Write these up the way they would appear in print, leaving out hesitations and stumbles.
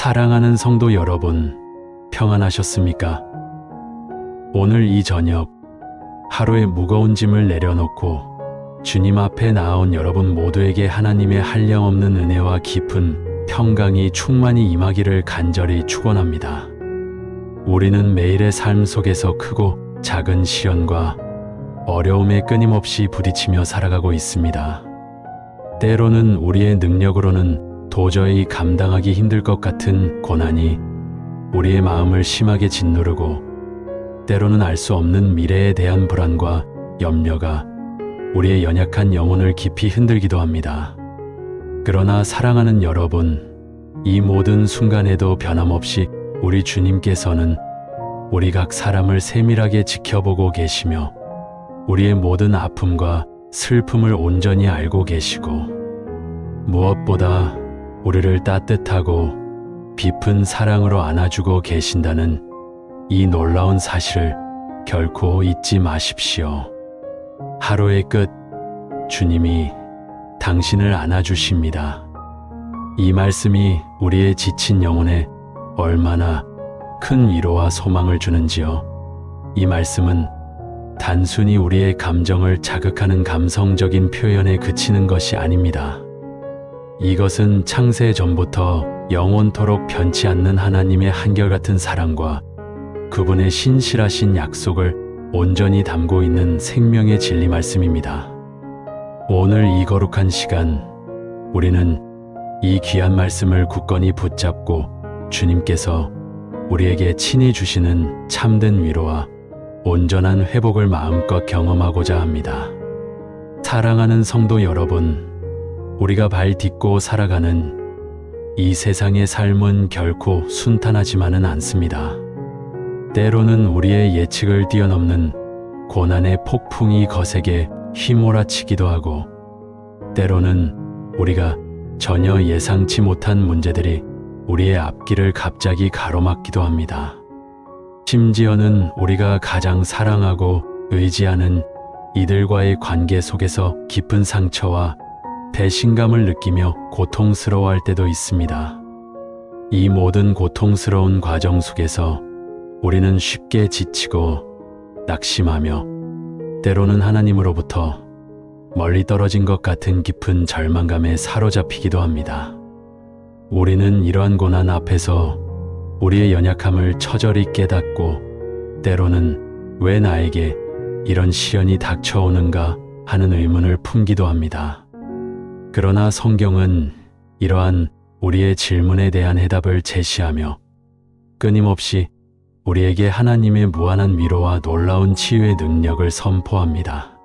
사랑하는 성도 여러분, 평안하셨습니까? 오늘 이 저녁 하루의 무거운 짐을 내려놓고 주님 앞에 나아온 여러분 모두에게 하나님의 한량없는 은혜와 깊은 평강이 충만히 임하기를 간절히 축원합니다. 우리는 매일의 삶 속에서 크고 작은 시련과 어려움에 끊임없이 부딪히며 살아가고 있습니다. 때로는 우리의 능력으로는 도저히 감당하기 힘들 것 같은 고난이 우리의 마음을 심하게 짓누르고, 때로는 알 수 없는 미래에 대한 불안과 염려가 우리의 연약한 영혼을 깊이 흔들기도 합니다. 그러나 사랑하는 여러분, 이 모든 순간에도 변함없이 우리 주님께서는 우리 각 사람을 세밀하게 지켜보고 계시며 우리의 모든 아픔과 슬픔을 온전히 알고 계시고, 무엇보다 우리를 따뜻하고 깊은 사랑으로 안아주고 계신다는 이 놀라운 사실을 결코 잊지 마십시오. 하루의 끝, 주님이 당신을 안아주십니다. 이 말씀이 우리의 지친 영혼에 얼마나 큰 위로와 소망을 주는지요. 이 말씀은 단순히 우리의 감정을 자극하는 감성적인 표현에 그치는 것이 아닙니다. 이것은 창세 전부터 영원토록 변치 않는 하나님의 한결같은 사랑과 그분의 신실하신 약속을 온전히 담고 있는 생명의 진리 말씀입니다. 오늘 이 거룩한 시간, 우리는 이 귀한 말씀을 굳건히 붙잡고 주님께서 우리에게 친히 주시는 참된 위로와 온전한 회복을 마음껏 경험하고자 합니다. 사랑하는 성도 여러분, 우리가 발 딛고 살아가는 이 세상의 삶은 결코 순탄하지만은 않습니다. 때로는 우리의 예측을 뛰어넘는 고난의 폭풍이 거세게 휘몰아치기도 하고, 때로는 우리가 전혀 예상치 못한 문제들이 우리의 앞길을 갑자기 가로막기도 합니다. 심지어는 우리가 가장 사랑하고 의지하는 이들과의 관계 속에서 깊은 상처와 배신감을 느끼며 고통스러워할 때도 있습니다. 이 모든 고통스러운 과정 속에서 우리는 쉽게 지치고 낙심하며, 때로는 하나님으로부터 멀리 떨어진 것 같은 깊은 절망감에 사로잡히기도 합니다. 우리는 이러한 고난 앞에서 우리의 연약함을 처절히 깨닫고, 때로는 왜 나에게 이런 시련이 닥쳐오는가 하는 의문을 품기도 합니다. 그러나 성경은 이러한 우리의 질문에 대한 해답을 제시하며 끊임없이 우리에게 하나님의 무한한 위로와 놀라운 치유의 능력을 선포합니다.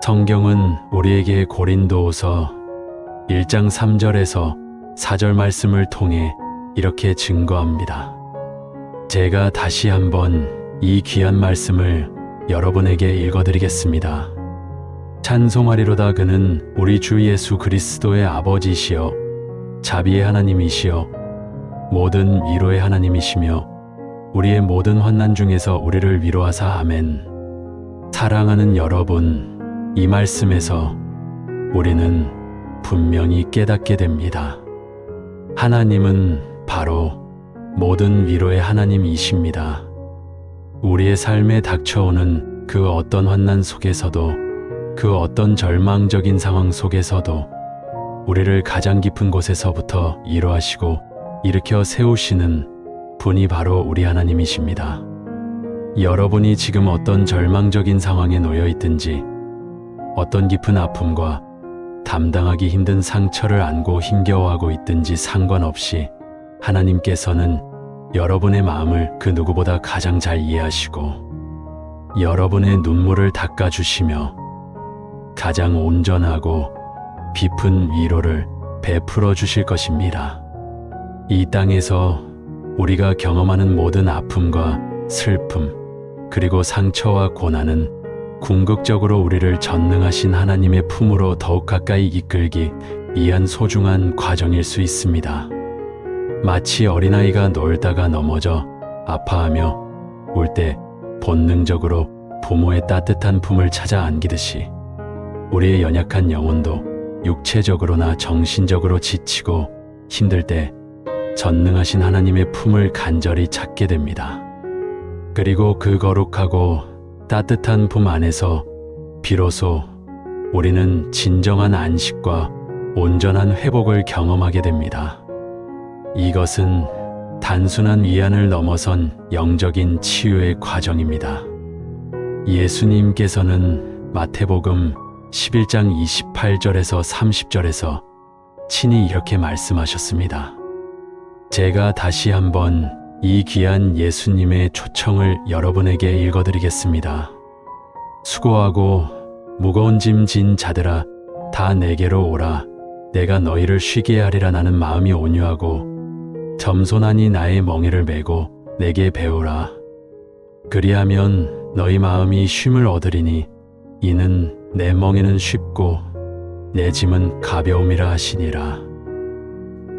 성경은 우리에게 고린도후서 1장 3절에서 4절 말씀을 통해 이렇게 증거합니다. 제가 다시 한번 이 귀한 말씀을 여러분에게 읽어드리겠습니다. 찬송하리로다. 그는 우리 주 예수 그리스도의 아버지시여 자비의 하나님이시여 모든 위로의 하나님이시며 우리의 모든 환난 중에서 우리를 위로하사 아멘. 사랑하는 여러분, 이 말씀에서 우리는 분명히 깨닫게 됩니다. 하나님은 바로 모든 위로의 하나님이십니다. 우리의 삶에 닥쳐오는 그 어떤 환난 속에서도, 그 어떤 절망적인 상황 속에서도 우리를 가장 깊은 곳에서부터 위로하시고 일으켜 세우시는 분이 바로 우리 하나님이십니다. 여러분이 지금 어떤 절망적인 상황에 놓여 있든지, 어떤 깊은 아픔과 감당하기 힘든 상처를 안고 힘겨워하고 있든지 상관없이 하나님께서는 여러분의 마음을 그 누구보다 가장 잘 이해하시고 여러분의 눈물을 닦아주시며 가장 온전하고 깊은 위로를 베풀어 주실 것입니다. 이 땅에서 우리가 경험하는 모든 아픔과 슬픔, 그리고 상처와 고난은 궁극적으로 우리를 전능하신 하나님의 품으로 더욱 가까이 이끌기 위한 소중한 과정일 수 있습니다. 마치 어린아이가 놀다가 넘어져 아파하며 울 때 본능적으로 부모의 따뜻한 품을 찾아 안기듯이 우리의 연약한 영혼도 육체적으로나 정신적으로 지치고 힘들 때 전능하신 하나님의 품을 간절히 찾게 됩니다. 그리고 그 거룩하고 따뜻한 품 안에서 비로소 우리는 진정한 안식과 온전한 회복을 경험하게 됩니다. 이것은 단순한 위안을 넘어선 영적인 치유의 과정입니다. 예수님께서는 마태복음 11장 28절에서 30절에서 친히 이렇게 말씀하셨습니다. 제가 다시 한번 이 귀한 예수님의 초청을 여러분에게 읽어드리겠습니다. 수고하고 무거운 짐 진 자들아, 다 내게로 오라. 내가 너희를 쉬게 하리라. 나는 마음이 온유하고 겸손하니 나의 멍에를 메고 내게 배우라. 그리하면 너희 마음이 쉼을 얻으리니 이는 내 멍에는 쉽고 내 짐은 가벼움이라 하시니라.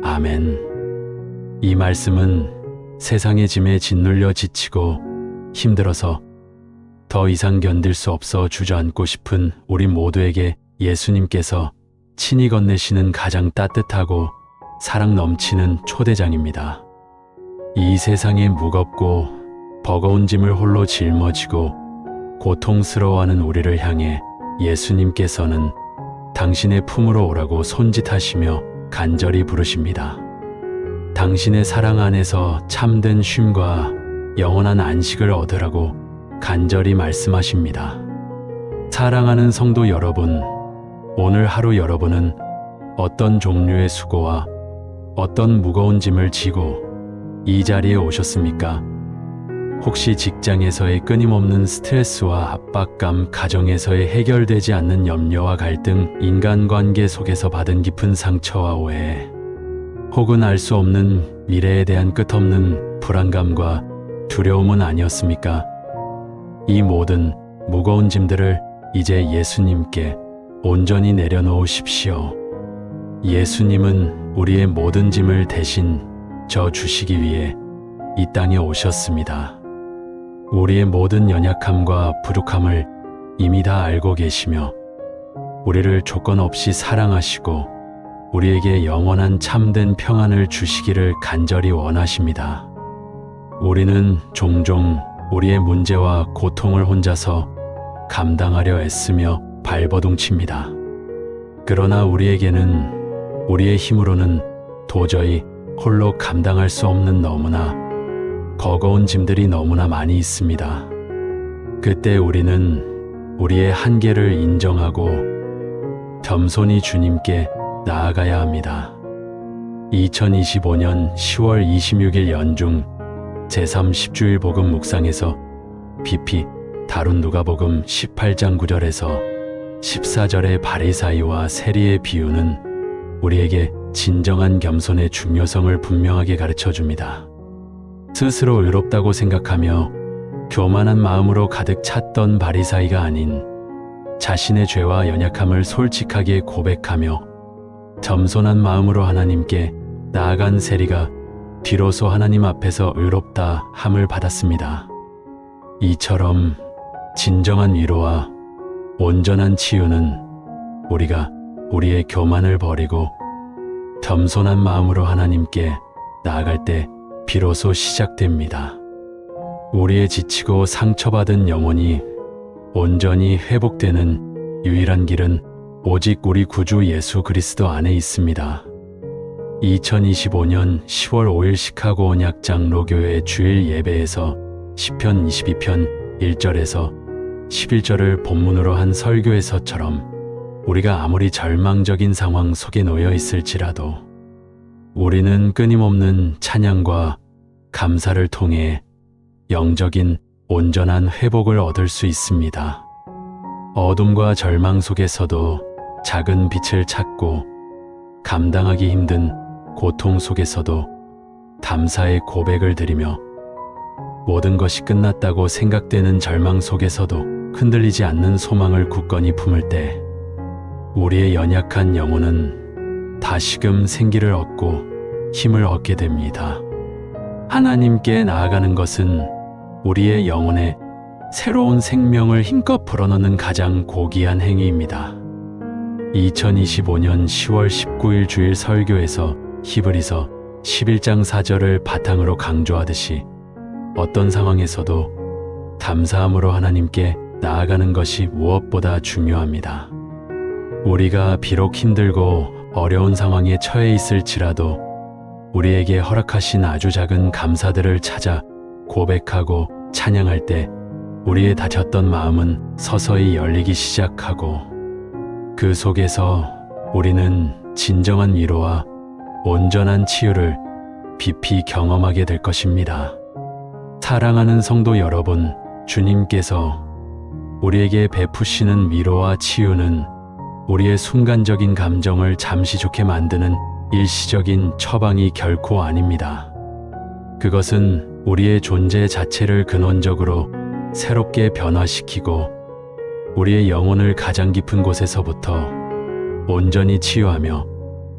아멘. 이 말씀은 세상의 짐에 짓눌려 지치고 힘들어서 더 이상 견딜 수 없어 주저앉고 싶은 우리 모두에게 예수님께서 친히 건네시는 가장 따뜻하고 사랑 넘치는 초대장입니다. 이 세상의 무겁고 버거운 짐을 홀로 짊어지고 고통스러워하는 우리를 향해 예수님께서는 당신의 품으로 오라고 손짓하시며 간절히 부르십니다. 당신의 사랑 안에서 참된 쉼과 영원한 안식을 얻으라고 간절히 말씀하십니다. 사랑하는 성도 여러분, 오늘 하루 여러분은 어떤 종류의 수고와 어떤 무거운 짐을 지고 이 자리에 오셨습니까? 혹시 직장에서의 끊임없는 스트레스와 압박감, 가정에서의 해결되지 않는 염려와 갈등, 인간관계 속에서 받은 깊은 상처와 오해, 혹은 알 수 없는 미래에 대한 끝없는 불안감과 두려움은 아니었습니까? 이 모든 무거운 짐들을 이제 예수님께 온전히 내려놓으십시오. 예수님은 우리의 모든 짐을 대신 져 주시기 위해 이 땅에 오셨습니다. 우리의 모든 연약함과 부족함을 이미 다 알고 계시며 우리를 조건 없이 사랑하시고 우리에게 영원한 참된 평안을 주시기를 간절히 원하십니다. 우리는 종종 우리의 문제와 고통을 혼자서 감당하려 애쓰며 발버둥칩니다. 그러나 우리에게는 우리의 힘으로는 도저히 홀로 감당할 수 없는 너무나 버거운 짐들이 너무나 많이 있습니다. 그때 우리는 우리의 한계를 인정하고 겸손히 주님께 나아가야 합니다. 2025년 10월 26일 연중 제3십주일 복음 묵상에서 BP 다룬 누가복음 18장 9절에서 14절의 바리사이와 세리의 비유는 우리에게 진정한 겸손의 중요성을 분명하게 가르쳐줍니다. 스스로 의롭다고 생각하며 교만한 마음으로 가득 찼던 바리사이가 아닌 자신의 죄와 연약함을 솔직하게 고백하며 겸손한 마음으로 하나님께 나아간 세리가 비로소 하나님 앞에서 의롭다 함을 받았습니다. 이처럼 진정한 위로와 온전한 치유는 우리가 우리의 교만을 버리고 겸손한 마음으로 하나님께 나아갈 때 비로소 시작됩니다. 우리의 지치고 상처받은 영혼이 온전히 회복되는 유일한 길은 오직 우리 구주 예수 그리스도 안에 있습니다. 2025년 10월 5일 시카고 언약 장로교회 주일 예배에서 시편 22편 1절에서 11절을 본문으로 한 설교에서처럼 우리가 아무리 절망적인 상황 속에 놓여 있을지라도 우리는 끊임없는 찬양과 감사를 통해 영적인 온전한 회복을 얻을 수 있습니다. 어둠과 절망 속에서도 작은 빛을 찾고 감당하기 힘든 고통 속에서도 감사의 고백을 드리며 모든 것이 끝났다고 생각되는 절망 속에서도 흔들리지 않는 소망을 굳건히 품을 때 우리의 연약한 영혼은 다시금 생기를 얻고 힘을 얻게 됩니다. 하나님께 나아가는 것은 우리의 영혼에 새로운 생명을 힘껏 불어넣는 가장 고귀한 행위입니다. 2025년 10월 19일 주일 설교에서 히브리서 11장 4절을 바탕으로 강조하듯이 어떤 상황에서도 감사함으로 하나님께 나아가는 것이 무엇보다 중요합니다. 우리가 비록 힘들고 어려운 상황에 처해 있을지라도 우리에게 허락하신 아주 작은 감사들을 찾아 고백하고 찬양할 때 우리의 닫혔던 마음은 서서히 열리기 시작하고 그 속에서 우리는 진정한 위로와 온전한 치유를 깊이 경험하게 될 것입니다. 사랑하는 성도 여러분, 주님께서 우리에게 베푸시는 위로와 치유는 우리의 순간적인 감정을 잠시 좋게 만드는 일시적인 처방이 결코 아닙니다. 그것은 우리의 존재 자체를 근원적으로 새롭게 변화시키고 우리의 영혼을 가장 깊은 곳에서부터 온전히 치유하며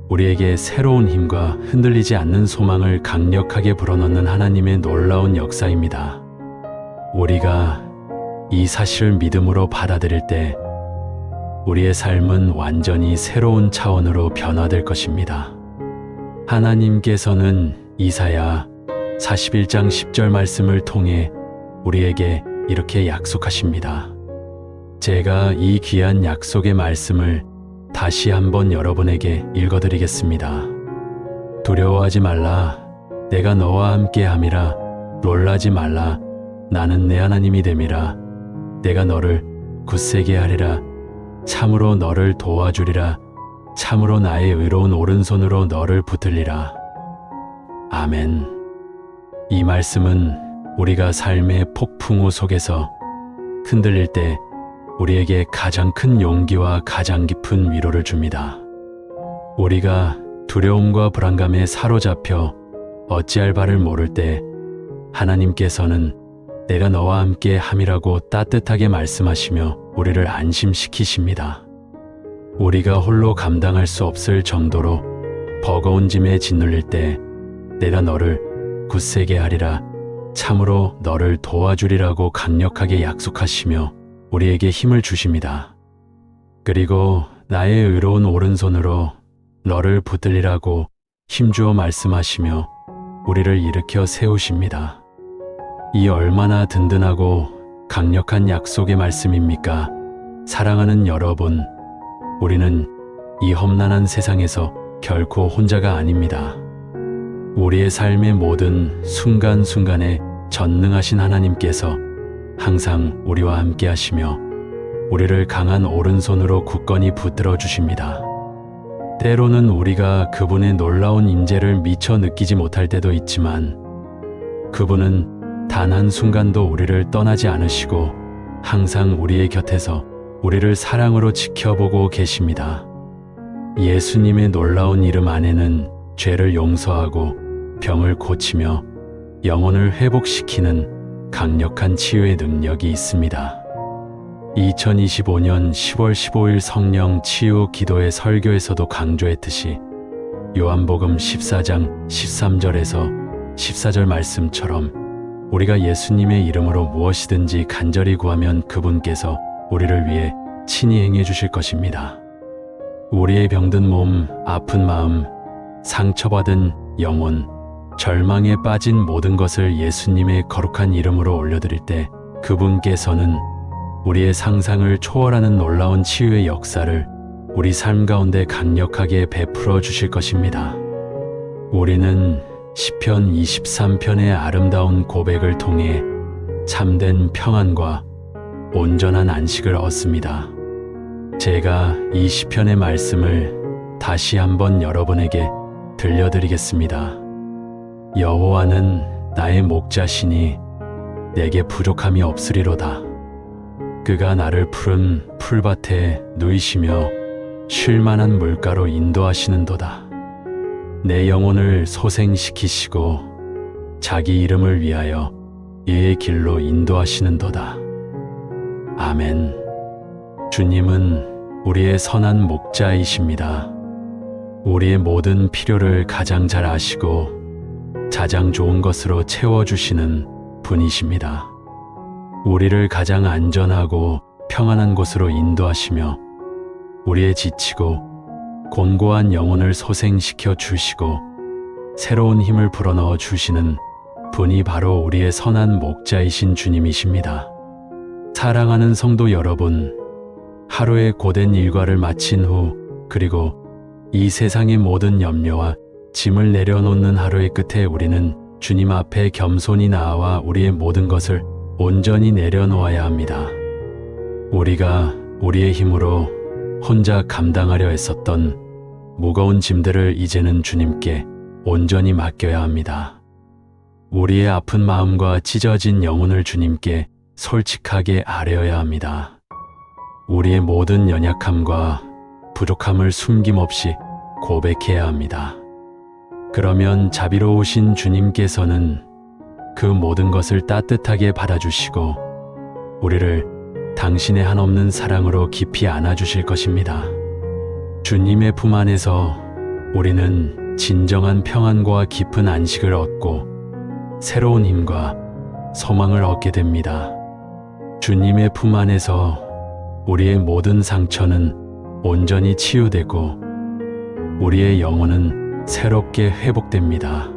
우리에게 새로운 힘과 흔들리지 않는 소망을 강력하게 불어넣는 하나님의 놀라운 역사입니다. 우리가 이 사실을 믿음으로 받아들일 때 우리의 삶은 완전히 새로운 차원으로 변화될 것입니다. 하나님께서는 이사야 41장 10절 말씀을 통해 우리에게 이렇게 약속하십니다. 제가 이 귀한 약속의 말씀을 다시 한번 여러분에게 읽어드리겠습니다. 두려워하지 말라. 내가 너와 함께 함이라. 놀라지 말라. 나는 내 하나님이 됨이라. 내가 너를 굳세게 하리라. 참으로 너를 도와주리라. 참으로 나의 의로운 오른손으로 너를 붙들리라. 아멘. 이 말씀은 우리가 삶의 폭풍우 속에서 흔들릴 때 우리에게 가장 큰 용기와 가장 깊은 위로를 줍니다. 우리가 두려움과 불안감에 사로잡혀 어찌할 바를 모를 때 하나님께서는 내가 너와 함께 함이라고 따뜻하게 말씀하시며 우리를 안심시키십니다. 우리가 홀로 감당할 수 없을 정도로 버거운 짐에 짓눌릴 때 내가 너를 굳세게 하리라. 참으로 너를 도와주리라고 강력하게 약속하시며 우리에게 힘을 주십니다. 그리고 나의 의로운 오른손으로 너를 붙들리라고 힘주어 말씀하시며 우리를 일으켜 세우십니다. 이 얼마나 든든하고 강력한 약속의 말씀입니까? 사랑하는 여러분, 우리는 이 험난한 세상에서 결코 혼자가 아닙니다. 우리의 삶의 모든 순간순간에 전능하신 하나님께서 항상 우리와 함께 하시며 우리를 강한 오른손으로 굳건히 붙들어 주십니다. 때로는 우리가 그분의 놀라운 임재를 미처 느끼지 못할 때도 있지만 그분은 단 한순간도 우리를 떠나지 않으시고 항상 우리의 곁에서 우리를 사랑으로 지켜보고 계십니다. 예수님의 놀라운 이름 안에는 죄를 용서하고 병을 고치며 영혼을 회복시키는 강력한 치유의 능력이 있습니다. 2025년 10월 15일 성령 치유 기도의 설교에서도 강조했듯이 요한복음 14장 13절에서 14절 말씀처럼 우리가 예수님의 이름으로 무엇이든지 간절히 구하면 그분께서 우리를 위해 친히 행해 주실 것입니다. 우리의 병든 몸, 아픈 마음, 상처받은 영혼, 절망에 빠진 모든 것을 예수님의 거룩한 이름으로 올려드릴 때 그분께서는 우리의 상상을 초월하는 놀라운 치유의 역사를 우리 삶 가운데 강력하게 베풀어 주실 것입니다. 우리는 시편 23편의 아름다운 고백을 통해 참된 평안과 온전한 안식을 얻습니다. 제가 이 시편의 말씀을 다시 한번 여러분에게 들려드리겠습니다. 여호와는 나의 목자시니 내게 부족함이 없으리로다. 그가 나를 푸른 풀밭에 누이시며 쉴만한 물가로 인도하시는도다. 내 영혼을 소생시키시고 자기 이름을 위하여 이의 길로 인도하시는도다. 아멘. 주님은 우리의 선한 목자이십니다. 우리의 모든 필요를 가장 잘 아시고 가장 좋은 것으로 채워주시는 분이십니다. 우리를 가장 안전하고 평안한 곳으로 인도하시며 우리의 지치고 곤고한 영혼을 소생시켜 주시고 새로운 힘을 불어넣어 주시는 분이 바로 우리의 선한 목자이신 주님이십니다. 사랑하는 성도 여러분, 하루의 고된 일과를 마친 후 그리고 이 세상의 모든 염려와 짐을 내려놓는 하루의 끝에 우리는 주님 앞에 겸손히 나아와 우리의 모든 것을 온전히 내려놓아야 합니다. 우리가 우리의 힘으로 혼자 감당하려 했었던 무거운 짐들을 이제는 주님께 온전히 맡겨야 합니다. 우리의 아픈 마음과 찢어진 영혼을 주님께 솔직하게 아뢰어야 합니다. 우리의 모든 연약함과 부족함을 숨김없이 고백해야 합니다. 그러면 자비로우신 주님께서는 그 모든 것을 따뜻하게 받아주시고 우리를 당신의 한없는 사랑으로 깊이 안아주실 것입니다. 주님의 품 안에서 우리는 진정한 평안과 깊은 안식을 얻고 새로운 힘과 소망을 얻게 됩니다. 주님의 품 안에서 우리의 모든 상처는 온전히 치유되고 우리의 영혼은 새롭게 회복됩니다.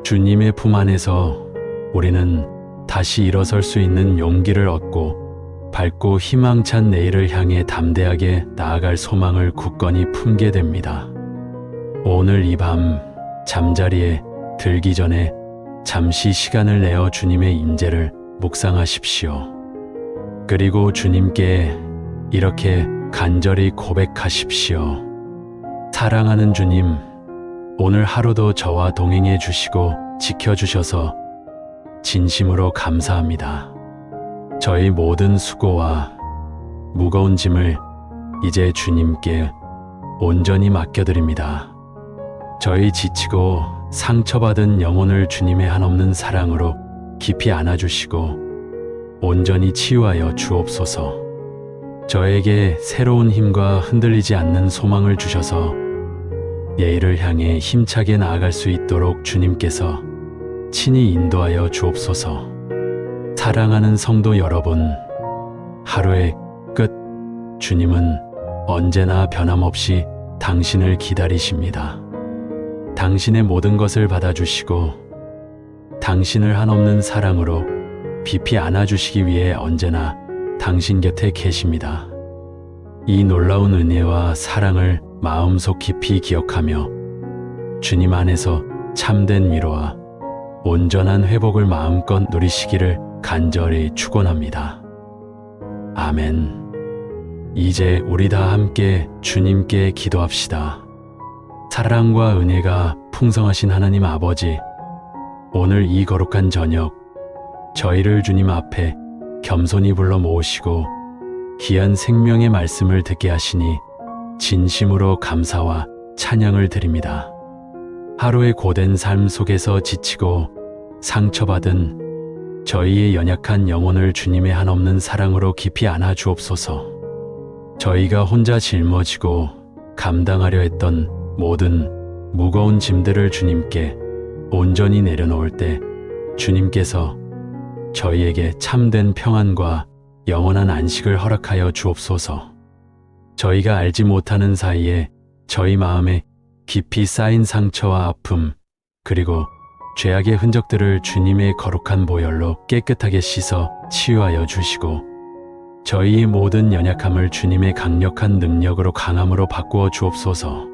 주님의 품 안에서 우리는 다시 일어설 수 있는 용기를 얻고 밝고 희망찬 내일을 향해 담대하게 나아갈 소망을 굳건히 품게 됩니다. 오늘 이 밤 잠자리에 들기 전에 잠시 시간을 내어 주님의 임재를 묵상하십시오. 그리고 주님께 이렇게 간절히 고백하십시오. 사랑하는 주님, 오늘 하루도 저와 동행해 주시고 지켜주셔서 진심으로 감사합니다. 저희 모든 수고와 무거운 짐을 이제 주님께 온전히 맡겨드립니다. 저희 지치고 상처받은 영혼을 주님의 한없는 사랑으로 깊이 안아주시고 온전히 치유하여 주옵소서. 저에게 새로운 힘과 흔들리지 않는 소망을 주셔서 내일을 향해 힘차게 나아갈 수 있도록 주님께서 친히 인도하여 주옵소서. 사랑하는 성도 여러분, 하루의 끝, 주님은 언제나 변함없이 당신을 기다리십니다. 당신의 모든 것을 받아주시고 당신을 한없는 사랑으로 깊이 안아주시기 위해 언제나 당신 곁에 계십니다. 이 놀라운 은혜와 사랑을 마음속 깊이 기억하며 주님 안에서 참된 위로와 온전한 회복을 마음껏 누리시기를 간절히 축원합니다. 아멘. 이제 우리 다 함께 주님께 기도합시다. 사랑과 은혜가 풍성하신 하나님 아버지, 오늘 이 거룩한 저녁 저희를 주님 앞에 겸손히 불러 모으시고 귀한 생명의 말씀을 듣게 하시니 진심으로 감사와 찬양을 드립니다. 하루의 고된 삶 속에서 지치고 상처받은 저희의 연약한 영혼을 주님의 한없는 사랑으로 깊이 안아 주옵소서. 저희가 혼자 짊어지고 감당하려 했던 모든 무거운 짐들을 주님께 온전히 내려놓을 때 주님께서 저희에게 참된 평안과 영원한 안식을 허락하여 주옵소서. 저희가 알지 못하는 사이에 저희 마음에 깊이 쌓인 상처와 아픔, 그리고 죄악의 흔적들을 주님의 거룩한 보혈로 깨끗하게 씻어 치유하여 주시고 저희의 모든 연약함을 주님의 강력한 능력으로 강함으로 바꾸어 주옵소서.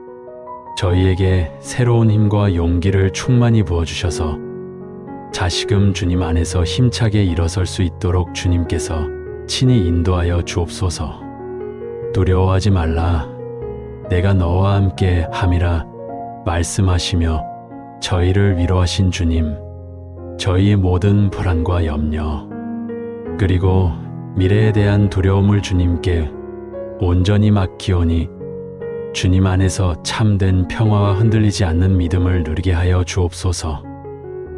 저희에게 새로운 힘과 용기를 충만히 부어주셔서 다시금 주님 안에서 힘차게 일어설 수 있도록 주님께서 친히 인도하여 주옵소서. 두려워하지 말라, 내가 너와 함께 함이라 말씀하시며 저희를 위로하신 주님, 저희의 모든 불안과 염려, 그리고 미래에 대한 두려움을 주님께 온전히 맡기오니 주님 안에서 참된 평화와 흔들리지 않는 믿음을 누리게 하여 주옵소서.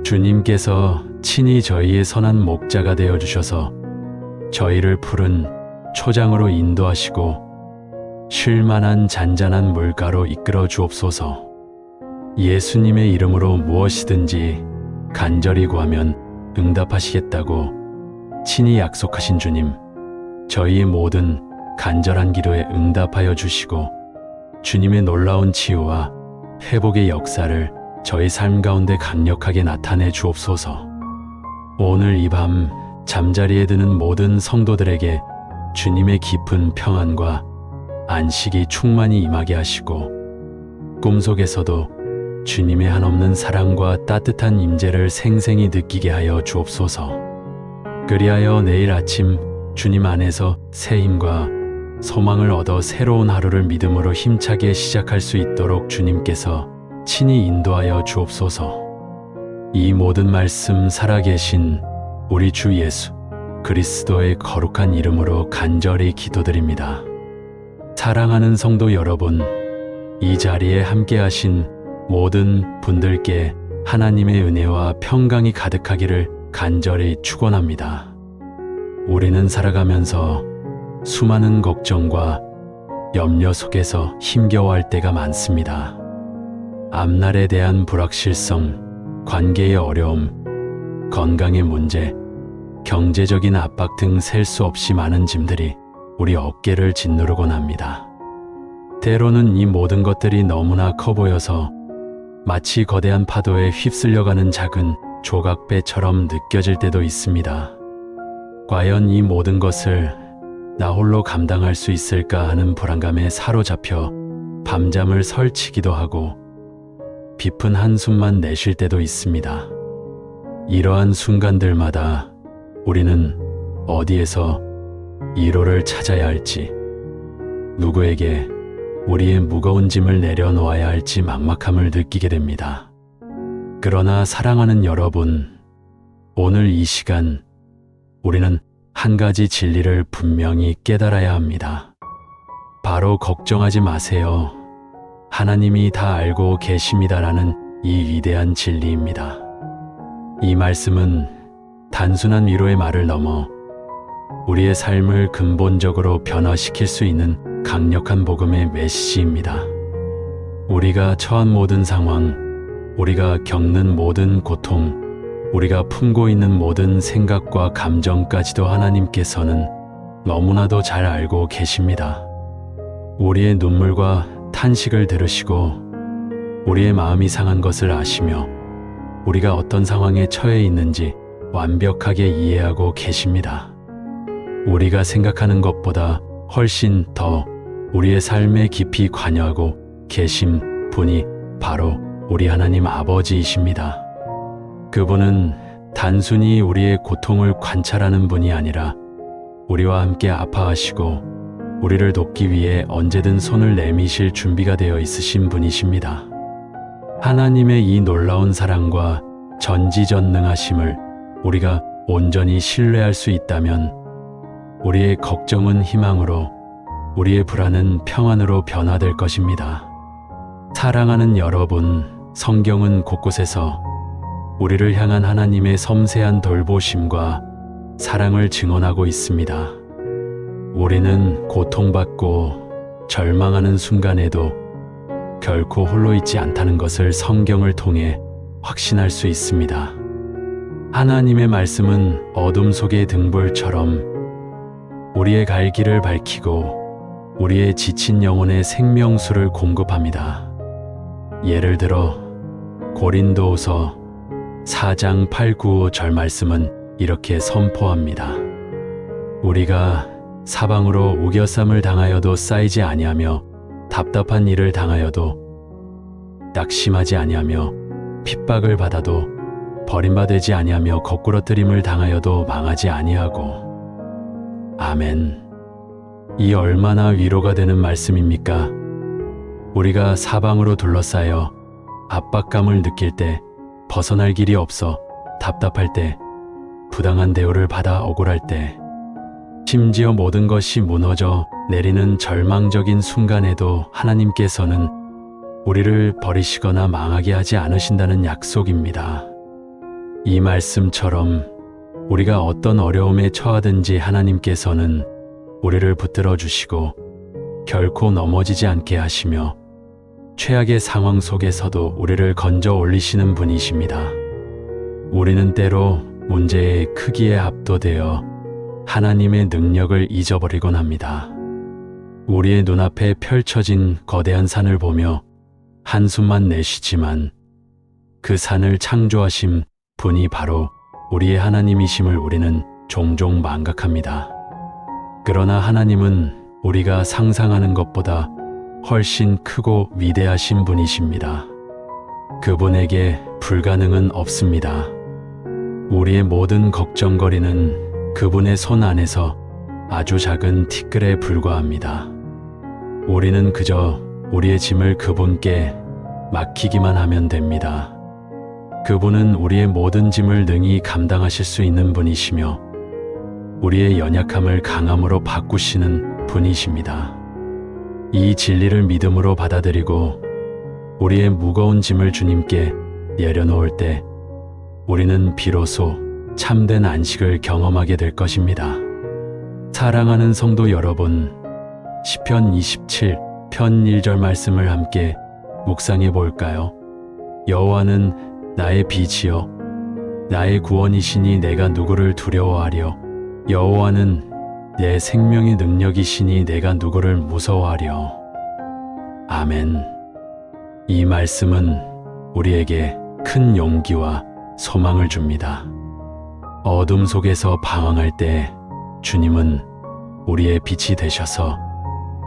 주님께서 친히 저희의 선한 목자가 되어 주셔서 저희를 푸른 초장으로 인도하시고 쉴만한 잔잔한 물가로 이끌어 주옵소서. 예수님의 이름으로 무엇이든지 간절히 구하면 응답하시겠다고 친히 약속하신 주님, 저희의 모든 간절한 기도에 응답하여 주시고 주님의 놀라운 치유와 회복의 역사를 저희 삶 가운데 강력하게 나타내 주옵소서. 오늘 이 밤 잠자리에 드는 모든 성도들에게 주님의 깊은 평안과 안식이 충만히 임하게 하시고 꿈속에서도 주님의 한없는 사랑과 따뜻한 임재를 생생히 느끼게 하여 주옵소서. 그리하여 내일 아침 주님 안에서 새 힘과 소망을 얻어 새로운 하루를 믿음으로 힘차게 시작할 수 있도록 주님께서 친히 인도하여 주옵소서. 이 모든 말씀 살아계신 우리 주 예수 그리스도의 거룩한 이름으로 간절히 기도드립니다. 사랑하는 성도 여러분, 이 자리에 함께하신 모든 분들께 하나님의 은혜와 평강이 가득하기를 간절히 축원합니다. 우리는 살아가면서 수많은 걱정과 염려 속에서 힘겨워할 때가 많습니다. 앞날에 대한 불확실성, 관계의 어려움, 건강의 문제, 경제적인 압박 등 셀 수 없이 많은 짐들이 우리 어깨를 짓누르곤 합니다. 때로는 이 모든 것들이 너무나 커 보여서 마치 거대한 파도에 휩쓸려가는 작은 조각배처럼 느껴질 때도 있습니다. 과연 이 모든 것을 나 홀로 감당할 수 있을까 하는 불안감에 사로잡혀 밤잠을 설치기도 하고 깊은 한숨만 내쉴 때도 있습니다. 이러한 순간들마다 우리는 어디에서 위로를 찾아야 할지, 누구에게 우리의 무거운 짐을 내려놓아야 할지 막막함을 느끼게 됩니다. 그러나 사랑하는 여러분, 오늘 이 시간 우리는 한 가지 진리를 분명히 깨달아야 합니다. 바로 걱정하지 마세요. 하나님이 다 알고 계십니다라는 이 위대한 진리입니다. 이 말씀은 단순한 위로의 말을 넘어 우리의 삶을 근본적으로 변화시킬 수 있는 강력한 복음의 메시지입니다. 우리가 처한 모든 상황, 우리가 겪는 모든 고통, 우리가 품고 있는 모든 생각과 감정까지도 하나님께서는 너무나도 잘 알고 계십니다. 우리의 눈물과 탄식을 들으시고 우리의 마음이 상한 것을 아시며 우리가 어떤 상황에 처해 있는지 완벽하게 이해하고 계십니다. 우리가 생각하는 것보다 훨씬 더 우리의 삶에 깊이 관여하고 계신 분이 바로 우리 하나님 아버지이십니다. 그분은 단순히 우리의 고통을 관찰하는 분이 아니라 우리와 함께 아파하시고 우리를 돕기 위해 언제든 손을 내미실 준비가 되어 있으신 분이십니다. 하나님의 이 놀라운 사랑과 전지전능하심을 우리가 온전히 신뢰할 수 있다면 우리의 걱정은 희망으로, 우리의 불안은 평안으로 변화될 것입니다. 사랑하는 여러분, 성경은 곳곳에서 우리를 향한 하나님의 섬세한 돌보심과 사랑을 증언하고 있습니다. 우리는 고통받고 절망하는 순간에도 결코 홀로 있지 않다는 것을 성경을 통해 확신할 수 있습니다. 하나님의 말씀은 어둠 속의 등불처럼 우리의 갈 길을 밝히고 우리의 지친 영혼의 생명수를 공급합니다. 예를 들어 고린도후서 4장 8, 9, 5절 말씀은 이렇게 선포합니다. 우리가 사방으로 우겨쌈을 당하여도 쌓이지 아니하며 답답한 일을 당하여도 낙심하지 아니하며 핍박을 받아도 버림받지 아니하며 거꾸러뜨림을 당하여도 망하지 아니하고. 아멘. 이 얼마나 위로가 되는 말씀입니까? 우리가 사방으로 둘러싸여 압박감을 느낄 때, 벗어날 길이 없어 답답할 때, 부당한 대우를 받아 억울할 때, 심지어 모든 것이 무너져 내리는 절망적인 순간에도 하나님께서는 우리를 버리시거나 망하게 하지 않으신다는 약속입니다. 이 말씀처럼 우리가 어떤 어려움에 처하든지 하나님께서는 우리를 붙들어 주시고 결코 넘어지지 않게 하시며 최악의 상황 속에서도 우리를 건져 올리시는 분이십니다. 우리는 때로 문제의 크기에 압도되어 하나님의 능력을 잊어버리곤 합니다. 우리의 눈앞에 펼쳐진 거대한 산을 보며 한숨만 내쉬지만 그 산을 창조하신 분이 바로 우리의 하나님이심을 우리는 종종 망각합니다. 그러나 하나님은 우리가 상상하는 것보다 훨씬 크고 위대하신 분이십니다. 그분에게 불가능은 없습니다. 우리의 모든 걱정거리는 그분의 손 안에서 아주 작은 티끌에 불과합니다. 우리는 그저 우리의 짐을 그분께 맡기기만 하면 됩니다. 그분은 우리의 모든 짐을 능히 감당하실 수 있는 분이시며 우리의 연약함을 강함으로 바꾸시는 분이십니다. 이 진리를 믿음으로 받아들이고 우리의 무거운 짐을 주님께 내려놓을 때 우리는 비로소 참된 안식을 경험하게 될 것입니다. 사랑하는 성도 여러분, 시편 27편 1절 말씀을 함께 묵상해 볼까요? 여호와는 나의 빛이요 나의 구원이시니 내가 누구를 두려워하려. 여호와는 내 생명의 능력이시니 내가 누구를 무서워하려. 아멘. 이 말씀은 우리에게 큰 용기와 소망을 줍니다. 어둠 속에서 방황할 때 주님은 우리의 빛이 되셔서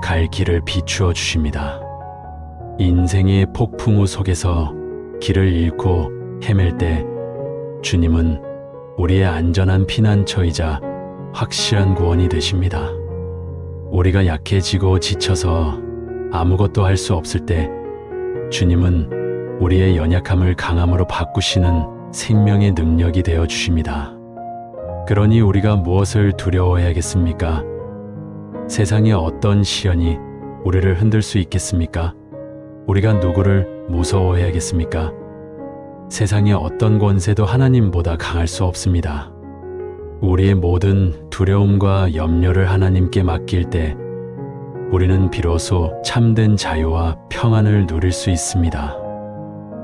갈 길을 비추어 주십니다. 인생의 폭풍우 속에서 길을 잃고 헤맬 때 주님은 우리의 안전한 피난처이자 확실한 구원이 되십니다. 우리가 약해지고 지쳐서 아무것도 할 수 없을 때 주님은 우리의 연약함을 강함으로 바꾸시는 생명의 능력이 되어 주십니다. 그러니 우리가 무엇을 두려워해야겠습니까? 세상의 어떤 시련이 우리를 흔들 수 있겠습니까? 우리가 누구를 무서워해야겠습니까? 세상의 어떤 권세도 하나님보다 강할 수 없습니다. 우리의 모든 두려움과 염려를 하나님께 맡길 때 우리는 비로소 참된 자유와 평안을 누릴 수 있습니다.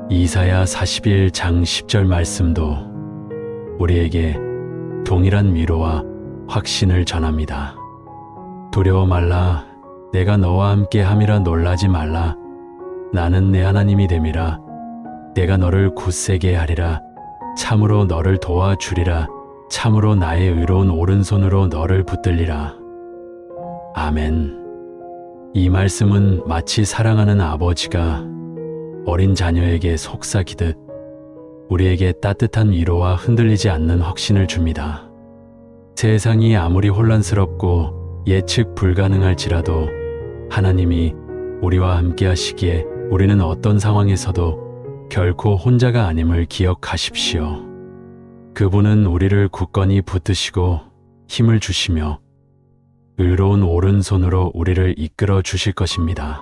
이사야 41장 10절 말씀도 우리에게 동일한 위로와 확신을 전합니다. 두려워 말라. 내가 너와 함께 함이라. 놀라지 말라. 나는 내 하나님이 됨이라. 내가 너를 굳세게 하리라. 참으로 너를 도와주리라. 참으로 나의 의로운 오른손으로 너를 붙들리라. 아멘. 이 말씀은 마치 사랑하는 아버지가 어린 자녀에게 속삭이듯 우리에게 따뜻한 위로와 흔들리지 않는 확신을 줍니다. 세상이 아무리 혼란스럽고 예측 불가능할지라도 하나님이 우리와 함께 하시기에 우리는 어떤 상황에서도 결코 혼자가 아님을 기억하십시오. 그분은 우리를 굳건히 붙드시고 힘을 주시며 의로운 오른손으로 우리를 이끌어 주실 것입니다.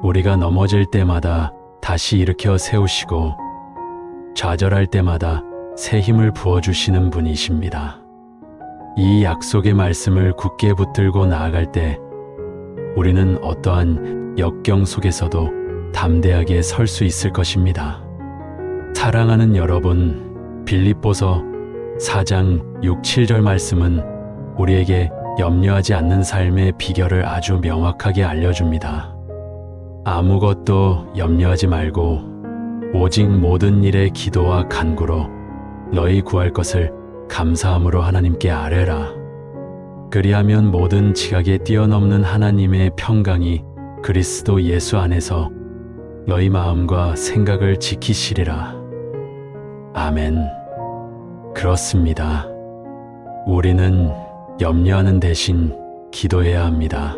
우리가 넘어질 때마다 다시 일으켜 세우시고 좌절할 때마다 새 힘을 부어주시는 분이십니다. 이 약속의 말씀을 굳게 붙들고 나아갈 때 우리는 어떠한 역경 속에서도 담대하게 설 수 있을 것입니다. 사랑하는 여러분, 빌립보서 4장 6, 7절 말씀은 우리에게 염려하지 않는 삶의 비결을 아주 명확하게 알려줍니다. 아무것도 염려하지 말고 오직 모든 일에 기도와 간구로 너희 구할 것을 감사함으로 하나님께 아뢰라. 그리하면 모든 지각에 뛰어넘는 하나님의 평강이 그리스도 예수 안에서 너희 마음과 생각을 지키시리라. 아멘. 그렇습니다. 우리는 염려하는 대신 기도해야 합니다.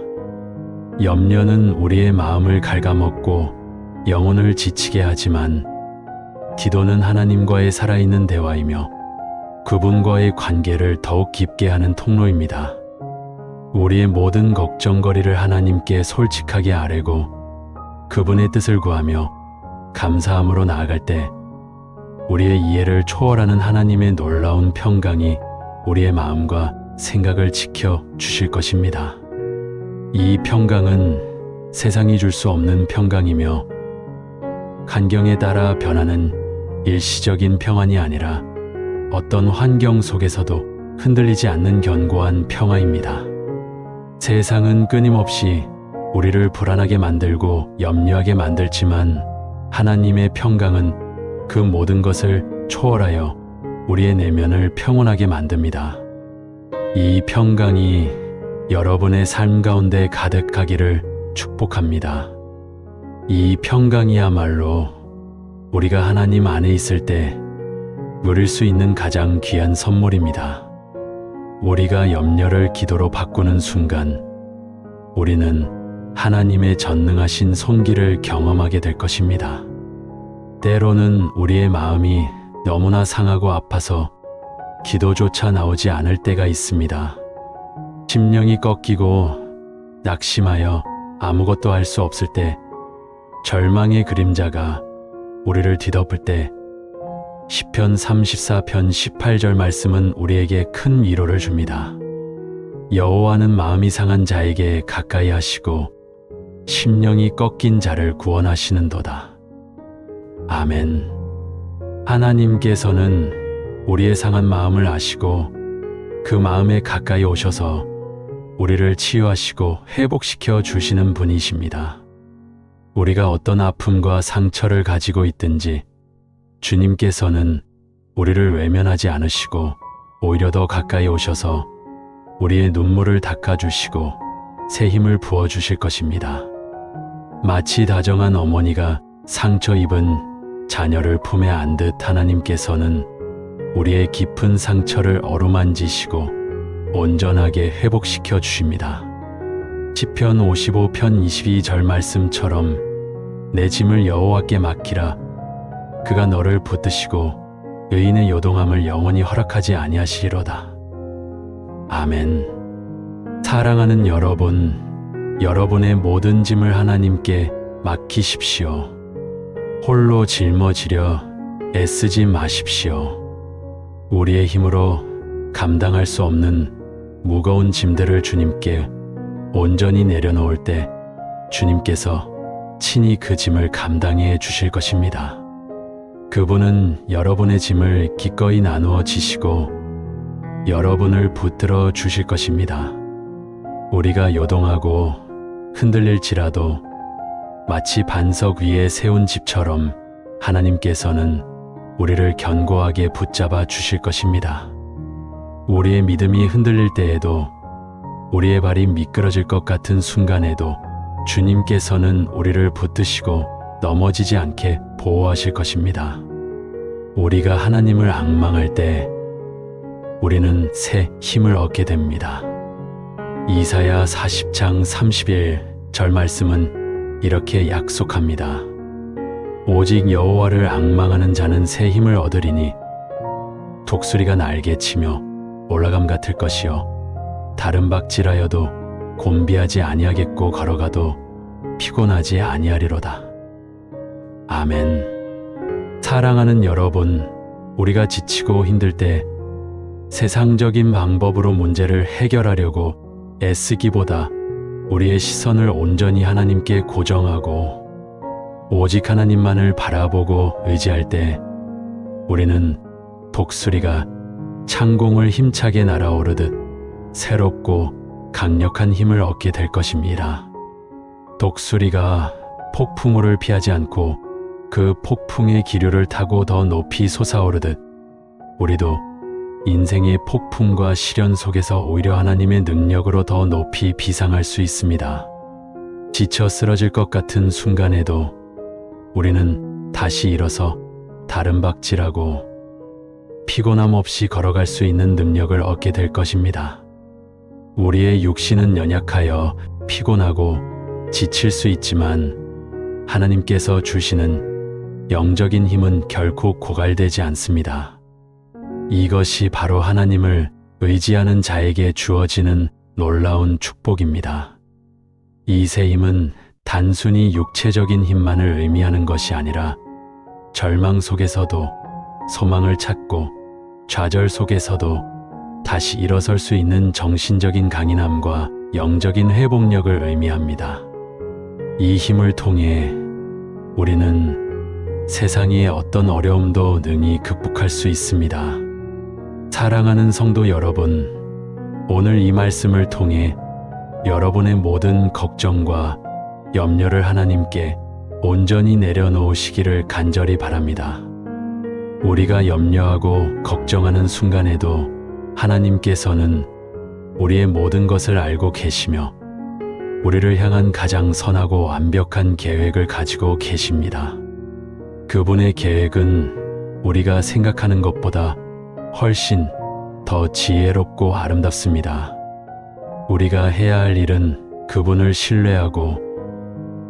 염려는 우리의 마음을 갉아먹고 영혼을 지치게 하지만 기도는 하나님과의 살아있는 대화이며 그분과의 관계를 더욱 깊게 하는 통로입니다. 우리의 모든 걱정거리를 하나님께 솔직하게 아뢰고 그분의 뜻을 구하며 감사함으로 나아갈 때 우리의 이해를 초월하는 하나님의 놀라운 평강이 우리의 마음과 생각을 지켜 주실 것입니다. 이 평강은 세상이 줄 수 없는 평강이며 환경에 따라 변하는 일시적인 평안이 아니라 어떤 환경 속에서도 흔들리지 않는 견고한 평화입니다. 세상은 끊임없이 우리를 불안하게 만들고 염려하게 만들지만 하나님의 평강은 그 모든 것을 초월하여 우리의 내면을 평온하게 만듭니다. 이 평강이 여러분의 삶 가운데 가득하기를 축복합니다. 이 평강이야말로 우리가 하나님 안에 있을 때 누릴 수 있는 가장 귀한 선물입니다. 우리가 염려를 기도로 바꾸는 순간 우리는 하나님의 전능하신 손길을 경험하게 될 것입니다. 때로는 우리의 마음이 너무나 상하고 아파서 기도조차 나오지 않을 때가 있습니다. 심령이 꺾이고 낙심하여 아무것도 할 수 없을 때, 절망의 그림자가 우리를 뒤덮을 때 시편 34편 18절 말씀은 우리에게 큰 위로를 줍니다. 여호와는 마음이 상한 자에게 가까이 하시고 심령이 꺾인 자를 구원하시는도다. 아멘. 하나님께서는 우리의 상한 마음을 아시고 그 마음에 가까이 오셔서 우리를 치유하시고 회복시켜 주시는 분이십니다. 우리가 어떤 아픔과 상처를 가지고 있든지 주님께서는 우리를 외면하지 않으시고 오히려 더 가까이 오셔서 우리의 눈물을 닦아주시고 새 힘을 부어주실 것입니다. 마치 다정한 어머니가 상처 입은 자녀를 품에 안듯 하나님께서는 우리의 깊은 상처를 어루만지시고 온전하게 회복시켜 주십니다. 시편 55편 22절 말씀처럼 내 짐을 여호와께 맡기라. 그가 너를 붙드시고 의인의 요동함을 영원히 허락하지 아니하시리로다. 아멘. 사랑하는 여러분, 여러분의 모든 짐을 하나님께 맡기십시오. 홀로 짊어지려 애쓰지 마십시오. 우리의 힘으로 감당할 수 없는 무거운 짐들을 주님께 온전히 내려놓을 때 주님께서 친히 그 짐을 감당해 주실 것입니다. 그분은 여러분의 짐을 기꺼이 나누어 지시고 여러분을 붙들어 주실 것입니다. 우리가 요동하고 흔들릴지라도 마치 반석 위에 세운 집처럼 하나님께서는 우리를 견고하게 붙잡아 주실 것입니다. 우리의 믿음이 흔들릴 때에도, 우리의 발이 미끄러질 것 같은 순간에도 주님께서는 우리를 붙드시고 넘어지지 않게 보호하실 것입니다. 우리가 하나님을 앙망할 때 우리는 새 힘을 얻게 됩니다. 이사야 40장 31절 말씀은 이렇게 약속합니다. 오직 여호와를 앙망하는 자는 새 힘을 얻으리니 독수리가 날개치며 올라감 같을 것이요 다른 박질하여도 곤비하지 아니하겠고 걸어가도 피곤하지 아니하리로다. 아멘. 사랑하는 여러분, 우리가 지치고 힘들 때 세상적인 방법으로 문제를 해결하려고 애쓰기보다 우리의 시선을 온전히 하나님께 고정하고 오직 하나님만을 바라보고 의지할 때 우리는 독수리가 창공을 힘차게 날아오르듯 새롭고 강력한 힘을 얻게 될 것입니다. 독수리가 폭풍우를 피하지 않고 그 폭풍의 기류를 타고 더 높이 솟아오르듯 우리도 인생의 폭풍과 시련 속에서 오히려 하나님의 능력으로 더 높이 비상할 수 있습니다. 지쳐 쓰러질 것 같은 순간에도 우리는 다시 일어서 다른 박질하고 피곤함 없이 걸어갈 수 있는 능력을 얻게 될 것입니다. 우리의 육신은 연약하여 피곤하고 지칠 수 있지만 하나님께서 주시는 영적인 힘은 결코 고갈되지 않습니다. 이것이 바로 하나님을 의지하는 자에게 주어지는 놀라운 축복입니다. 이 새 힘은 단순히 육체적인 힘만을 의미하는 것이 아니라 절망 속에서도 소망을 찾고 좌절 속에서도 다시 일어설 수 있는 정신적인 강인함과 영적인 회복력을 의미합니다. 이 힘을 통해 우리는 세상의 어떤 어려움도 능히 극복할 수 있습니다. 사랑하는 성도 여러분, 오늘 이 말씀을 통해 여러분의 모든 걱정과 염려를 하나님께 온전히 내려놓으시기를 간절히 바랍니다. 우리가 염려하고 걱정하는 순간에도 하나님께서는 우리의 모든 것을 알고 계시며 우리를 향한 가장 선하고 완벽한 계획을 가지고 계십니다. 그분의 계획은 우리가 생각하는 것보다 훨씬 더 지혜롭고 아름답습니다. 우리가 해야 할 일은 그분을 신뢰하고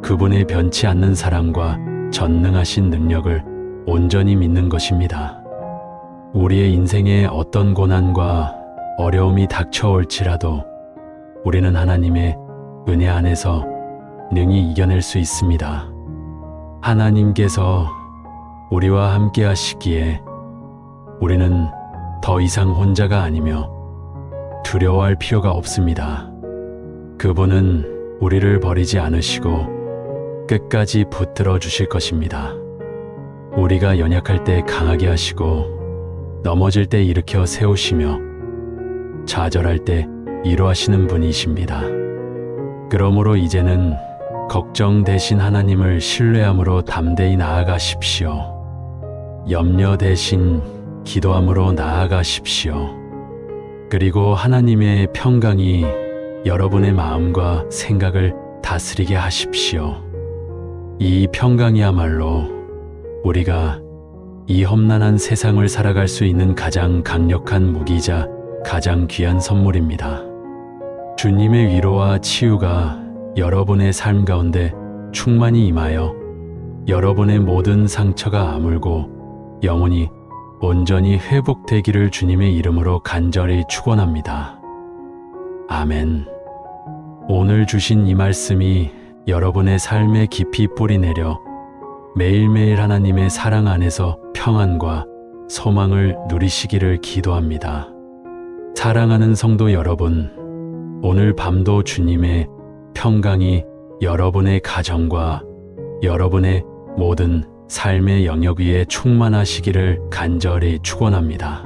그분의 변치 않는 사랑과 전능하신 능력을 온전히 믿는 것입니다. 우리의 인생에 어떤 고난과 어려움이 닥쳐올지라도 우리는 하나님의 은혜 안에서 능히 이겨낼 수 있습니다. 하나님께서 우리와 함께 하시기에 우리는 더 이상 혼자가 아니며 두려워할 필요가 없습니다. 그분은 우리를 버리지 않으시고 끝까지 붙들어 주실 것입니다. 우리가 연약할 때 강하게 하시고 넘어질 때 일으켜 세우시며 좌절할 때 위로하시는 분이십니다. 그러므로 이제는 걱정 대신 하나님을 신뢰함으로 담대히 나아가십시오. 염려 대신 기도함으로 나아가십시오. 그리고 하나님의 평강이 여러분의 마음과 생각을 다스리게 하십시오. 이 평강이야말로 우리가 이 험난한 세상을 살아갈 수 있는 가장 강력한 무기이자 가장 귀한 선물입니다. 주님의 위로와 치유가 여러분의 삶 가운데 충만히 임하여 여러분의 모든 상처가 아물고 영혼이 온전히 회복되기를 주님의 이름으로 간절히 축원합니다. 아멘. 오늘 주신 이 말씀이 여러분의 삶에 깊이 뿌리내려 매일매일 하나님의 사랑 안에서 평안과 소망을 누리시기를 기도합니다. 사랑하는 성도 여러분, 오늘 밤도 주님의 평강이 여러분의 가정과 여러분의 모든 삶의 영역 위에 충만하시기를 간절히 축원합니다.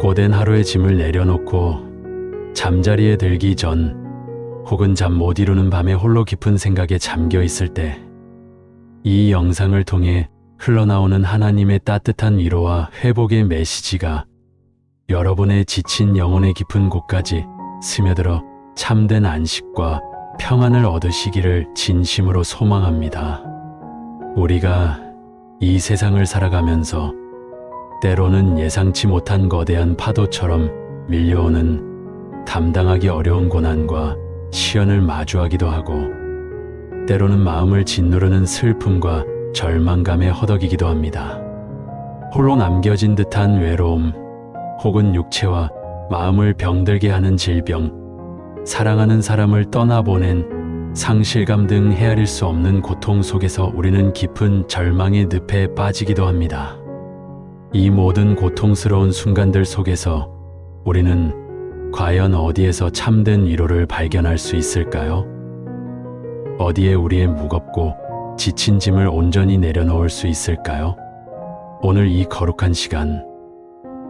고된 하루의 짐을 내려놓고 잠자리에 들기 전 혹은 잠 못 이루는 밤에 홀로 깊은 생각에 잠겨 있을 때 이 영상을 통해 흘러나오는 하나님의 따뜻한 위로와 회복의 메시지가 여러분의 지친 영혼의 깊은 곳까지 스며들어 참된 안식과 평안을 얻으시기를 진심으로 소망합니다. 우리가 이 세상을 살아가면서 때로는 예상치 못한 거대한 파도처럼 밀려오는 감당하기 어려운 고난과 시련을 마주하기도 하고 때로는 마음을 짓누르는 슬픔과 절망감에 허덕이기도 합니다. 홀로 남겨진 듯한 외로움 혹은 육체와 마음을 병들게 하는 질병, 사랑하는 사람을 떠나보낸 상실감 등 헤아릴 수 없는 고통 속에서 우리는 깊은 절망의 늪에 빠지기도 합니다. 이 모든 고통스러운 순간들 속에서 우리는 과연 어디에서 참된 위로를 발견할 수 있을까요? 어디에 우리의 무겁고 지친 짐을 온전히 내려놓을 수 있을까요? 오늘 이 거룩한 시간,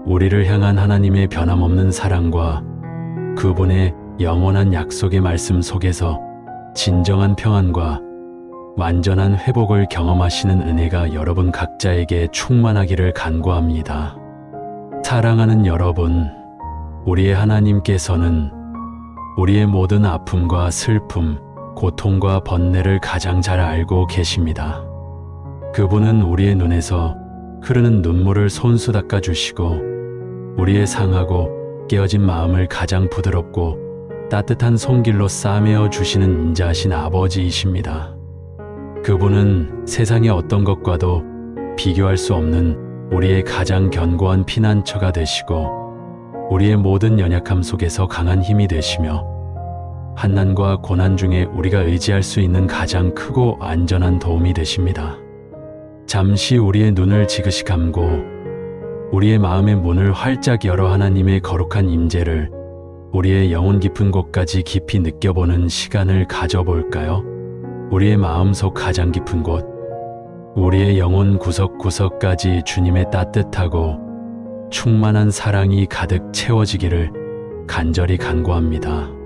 우리를 향한 하나님의 변함없는 사랑과 그분의 영원한 약속의 말씀 속에서 진정한 평안과 완전한 회복을 경험하시는 은혜가 여러분 각자에게 충만하기를 간구합니다. 사랑하는 여러분, 우리의 하나님께서는 우리의 모든 아픔과 슬픔, 고통과 번뇌를 가장 잘 알고 계십니다. 그분은 우리의 눈에서 흐르는 눈물을 손수 닦아주시고 우리의 상하고 깨어진 마음을 가장 부드럽고 따뜻한 손길로 싸매어 주시는 인자하신 아버지이십니다. 그분은 세상의 어떤 것과도 비교할 수 없는 우리의 가장 견고한 피난처가 되시고 우리의 모든 연약함 속에서 강한 힘이 되시며 환난과 고난 중에 우리가 의지할 수 있는 가장 크고 안전한 도움이 되십니다. 잠시 우리의 눈을 지그시 감고 우리의 마음의 문을 활짝 열어 하나님의 거룩한 임재를 우리의 영혼 깊은 곳까지 깊이 느껴보는 시간을 가져볼까요? 우리의 마음속 가장 깊은 곳, 우리의 영혼 구석구석까지 주님의 따뜻하고 충만한 사랑이 가득 채워지기를 간절히 간구합니다.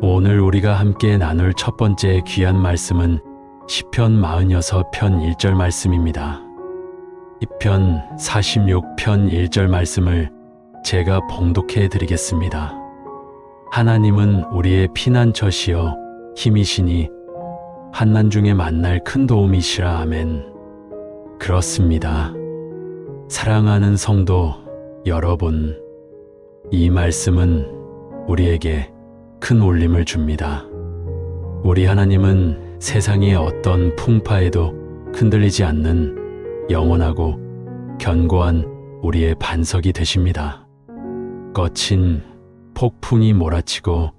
오늘 우리가 함께 나눌 첫 번째 귀한 말씀은 시편 46편 1절 말씀입니다. 시편 46편 1절 말씀을 제가 봉독해 드리겠습니다. 하나님은 우리의 피난처시여 힘이시니 환난 중에 만날 큰 도움이시라. 아멘. 그렇습니다. 사랑하는 성도 여러분, 이 말씀은 우리에게 큰 울림을 줍니다. 우리 하나님은 세상의 어떤 풍파에도 흔들리지 않는 영원하고 견고한 우리의 반석이 되십니다. 거친 폭풍이 몰아치고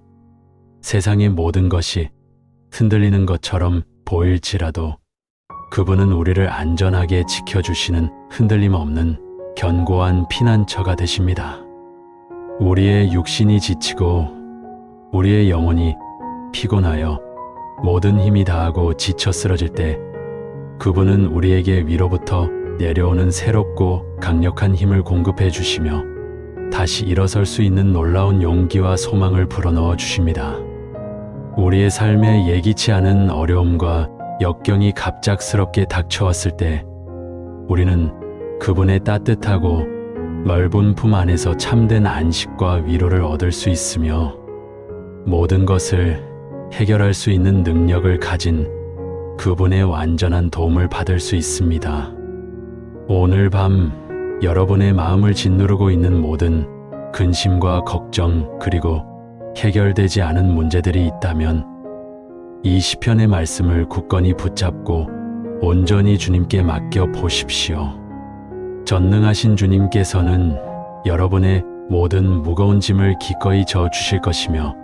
세상의 모든 것이 흔들리는 것처럼 보일지라도 그분은 우리를 안전하게 지켜주시는 흔들림 없는 견고한 피난처가 되십니다. 우리의 육신이 지치고 우리의 영혼이 피곤하여 모든 힘이 다하고 지쳐 쓰러질 때 그분은 우리에게 위로부터 내려오는 새롭고 강력한 힘을 공급해 주시며 다시 일어설 수 있는 놀라운 용기와 소망을 불어넣어 주십니다. 우리의 삶에 예기치 않은 어려움과 역경이 갑작스럽게 닥쳐왔을 때 우리는 그분의 따뜻하고 넓은 품 안에서 참된 안식과 위로를 얻을 수 있으며 모든 것을 해결할 수 있는 능력을 가진 그분의 완전한 도움을 받을 수 있습니다. 오늘 밤 여러분의 마음을 짓누르고 있는 모든 근심과 걱정 그리고 해결되지 않은 문제들이 있다면 이 시편의 말씀을 굳건히 붙잡고 온전히 주님께 맡겨 보십시오. 전능하신 주님께서는 여러분의 모든 무거운 짐을 기꺼이 져 주실 것이며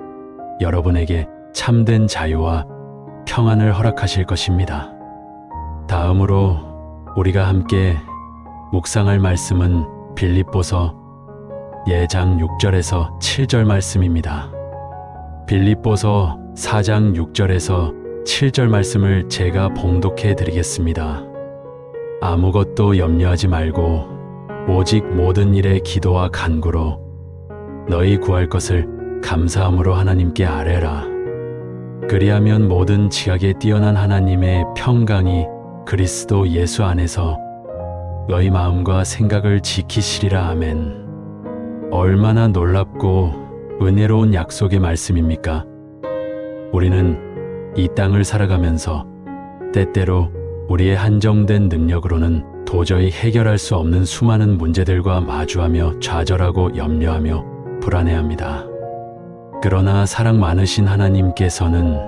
여러분에게 참된 자유와 평안을 허락하실 것입니다. 다음으로 우리가 함께 묵상할 말씀은 빌립보서 4장 6절에서 7절 말씀입니다. 빌립보서 4장 6절에서 7절 말씀을 제가 봉독해 드리겠습니다. 아무것도 염려하지 말고 오직 모든 일에 기도와 간구로 너희 구할 것을 감사함으로 하나님께 아뢰라. 그리하면 모든 지각에 뛰어난 하나님의 평강이 그리스도 예수 안에서 너희 마음과 생각을 지키시리라. 아멘. 얼마나 놀랍고 은혜로운 약속의 말씀입니까? 우리는 이 땅을 살아가면서 때때로 우리의 한정된 능력으로는 도저히 해결할 수 없는 수많은 문제들과 마주하며 좌절하고 염려하며 불안해합니다. 그러나 사랑 많으신 하나님께서는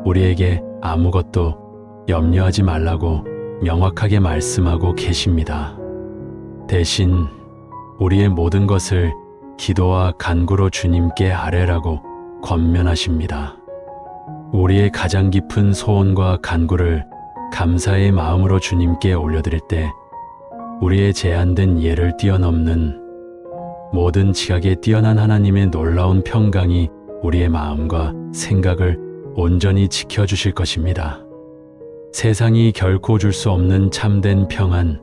우리에게 아무것도 염려하지 말라고 명확하게 말씀하고 계십니다. 대신 우리의 모든 것을 기도와 간구로 주님께 아뢰라고 권면하십니다. 우리의 가장 깊은 소원과 간구를 감사의 마음으로 주님께 올려드릴 때 우리의 제한된 이해를 뛰어넘는 모든 지각에 뛰어난 하나님의 놀라운 평강이 우리의 마음과 생각을 온전히 지켜주실 것입니다. 세상이 결코 줄 수 없는 참된 평안,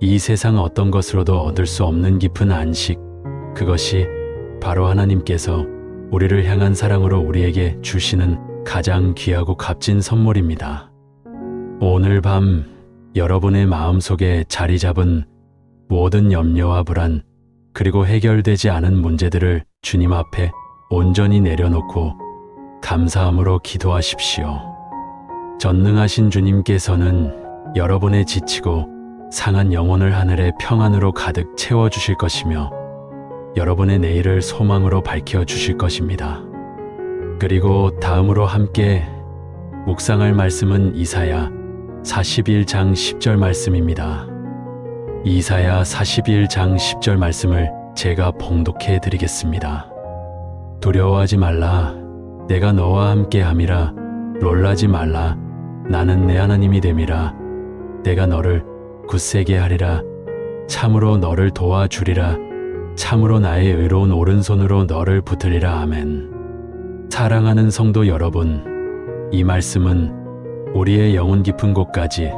이 세상 어떤 것으로도 얻을 수 없는 깊은 안식, 그것이 바로 하나님께서 우리를 향한 사랑으로 우리에게 주시는 가장 귀하고 값진 선물입니다. 오늘 밤 여러분의 마음속에 자리 잡은 모든 염려와 불안, 그리고 해결되지 않은 문제들을 주님 앞에 온전히 내려놓고 감사함으로 기도하십시오. 전능하신 주님께서는 여러분의 지치고 상한 영혼을 하늘의 평안으로 가득 채워주실 것이며 여러분의 내일을 소망으로 밝혀주실 것입니다. 그리고 다음으로 함께 묵상할 말씀은 이사야 41장 10절 말씀입니다. 이사야 41장 10절 말씀을 제가 봉독해 드리겠습니다. 두려워하지 말라. 내가 너와 함께 함이라. 놀라지 말라. 나는 내 하나님이 됨이라. 내가 너를 굳세게 하리라. 참으로 너를 도와주리라. 참으로 나의 의로운 오른손으로 너를 붙들리라. 아멘. 사랑하는 성도 여러분, 이 말씀은 우리의 영혼 깊은 곳까지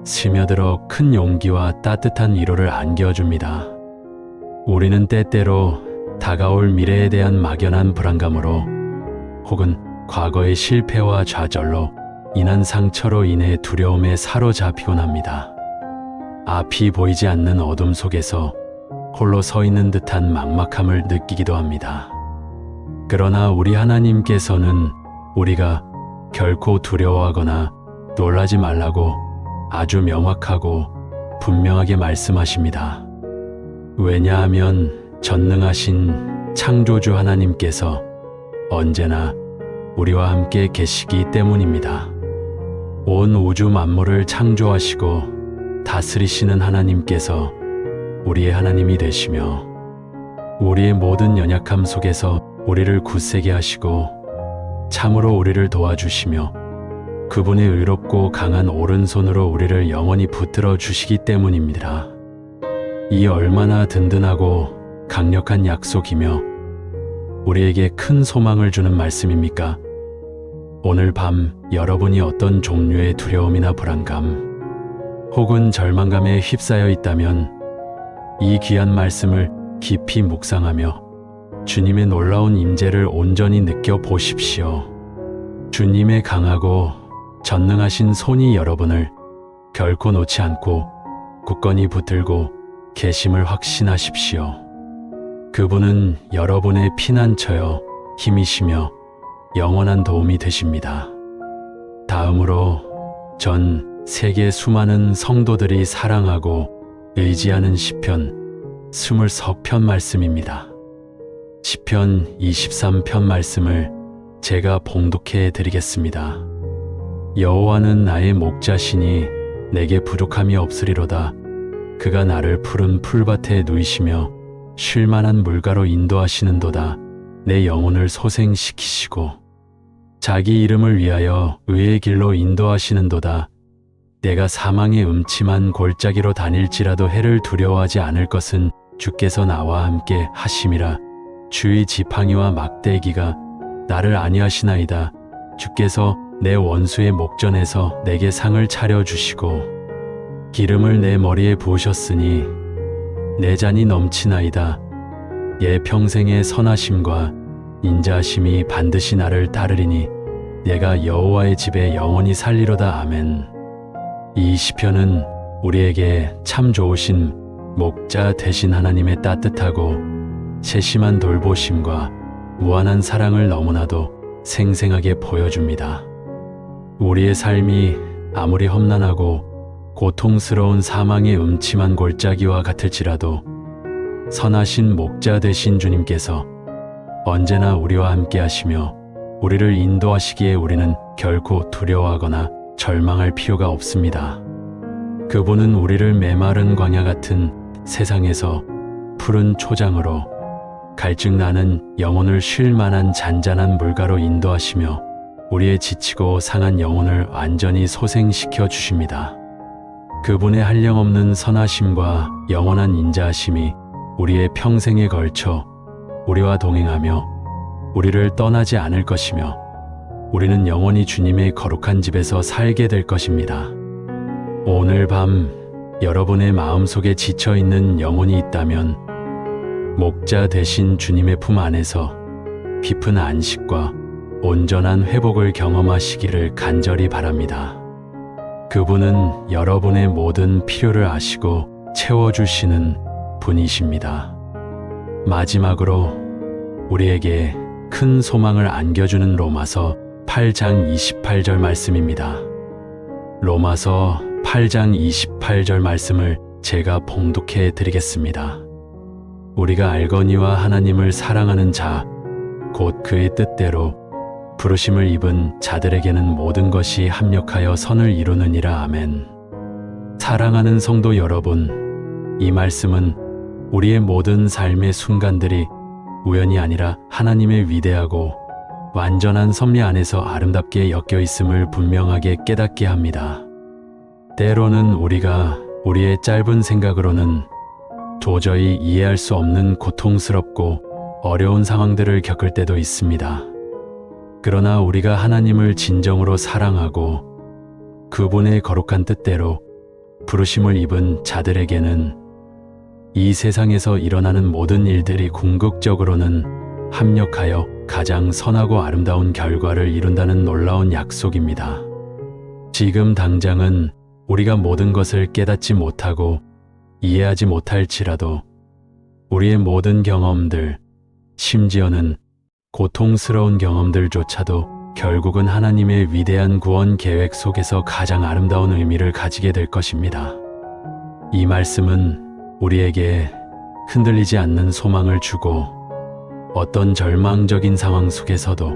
스며들어 큰 용기와 따뜻한 위로를 안겨줍니다. 우리는 때때로 다가올 미래에 대한 막연한 불안감으로 혹은 과거의 실패와 좌절로 인한 상처로 인해 두려움에 사로잡히곤 합니다. 앞이 보이지 않는 어둠 속에서 홀로 서 있는 듯한 막막함을 느끼기도 합니다. 그러나 우리 하나님께서는 우리가 결코 두려워하거나 놀라지 말라고 아주 명확하고 분명하게 말씀하십니다. 왜냐하면 전능하신 창조주 하나님께서 언제나 우리와 함께 계시기 때문입니다. 온 우주 만물을 창조하시고 다스리시는 하나님께서 우리의 하나님이 되시며 우리의 모든 연약함 속에서 우리를 굳세게 하시고 참으로 우리를 도와주시며 그분의 의롭고 강한 오른손으로 우리를 영원히 붙들어 주시기 때문입니다. 이 얼마나 든든하고 강력한 약속이며 우리에게 큰 소망을 주는 말씀입니까? 오늘 밤 여러분이 어떤 종류의 두려움이나 불안감 혹은 절망감에 휩싸여 있다면 이 귀한 말씀을 깊이 묵상하며 주님의 놀라운 임재를 온전히 느껴보십시오. 주님의 강하고 전능하신 손이 여러분을 결코 놓지 않고 굳건히 붙들고 계심을 확신하십시오. 그분은 여러분의 피난처여 힘이시며 영원한 도움이 되십니다. 다음으로 전 세계 수많은 성도들이 사랑하고 의지하는 시편 23편 말씀입니다. 시편 23편 말씀을 제가 봉독해 드리겠습니다. 여호와는 나의 목자시니 내게 부족함이 없으리로다. 그가 나를 푸른 풀밭에 누이시며 쉴 만한 물가로 인도하시는도다. 내 영혼을 소생시키시고 자기 이름을 위하여 의의 길로 인도하시는도다. 내가 사망의 음침한 골짜기로 다닐지라도 해를 두려워하지 않을 것은 주께서 나와 함께 하심이라. 주의 지팡이와 막대기가 나를 안위하시나이다. 주께서 내 원수의 목전에서 내게 상을 차려주시고 기름을 내 머리에 부으셨으니 내 잔이 넘치나이다. 예, 평생의 선하심과 인자하심이 반드시 나를 따르리니 내가 여호와의 집에 영원히 살리로다. 아멘. 이 시편은 우리에게 참 좋으신 목자 되신 하나님의 따뜻하고 세심한 돌보심과 무한한 사랑을 너무나도 생생하게 보여줍니다. 우리의 삶이 아무리 험난하고 고통스러운 사망의 음침한 골짜기와 같을지라도 선하신 목자 되신 주님께서 언제나 우리와 함께 하시며 우리를 인도하시기에 우리는 결코 두려워하거나 절망할 필요가 없습니다. 그분은 우리를 메마른 광야 같은 세상에서 푸른 초장으로 갈증 나는 영혼을 쉴 만한 잔잔한 물가로 인도하시며 우리의 지치고 상한 영혼을 완전히 소생시켜 주십니다. 그분의 한량없는 선하심과 영원한 인자하심이 우리의 평생에 걸쳐 우리와 동행하며 우리를 떠나지 않을 것이며 우리는 영원히 주님의 거룩한 집에서 살게 될 것입니다. 오늘 밤 여러분의 마음속에 지쳐있는 영혼이 있다면 목자 되신 주님의 품 안에서 깊은 안식과 온전한 회복을 경험하시기를 간절히 바랍니다. 그분은 여러분의 모든 필요를 아시고 채워주시는 분이십니다. 마지막으로 우리에게 큰 소망을 안겨주는 로마서 8장 28절 말씀입니다. 로마서 8장 28절 말씀을 제가 봉독해 드리겠습니다. 우리가 알거니와 하나님을 사랑하는 자, 곧 그의 뜻대로 부르심을 입은 자들에게는 모든 것이 합력하여 선을 이루느니라. 아멘. 사랑하는 성도 여러분, 이 말씀은 우리의 모든 삶의 순간들이 우연이 아니라 하나님의 위대하고 완전한 섭리 안에서 아름답게 엮여 있음을 분명하게 깨닫게 합니다. 때로는 우리가 우리의 짧은 생각으로는 도저히 이해할 수 없는 고통스럽고 어려운 상황들을 겪을 때도 있습니다. 그러나 우리가 하나님을 진정으로 사랑하고 그분의 거룩한 뜻대로 부르심을 입은 자들에게는 이 세상에서 일어나는 모든 일들이 궁극적으로는 합력하여 가장 선하고 아름다운 결과를 이룬다는 놀라운 약속입니다. 지금 당장은 우리가 모든 것을 깨닫지 못하고 이해하지 못할지라도 우리의 모든 경험들, 심지어는 고통스러운 경험들조차도 결국은 하나님의 위대한 구원 계획 속에서 가장 아름다운 의미를 가지게 될 것입니다. 이 말씀은 우리에게 흔들리지 않는 소망을 주고 어떤 절망적인 상황 속에서도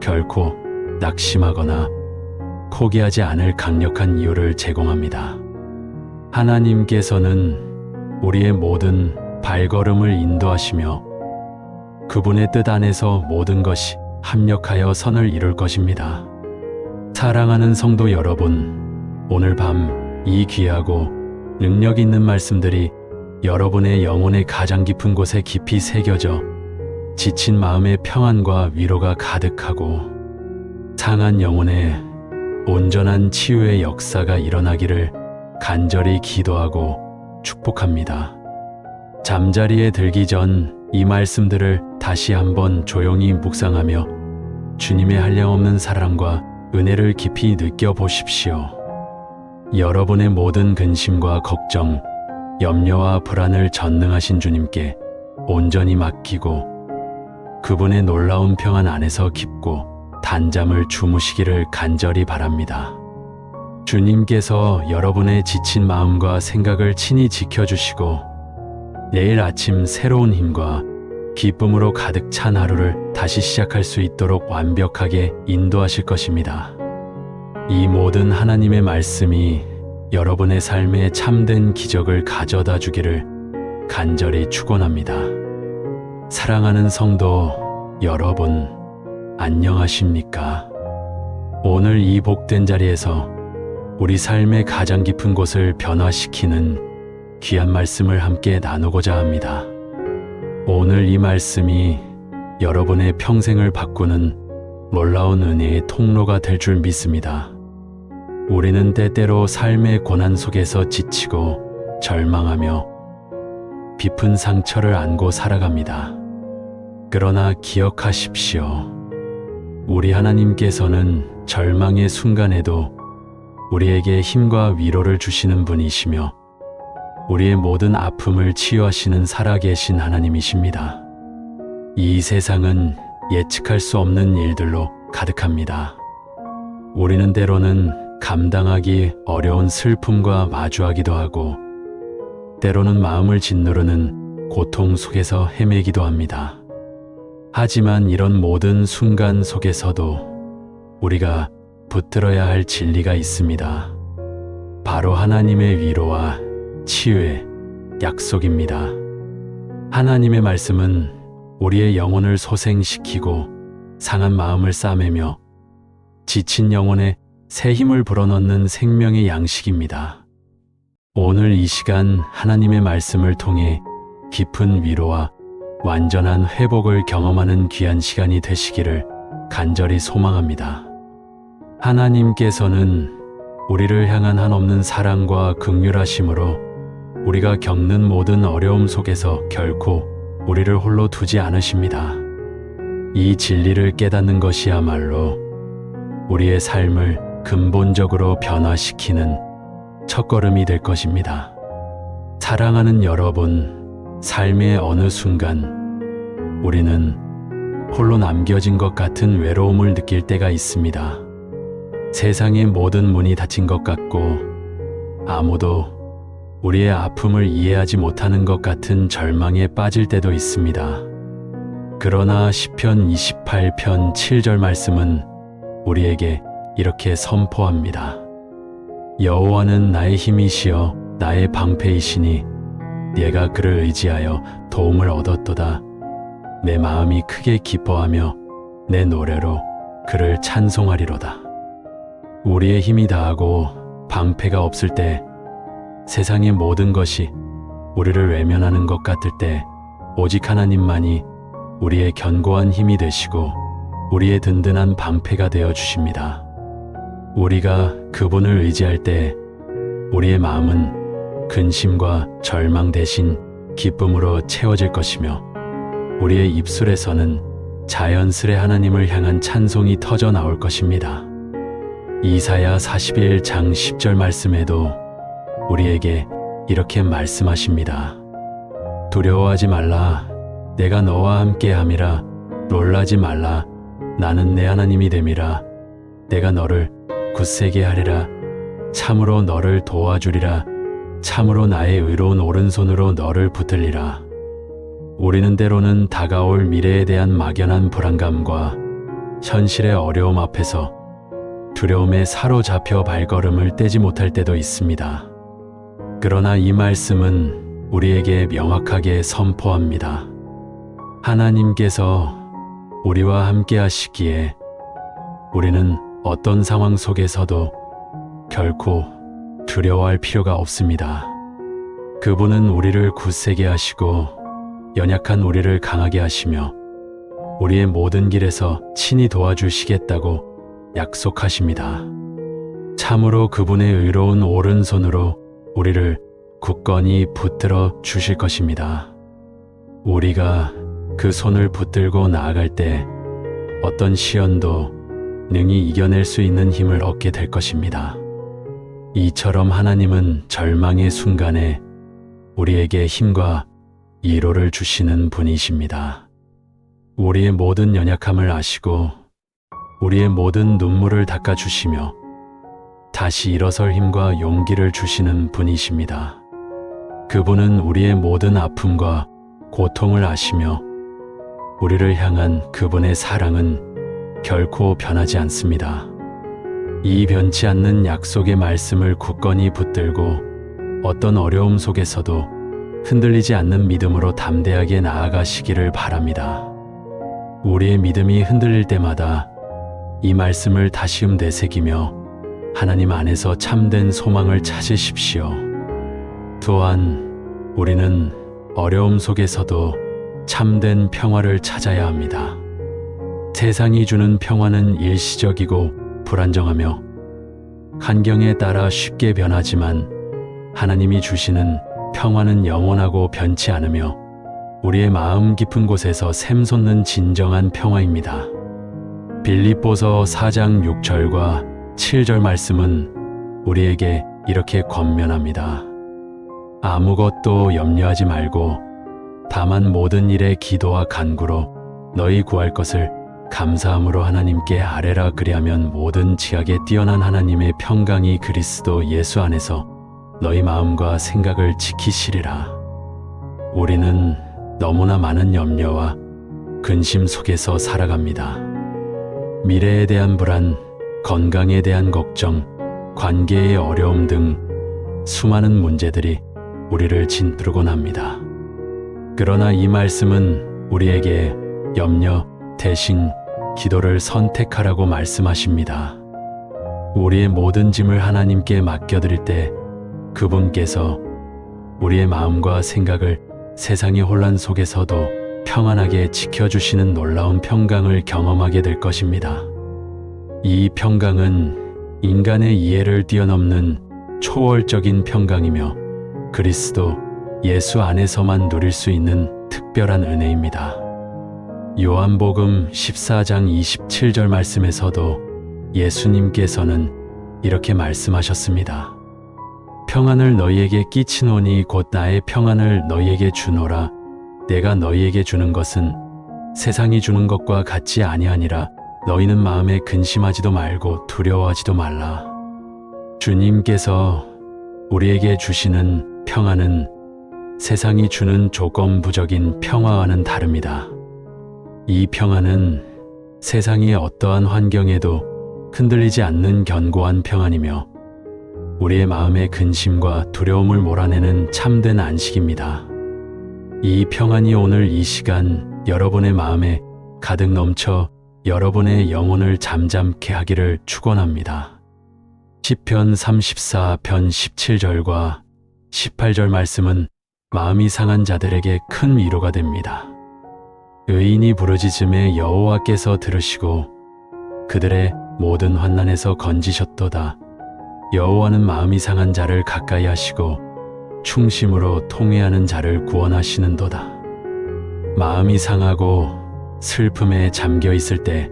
결코 낙심하거나 포기하지 않을 강력한 이유를 제공합니다. 하나님께서는 우리의 모든 발걸음을 인도하시며 그분의 뜻 안에서 모든 것이 합력하여 선을 이룰 것입니다. 사랑하는 성도 여러분, 오늘 밤 이 귀하고 능력 있는 말씀들이 여러분의 영혼의 가장 깊은 곳에 깊이 새겨져 지친 마음의 평안과 위로가 가득하고 상한 영혼의 온전한 치유의 역사가 일어나기를 간절히 기도하고 축복합니다. 잠자리에 들기 전 이 말씀들을 다시 한번 조용히 묵상하며 주님의 한량없는 사랑과 은혜를 깊이 느껴보십시오. 여러분의 모든 근심과 걱정, 염려와 불안을 전능하신 주님께 온전히 맡기고 그분의 놀라운 평안 안에서 깊고 단잠을 주무시기를 간절히 바랍니다. 주님께서 여러분의 지친 마음과 생각을 친히 지켜주시고 내일 아침 새로운 힘과 기쁨으로 가득 찬 하루를 다시 시작할 수 있도록 완벽하게 인도하실 것입니다. 이 모든 하나님의 말씀이 여러분의 삶에 참된 기적을 가져다 주기를 간절히 축원합니다. 사랑하는 성도 여러분, 안녕하십니까? 오늘 이 복된 자리에서 우리 삶의 가장 깊은 곳을 변화시키는 귀한 말씀을 함께 나누고자 합니다. 오늘 이 말씀이 여러분의 평생을 바꾸는 놀라운 은혜의 통로가 될 줄 믿습니다. 우리는 때때로 삶의 고난 속에서 지치고 절망하며 깊은 상처를 안고 살아갑니다. 그러나 기억하십시오. 우리 하나님께서는 절망의 순간에도 우리에게 힘과 위로를 주시는 분이시며 우리의 모든 아픔을 치유하시는 살아계신 하나님이십니다. 이 세상은 예측할 수 없는 일들로 가득합니다. 우리는 때로는 감당하기 어려운 슬픔과 마주하기도 하고 때로는 마음을 짓누르는 고통 속에서 헤매기도 합니다. 하지만 이런 모든 순간 속에서도 우리가 붙들어야 할 진리가 있습니다. 바로 하나님의 위로와 치유의 약속입니다. 하나님의 말씀은 우리의 영혼을 소생시키고 상한 마음을 싸매며 지친 영혼에 새 힘을 불어넣는 생명의 양식입니다. 오늘 이 시간 하나님의 말씀을 통해 깊은 위로와 완전한 회복을 경험하는 귀한 시간이 되시기를 간절히 소망합니다. 하나님께서는 우리를 향한 한없는 사랑과 긍휼하심으로 우리가 겪는 모든 어려움 속에서 결코 우리를 홀로 두지 않으십니다. 이 진리를 깨닫는 것이야말로 우리의 삶을 근본적으로 변화시키는 첫걸음이 될 것입니다. 사랑하는 여러분, 삶의 어느 순간 우리는 홀로 남겨진 것 같은 외로움을 느낄 때가 있습니다. 세상의 모든 문이 닫힌 것 같고 아무도 우리의 아픔을 이해하지 못하는 것 같은 절망에 빠질 때도 있습니다. 그러나 시편 28편 7절 말씀은 우리에게 이렇게 선포합니다. 여호와는 나의 힘이시여 나의 방패이시니 내가 그를 의지하여 도움을 얻었도다. 내 마음이 크게 기뻐하며 내 노래로 그를 찬송하리로다. 우리의 힘이 다하고 방패가 없을 때, 세상의 모든 것이 우리를 외면하는 것 같을 때 오직 하나님만이 우리의 견고한 힘이 되시고 우리의 든든한 방패가 되어 주십니다. 우리가 그분을 의지할 때 우리의 마음은 근심과 절망 대신 기쁨으로 채워질 것이며 우리의 입술에서는 자연스레 하나님을 향한 찬송이 터져 나올 것입니다. 이사야 41장 10절 말씀에도 우리에게 이렇게 말씀하십니다. 두려워하지 말라. 내가 너와 함께 함이라. 놀라지 말라. 나는 내 하나님이 됨이라. 내가 너를 굳세게 하리라. 참으로 너를 도와주리라. 참으로 나의 의로운 오른손으로 너를 붙들리라. 우리는 때로는 다가올 미래에 대한 막연한 불안감과 현실의 어려움 앞에서 두려움에 사로잡혀 발걸음을 떼지 못할 때도 있습니다. 그러나 이 말씀은 우리에게 명확하게 선포합니다. 하나님께서 우리와 함께 하시기에 우리는 어떤 상황 속에서도 결코 두려워할 필요가 없습니다. 그분은 우리를 굳세게 하시고 연약한 우리를 강하게 하시며 우리의 모든 길에서 친히 도와주시겠다고 약속하십니다. 참으로 그분의 의로운 오른손으로 우리를 굳건히 붙들어 주실 것입니다. 우리가 그 손을 붙들고 나아갈 때 어떤 시련도 능히 이겨낼 수 있는 힘을 얻게 될 것입니다. 이처럼 하나님은 절망의 순간에 우리에게 힘과 위로를 주시는 분이십니다. 우리의 모든 연약함을 아시고 우리의 모든 눈물을 닦아주시며 다시 일어설 힘과 용기를 주시는 분이십니다. 그분은 우리의 모든 아픔과 고통을 아시며 우리를 향한 그분의 사랑은 결코 변하지 않습니다. 이 변치 않는 약속의 말씀을 굳건히 붙들고 어떤 어려움 속에서도 흔들리지 않는 믿음으로 담대하게 나아가시기를 바랍니다. 우리의 믿음이 흔들릴 때마다 이 말씀을 다시금 되새기며 하나님 안에서 참된 소망을 찾으십시오. 또한 우리는 어려움 속에서도 참된 평화를 찾아야 합니다. 세상이 주는 평화는 일시적이고 불안정하며 환경에 따라 쉽게 변하지만 하나님이 주시는 평화는 영원하고 변치 않으며 우리의 마음 깊은 곳에서 샘솟는 진정한 평화입니다. 빌립보서 4장 6절과 7절 말씀은 우리에게 이렇게 권면합니다. 아무것도 염려하지 말고 다만 모든 일에 기도와 간구로 너희 구할 것을 감사함으로 하나님께 아뢰라. 그리하면 모든 지각에 뛰어난 하나님의 평강이 그리스도 예수 안에서 너희 마음과 생각을 지키시리라. 우리는 너무나 많은 염려와 근심 속에서 살아갑니다. 미래에 대한 불안, 건강에 대한 걱정, 관계의 어려움 등 수많은 문제들이 우리를 짓누르곤 합니다. 그러나 이 말씀은 우리에게 염려 대신 기도를 선택하라고 말씀하십니다. 우리의 모든 짐을 하나님께 맡겨드릴 때 그분께서 우리의 마음과 생각을 세상의 혼란 속에서도 평안하게 지켜주시는 놀라운 평강을 경험하게 될 것입니다. 이 평강은 인간의 이해를 뛰어넘는 초월적인 평강이며 그리스도 예수 안에서만 누릴 수 있는 특별한 은혜입니다. 요한복음 14장 27절 말씀에서도 예수님께서는 이렇게 말씀하셨습니다. 평안을 너희에게 끼치노니 곧 나의 평안을 너희에게 주노라. 내가 너희에게 주는 것은 세상이 주는 것과 같지 아니하니라. 너희는 마음에 근심하지도 말고 두려워하지도 말라. 주님께서 우리에게 주시는 평안은 세상이 주는 조건부적인 평화와는 다릅니다. 이 평안은 세상의 어떠한 환경에도 흔들리지 않는 견고한 평안이며 우리의 마음의 근심과 두려움을 몰아내는 참된 안식입니다. 이 평안이 오늘 이 시간 여러분의 마음에 가득 넘쳐 여러분의 영혼을 잠잠케 하기를 축원합니다. 시편 34편 17절과 18절 말씀은 마음이 상한 자들에게 큰 위로가 됩니다. 의인이 부르짖음에 여호와께서 들으시고 그들의 모든 환난에서 건지셨도다. 여호와는 마음이 상한 자를 가까이 하시고 충심으로 통회하는 자를 구원하시는도다. 마음이 상하고 슬픔에 잠겨 있을 때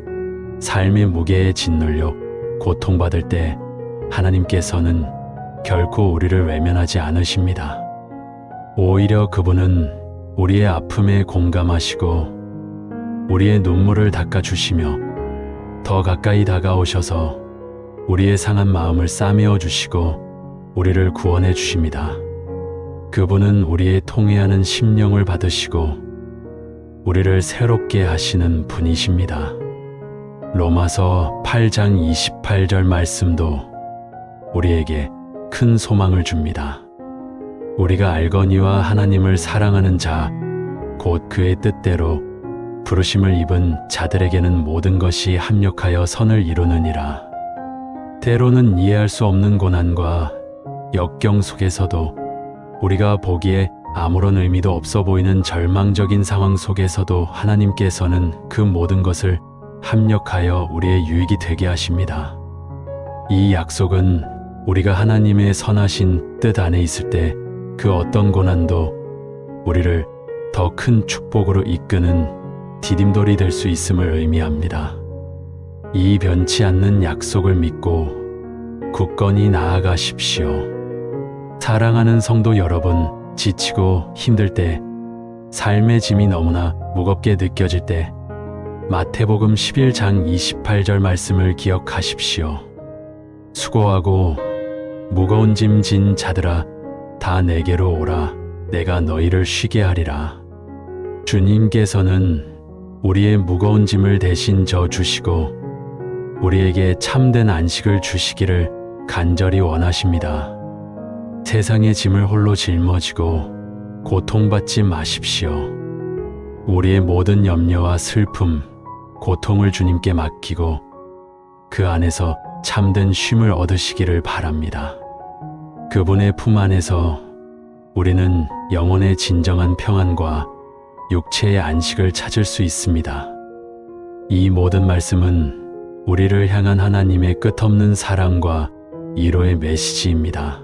삶의 무게에 짓눌려 고통받을 때 하나님께서는 결코 우리를 외면하지 않으십니다. 오히려 그분은 우리의 아픔에 공감하시고 우리의 눈물을 닦아주시며 더 가까이 다가오셔서 우리의 상한 마음을 싸매어 주시고 우리를 구원해 주십니다. 그분은 우리의 통회하는 심령을 받으시고 우리를 새롭게 하시는 분이십니다. 로마서 8장 28절 말씀도 우리에게 큰 소망을 줍니다. 우리가 알거니와 하나님을 사랑하는 자, 곧 그의 뜻대로 부르심을 입은 자들에게는 모든 것이 합력하여 선을 이루느니라. 때로는 이해할 수 없는 고난과 역경 속에서도 우리가 보기에 아무런 의미도 없어 보이는 절망적인 상황 속에서도 하나님께서는 그 모든 것을 합력하여 우리의 유익이 되게 하십니다. 이 약속은 우리가 하나님의 선하신 뜻 안에 있을 때 그 어떤 고난도 우리를 더 큰 축복으로 이끄는 디딤돌이 될 수 있음을 의미합니다. 이 변치 않는 약속을 믿고 굳건히 나아가십시오. 사랑하는 성도 여러분, 지치고 힘들 때, 삶의 짐이 너무나 무겁게 느껴질 때 마태복음 11장 28절 말씀을 기억하십시오. 수고하고 무거운 짐 진 자들아 다 내게로 오라. 내가 너희를 쉬게 하리라. 주님께서는 우리의 무거운 짐을 대신 져 주시고 우리에게 참된 안식을 주시기를 간절히 원하십니다. 세상의 짐을 홀로 짊어지고 고통받지 마십시오. 우리의 모든 염려와 슬픔, 고통을 주님께 맡기고 그 안에서 참된 쉼을 얻으시기를 바랍니다. 그분의 품 안에서 우리는 영혼의 진정한 평안과 육체의 안식을 찾을 수 있습니다. 이 모든 말씀은 우리를 향한 하나님의 끝없는 사랑과 위로의 메시지입니다.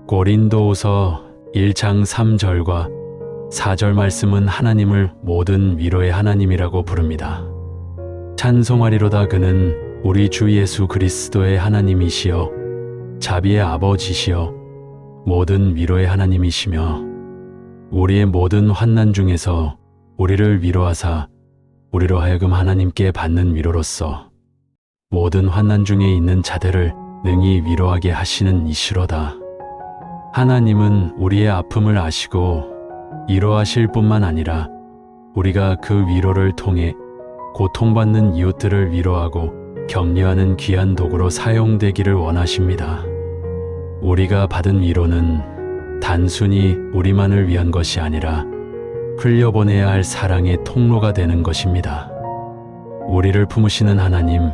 고린도후서 1장 3절과 4절 말씀은 하나님을 모든 위로의 하나님이라고 부릅니다. 찬송하리로다. 그는 우리 주 예수 그리스도의 하나님이시여 자비의 아버지시여 모든 위로의 하나님이시며 우리의 모든 환난 중에서 우리를 위로하사 우리로 하여금 하나님께 받는 위로로서 모든 환난 중에 있는 자들을 능히 위로하게 하시는 이시로다. 하나님은 우리의 아픔을 아시고 위로하실 뿐만 아니라 우리가 그 위로를 통해 고통받는 이웃들을 위로하고 격려하는 귀한 도구로 사용되기를 원하십니다. 우리가 받은 위로는 단순히 우리만을 위한 것이 아니라 흘려보내야 할 사랑의 통로가 되는 것입니다. 우리를 품으시는 하나님,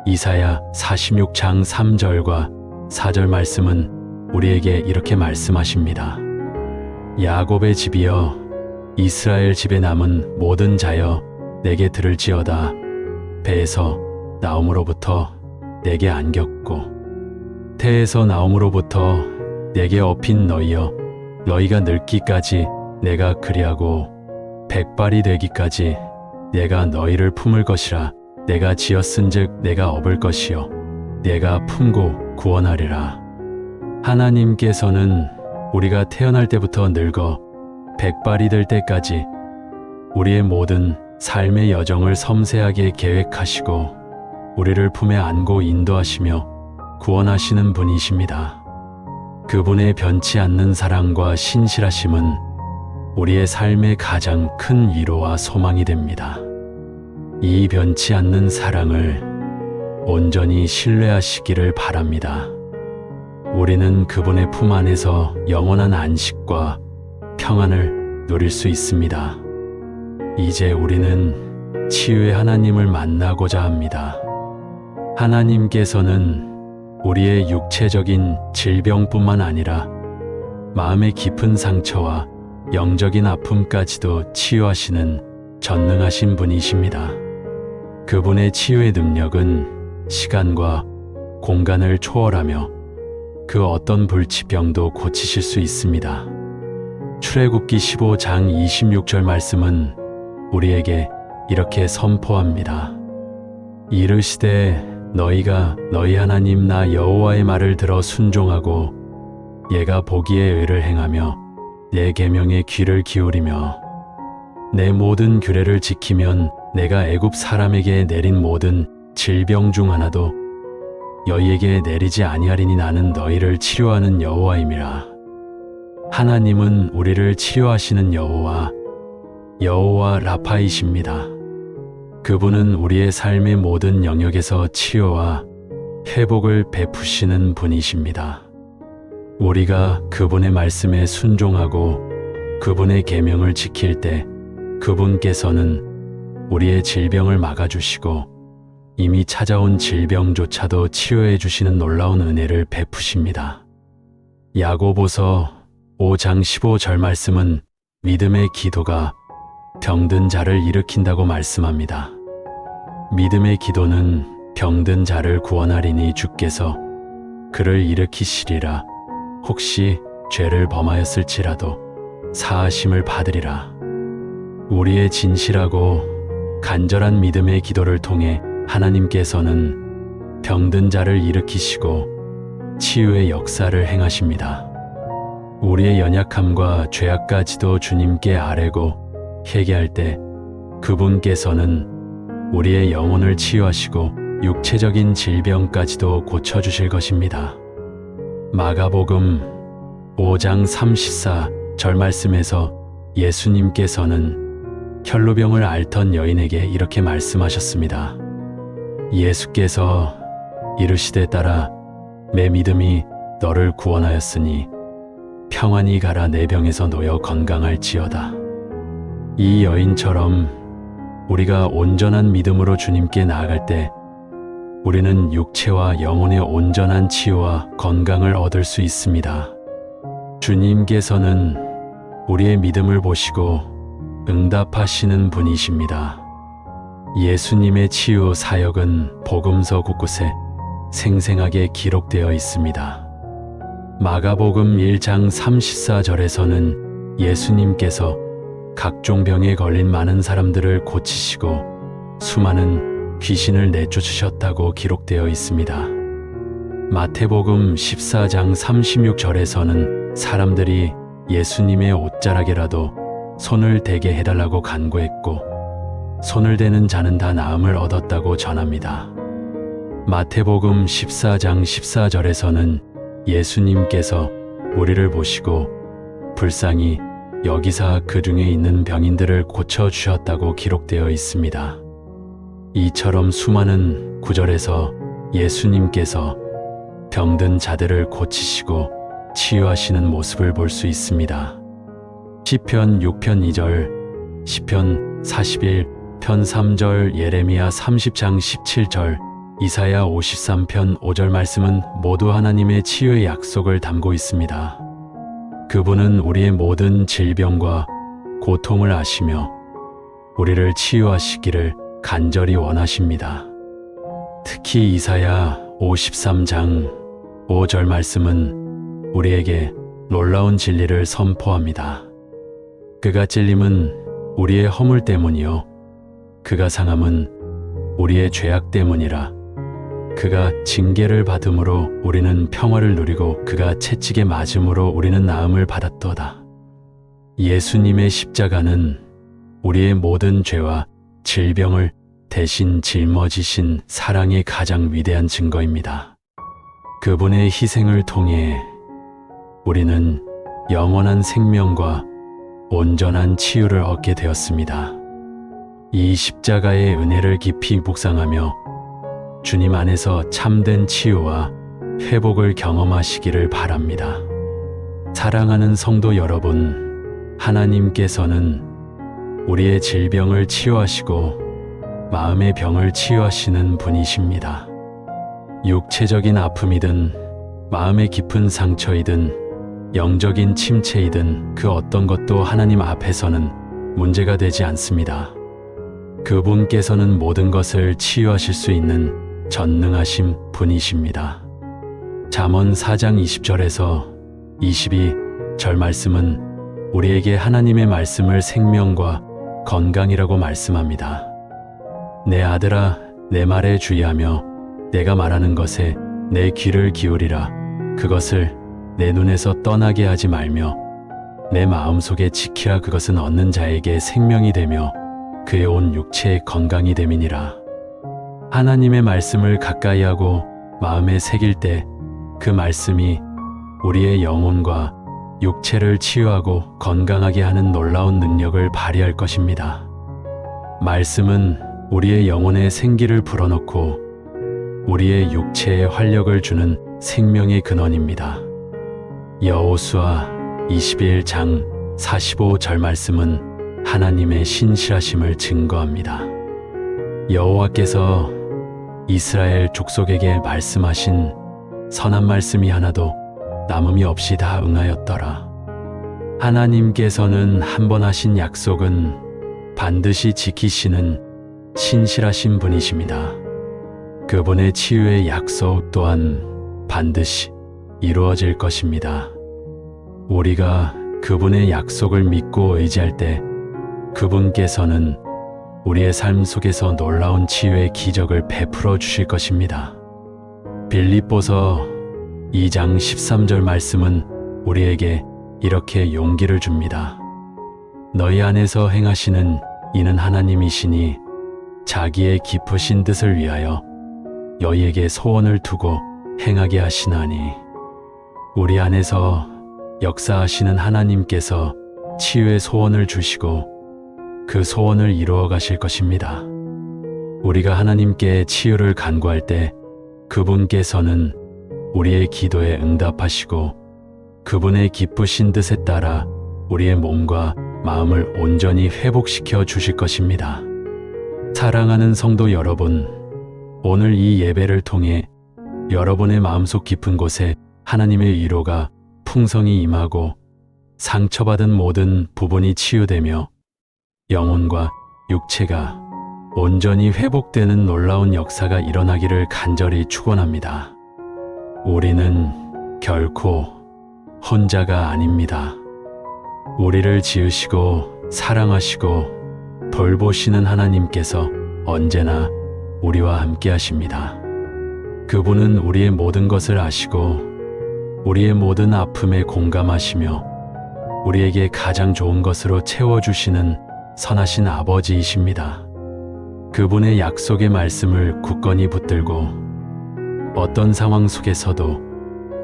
이사야 46장 3절과 4절 말씀은 우리에게 이렇게 말씀하십니다. 야곱의 집이여, 이스라엘 집에 남은 모든 자여, 내게 들을지어다. 배에서 나옴으로부터 내게 안겼고 태에서 나옴으로부터 내게 업힌 너희여, 너희가 늙기까지 내가 그리하고 백발이 되기까지 내가 너희를 품을 것이라. 내가 지었은즉 내가 업을 것이요 내가 품고 구원하리라. 하나님께서는 우리가 태어날 때부터 늙어 백발이 될 때까지 우리의 모든 삶의 여정을 섬세하게 계획하시고 우리를 품에 안고 인도하시며 구원하시는 분이십니다. 그분의 변치 않는 사랑과 신실하심은 우리의 삶의 가장 큰 위로와 소망이 됩니다. 이 변치 않는 사랑을 온전히 신뢰하시기를 바랍니다. 우리는 그분의 품 안에서 영원한 안식과 평안을 누릴 수 있습니다. 이제 우리는 치유의 하나님을 만나고자 합니다. 하나님께서는 우리의 육체적인 질병뿐만 아니라 마음의 깊은 상처와 영적인 아픔까지도 치유하시는 전능하신 분이십니다. 그분의 치유의 능력은 시간과 공간을 초월하며 그 어떤 불치병도 고치실 수 있습니다. 출애굽기 15장 26절 말씀은 우리에게 이렇게 선포합니다. 이르시되 너희가 너희 하나님 나 여호와의 말을 들어 순종하고 얘가 보기에 의를 행하며 내 계명에 귀를 기울이며 내 모든 규례를 지키면 내가 애굽 사람에게 내린 모든 질병 중 하나도 너희에게 내리지 아니하리니 나는 너희를 치료하는 여호와임이라. 하나님은 우리를 치료하시는 여호와 라파이십니다. 그분은 우리의 삶의 모든 영역에서 치유와 회복을 베푸시는 분이십니다. 우리가 그분의 말씀에 순종하고 그분의 계명을 지킬 때 그분께서는 우리의 질병을 막아주시고 이미 찾아온 질병조차도 치유해 주시는 놀라운 은혜를 베푸십니다. 야고보서 5장 15절 말씀은 믿음의 기도가 병든 자를 일으킨다고 말씀합니다. 믿음의 기도는 병든 자를 구원하리니 주께서 그를 일으키시리라. 혹시 죄를 범하였을지라도 사하심을 받으리라. 우리의 진실하고 간절한 믿음의 기도를 통해 하나님께서는 병든 자를 일으키시고 치유의 역사를 행하십니다. 우리의 연약함과 죄악까지도 주님께 아뢰고 회개할 때 그분께서는 우리의 영혼을 치유하시고 육체적인 질병까지도 고쳐주실 것입니다. 마가복음 5장 34절 말씀에서 예수님께서는 혈루병을 앓던 여인에게 이렇게 말씀하셨습니다. 예수께서 이르시되 따라 내 믿음이 너를 구원하였으니 평안히 가라. 내 병에서 놓여 건강할지어다. 이 여인처럼 우리가 온전한 믿음으로 주님께 나아갈 때 우리는 육체와 영혼의 온전한 치유와 건강을 얻을 수 있습니다. 주님께서는 우리의 믿음을 보시고 응답하시는 분이십니다. 예수님의 치유 사역은 복음서 곳곳에 생생하게 기록되어 있습니다. 마가복음 1장 34절에서는 예수님께서 각종 병에 걸린 많은 사람들을 고치시고 수많은 귀신을 내쫓으셨다고 기록되어 있습니다. 마태복음 14장 36절에서는 사람들이 예수님의 옷자락에라도 손을 대게 해달라고 간구했고 손을 대는 자는 다 나음을 얻었다고 전합니다. 마태복음 14장 14절에서는 예수님께서 우리를 보시고 불쌍히 여기사 그 중에 있는 병인들을 고쳐주셨다고 기록되어 있습니다. 이처럼 수많은 구절에서 예수님께서 병든 자들을 고치시고 치유하시는 모습을 볼 수 있습니다. 시편 6편 2절, 시편 41편 3절, 예레미야 30장 17절, 이사야 53편 5절 말씀은 모두 하나님의 치유의 약속을 담고 있습니다. 그분은 우리의 모든 질병과 고통을 아시며 우리를 치유하시기를 간절히 원하십니다. 특히 이사야 53장 5절 말씀은 우리에게 놀라운 진리를 선포합니다. 그가 찔림은 우리의 허물 때문이요 그가 상함은 우리의 죄악 때문이라. 그가 징계를 받음으로 우리는 평화를 누리고 그가 채찍에 맞음으로 우리는 나음을 받았도다. 예수님의 십자가는 우리의 모든 죄와 질병을 대신 짊어지신 사랑의 가장 위대한 증거입니다. 그분의 희생을 통해 우리는 영원한 생명과 온전한 치유를 얻게 되었습니다. 이 십자가의 은혜를 깊이 묵상하며 주님 안에서 참된 치유와 회복을 경험하시기를 바랍니다. 사랑하는 성도 여러분, 하나님께서는 우리의 질병을 치유하시고 마음의 병을 치유하시는 분이십니다. 육체적인 아픔이든 마음의 깊은 상처이든 영적인 침체이든 그 어떤 것도 하나님 앞에서는 문제가 되지 않습니다. 그분께서는 모든 것을 치유하실 수 있는 전능하신 분이십니다. 잠언 4장 20절에서 22절 말씀은 우리에게 하나님의 말씀을 생명과 건강이라고 말씀합니다. 내 아들아, 내 말에 주의하며 내가 말하는 것에 내 귀를 기울이라. 그것을 내 눈에서 떠나게 하지 말며 내 마음속에 지키라. 그것은 얻는 자에게 생명이 되며 그의 온 육체의 건강이 됨이니라. 하나님의 말씀을 가까이 하고 마음에 새길 때 그 말씀이 우리의 영혼과 육체를 치유하고 건강하게 하는 놀라운 능력을 발휘할 것입니다. 말씀은 우리의 영혼에 생기를 불어넣고 우리의 육체에 활력을 주는 생명의 근원입니다. 여호수아 21장 45절 말씀은 하나님의 신실하심을 증거합니다. 여호와께서 이스라엘 족속에게 말씀하신 선한 말씀이 하나도 남음이 없이 다 응하였더라. 하나님께서는 한 번 하신 약속은 반드시 지키시는 신실하신 분이십니다. 그분의 치유의 약속 또한 반드시 이루어질 것입니다. 우리가 그분의 약속을 믿고 의지할 때 그분께서는 우리의 삶 속에서 놀라운 치유의 기적을 베풀어 주실 것입니다. 빌립보서 2장 13절 말씀은 우리에게 이렇게 용기를 줍니다. 너희 안에서 행하시는 이는 하나님이시니 자기의 깊으신 뜻을 위하여 너희에게 소원을 두고 행하게 하시나니. 우리 안에서 역사하시는 하나님께서 치유의 소원을 주시고 그 소원을 이루어 가실 것입니다. 우리가 하나님께 치유를 간구할 때 그분께서는 우리의 기도에 응답하시고 그분의 기쁘신 뜻에 따라 우리의 몸과 마음을 온전히 회복시켜 주실 것입니다. 사랑하는 성도 여러분, 오늘 이 예배를 통해 여러분의 마음속 깊은 곳에 하나님의 위로가 풍성히 임하고 상처받은 모든 부분이 치유되며 영혼과 육체가 온전히 회복되는 놀라운 역사가 일어나기를 간절히 축원합니다. 우리는 결코 혼자가 아닙니다. 우리를 지으시고 사랑하시고 돌보시는 하나님께서 언제나 우리와 함께 하십니다. 그분은 우리의 모든 것을 아시고 우리의 모든 아픔에 공감하시며 우리에게 가장 좋은 것으로 채워주시는 선하신 아버지이십니다. 그분의 약속의 말씀을 굳건히 붙들고 어떤 상황 속에서도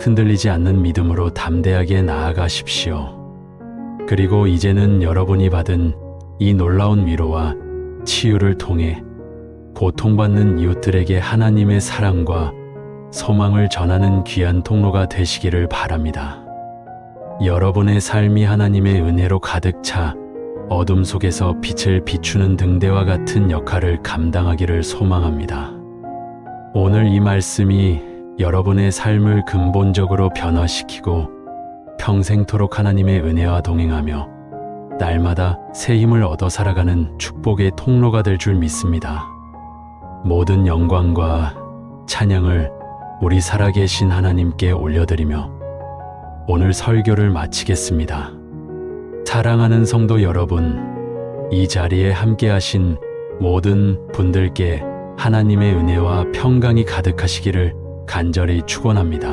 흔들리지 않는 믿음으로 담대하게 나아가십시오. 그리고 이제는 여러분이 받은 이 놀라운 위로와 치유를 통해 고통받는 이웃들에게 하나님의 사랑과 소망을 전하는 귀한 통로가 되시기를 바랍니다. 여러분의 삶이 하나님의 은혜로 가득 차 어둠 속에서 빛을 비추는 등대와 같은 역할을 감당하기를 소망합니다. 오늘 이 말씀이 여러분의 삶을 근본적으로 변화시키고 평생토록 하나님의 은혜와 동행하며 날마다 새 힘을 얻어 살아가는 축복의 통로가 될 줄 믿습니다. 모든 영광과 찬양을 우리 살아계신 하나님께 올려드리며 오늘 설교를 마치겠습니다. 사랑하는 성도 여러분, 이 자리에 함께하신 모든 분들께 하나님의 은혜와 평강이 가득하시기를 간절히 축원합니다.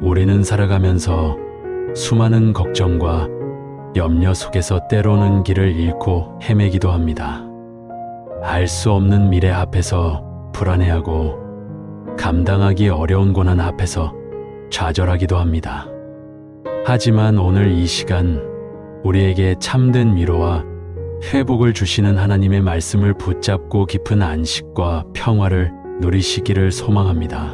우리는 살아가면서 수많은 걱정과 염려 속에서 때로는 길을 잃고 헤매기도 합니다. 알 수 없는 미래 앞에서 불안해하고 감당하기 어려운 고난 앞에서 좌절하기도 합니다. 하지만 오늘 이 시간 우리에게 참된 위로와 회복을 주시는 하나님의 말씀을 붙잡고 깊은 안식과 평화를 누리시기를 소망합니다.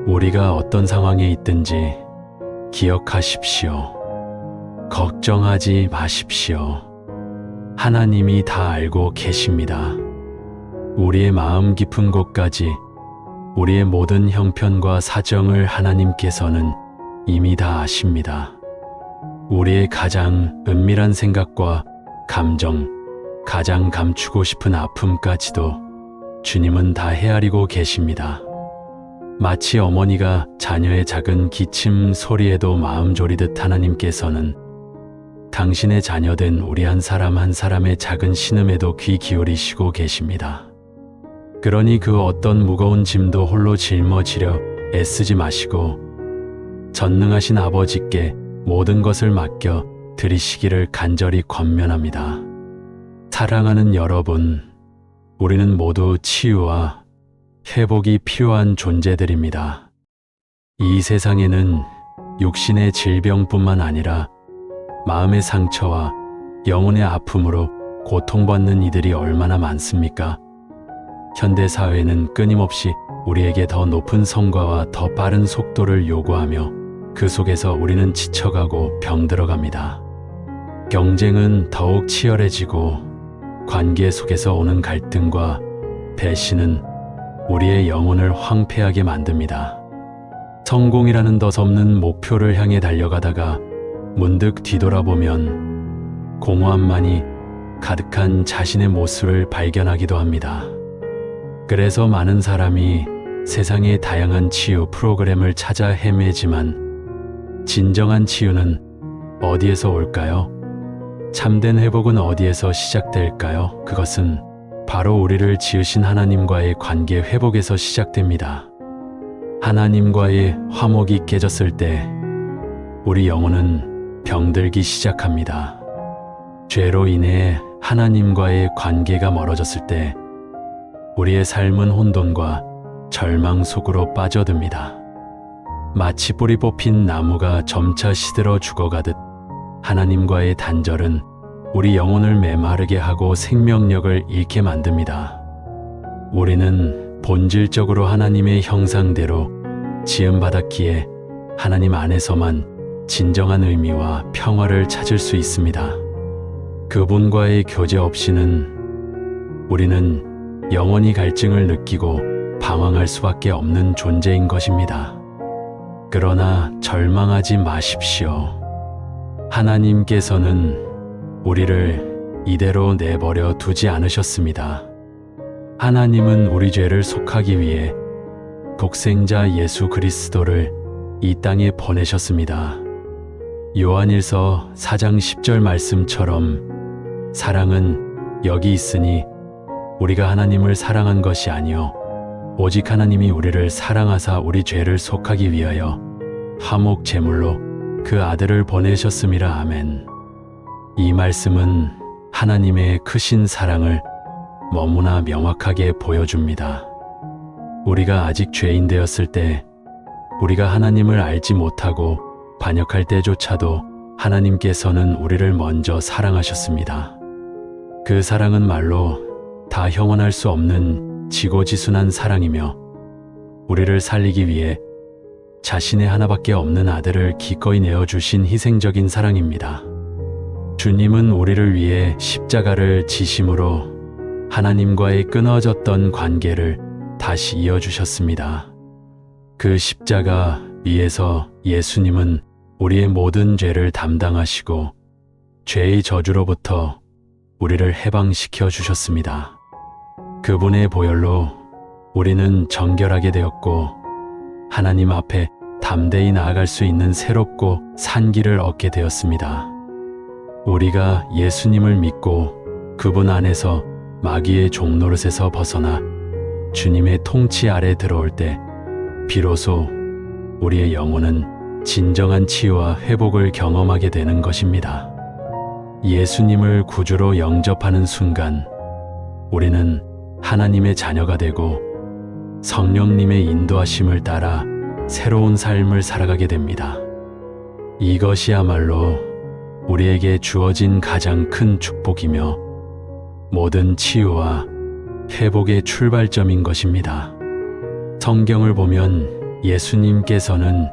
우리가 어떤 상황에 있든지 기억하십시오. 걱정하지 마십시오. 하나님이 다 알고 계십니다. 우리의 마음 깊은 곳까지 우리의 모든 형편과 사정을 하나님께서는 이미 다 아십니다. 우리의 가장 은밀한 생각과 감정, 가장 감추고 싶은 아픔까지도 주님은 다 헤아리고 계십니다. 마치 어머니가 자녀의 작은 기침 소리에도 마음 졸이듯 하나님께서는 당신의 자녀된 우리 한 사람 한 사람의 작은 신음에도 귀 기울이시고 계십니다. 그러니 그 어떤 무거운 짐도 홀로 짊어지려 애쓰지 마시고 전능하신 아버지께 모든 것을 맡겨 드리시기를 간절히 권면합니다. 사랑하는 여러분, 우리는 모두 치유와 회복이 필요한 존재들입니다. 이 세상에는 육신의 질병뿐만 아니라 마음의 상처와 영혼의 아픔으로 고통받는 이들이 얼마나 많습니까? 현대 사회는 끊임없이 우리에게 더 높은 성과와 더 빠른 속도를 요구하며 그 속에서 우리는 지쳐가고 병들어갑니다. 경쟁은 더욱 치열해지고 관계 속에서 오는 갈등과 배신은 우리의 영혼을 황폐하게 만듭니다. 성공이라는 덧없는 목표를 향해 달려가다가 문득 뒤돌아보면 공허함만이 가득한 자신의 모습을 발견하기도 합니다. 그래서 많은 사람이 세상의 다양한 치유 프로그램을 찾아 헤매지만 진정한 치유는 어디에서 올까요? 참된 회복은 어디에서 시작될까요? 그것은 바로 우리를 지으신 하나님과의 관계 회복에서 시작됩니다. 하나님과의 화목이 깨졌을 때 우리 영혼은 병들기 시작합니다. 죄로 인해 하나님과의 관계가 멀어졌을 때 우리의 삶은 혼돈과 절망 속으로 빠져듭니다. 마치 뿌리 뽑힌 나무가 점차 시들어 죽어가듯 하나님과의 단절은 우리 영혼을 메마르게 하고 생명력을 잃게 만듭니다. 우리는 본질적으로 하나님의 형상대로 지음받았기에 하나님 안에서만 진정한 의미와 평화를 찾을 수 있습니다. 그분과의 교제 없이는 우리는 영원히 갈증을 느끼고 방황할 수밖에 없는 존재인 것입니다. 그러나 절망하지 마십시오. 하나님께서는 우리를 이대로 내버려 두지 않으셨습니다. 하나님은 우리 죄를 속하기 위해 독생자 예수 그리스도를 이 땅에 보내셨습니다. 요한일서 4장 10절 말씀처럼 사랑은 여기 있으니 우리가 하나님을 사랑한 것이 아니요 오직 하나님이 우리를 사랑하사 우리 죄를 속하기 위하여 화목 제물로 그 아들을 보내셨음이라. 아멘. 이 말씀은 하나님의 크신 사랑을 너무나 명확하게 보여줍니다. 우리가 아직 죄인 되었을 때, 우리가 하나님을 알지 못하고 반역할 때조차도 하나님께서는 우리를 먼저 사랑하셨습니다. 그 사랑은 말로 다 형언할 수 없는 지고지순한 사랑이며 우리를 살리기 위해 자신의 하나밖에 없는 아들을 기꺼이 내어주신 희생적인 사랑입니다. 주님은 우리를 위해 십자가를 지심으로 하나님과의 끊어졌던 관계를 다시 이어주셨습니다. 그 십자가 위에서 예수님은 우리의 모든 죄를 담당하시고 죄의 저주로부터 우리를 해방시켜 주셨습니다. 그분의 보혈로 우리는 정결하게 되었고 하나님 앞에 담대히 나아갈 수 있는 새롭고 산 길을 얻게 되었습니다. 우리가 예수님을 믿고 그분 안에서 마귀의 종노릇에서 벗어나 주님의 통치 아래 들어올 때 비로소 우리의 영혼은 진정한 치유와 회복을 경험하게 되는 것입니다. 예수님을 구주로 영접하는 순간 우리는 하나님의 자녀가 되고 성령님의 인도하심을 따라 새로운 삶을 살아가게 됩니다. 이것이야말로 우리에게 주어진 가장 큰 축복이며 모든 치유와 회복의 출발점인 것입니다. 성경을 보면 예수님께서는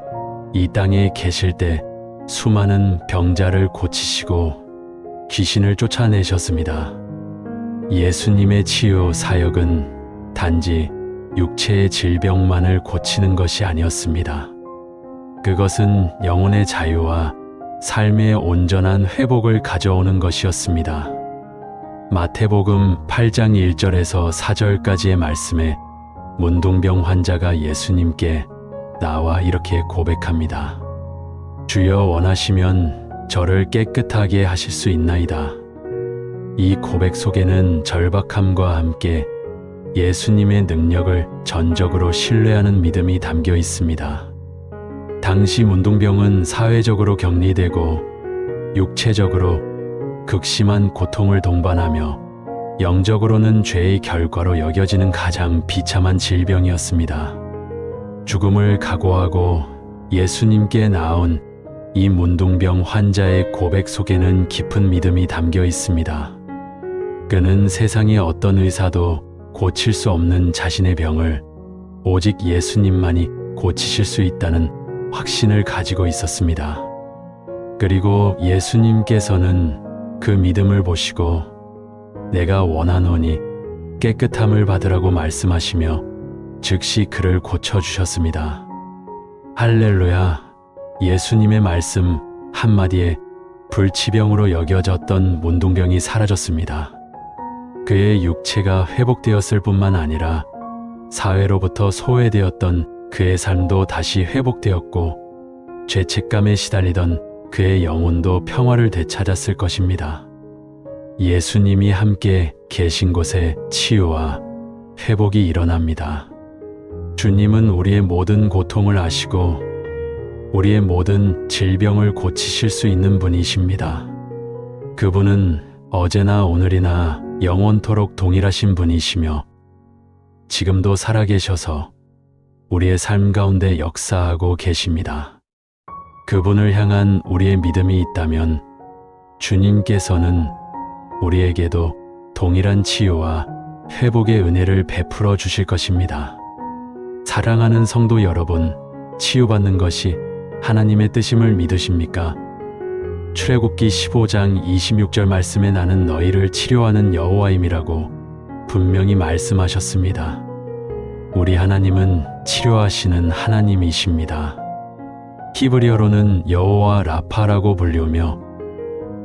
이 땅에 계실 때 수많은 병자를 고치시고 귀신을 쫓아내셨습니다. 예수님의 치유 사역은 단지 육체의 질병만을 고치는 것이 아니었습니다. 그것은 영혼의 자유와 삶의 온전한 회복을 가져오는 것이었습니다. 마태복음 8장 1절에서 4절까지의 말씀에 문둥병 환자가 예수님께 나와 이렇게 고백합니다. 주여 원하시면 저를 깨끗하게 하실 수 있나이다. 이 고백 속에는 절박함과 함께 예수님의 능력을 전적으로 신뢰하는 믿음이 담겨 있습니다. 당시 문둥병은 사회적으로 격리되고 육체적으로 극심한 고통을 동반하며 영적으로는 죄의 결과로 여겨지는 가장 비참한 질병이었습니다. 죽음을 각오하고 예수님께 나온 이 문둥병 환자의 고백 속에는 깊은 믿음이 담겨 있습니다. 그는 세상의 어떤 의사도 고칠 수 없는 자신의 병을 오직 예수님만이 고치실 수 있다는 확신을 가지고 있었습니다. 그리고 예수님께서는 그 믿음을 보시고 내가 원하노니 깨끗함을 받으라고 말씀하시며 즉시 그를 고쳐주셨습니다. 할렐루야. 예수님의 말씀 한마디에 불치병으로 여겨졌던 문둥병이 사라졌습니다. 그의 육체가 회복되었을 뿐만 아니라 사회로부터 소외되었던 그의 삶도 다시 회복되었고 죄책감에 시달리던 그의 영혼도 평화를 되찾았을 것입니다. 예수님이 함께 계신 곳에 치유와 회복이 일어납니다. 주님은 우리의 모든 고통을 아시고 우리의 모든 질병을 고치실 수 있는 분이십니다. 그분은 어제나 오늘이나 영원토록 동일하신 분이시며 지금도 살아계셔서 우리의 삶 가운데 역사하고 계십니다. 그분을 향한 우리의 믿음이 있다면 주님께서는 우리에게도 동일한 치유와 회복의 은혜를 베풀어 주실 것입니다. 사랑하는 성도 여러분, 치유받는 것이 하나님의 뜻임을 믿으십니까? 출애굽기 15장 26절 말씀에 나는 너희를 치료하는 여호와임이라고 분명히 말씀하셨습니다. 우리 하나님은 치료하시는 하나님이십니다. 히브리어로는 여호와 라파라고 불리우며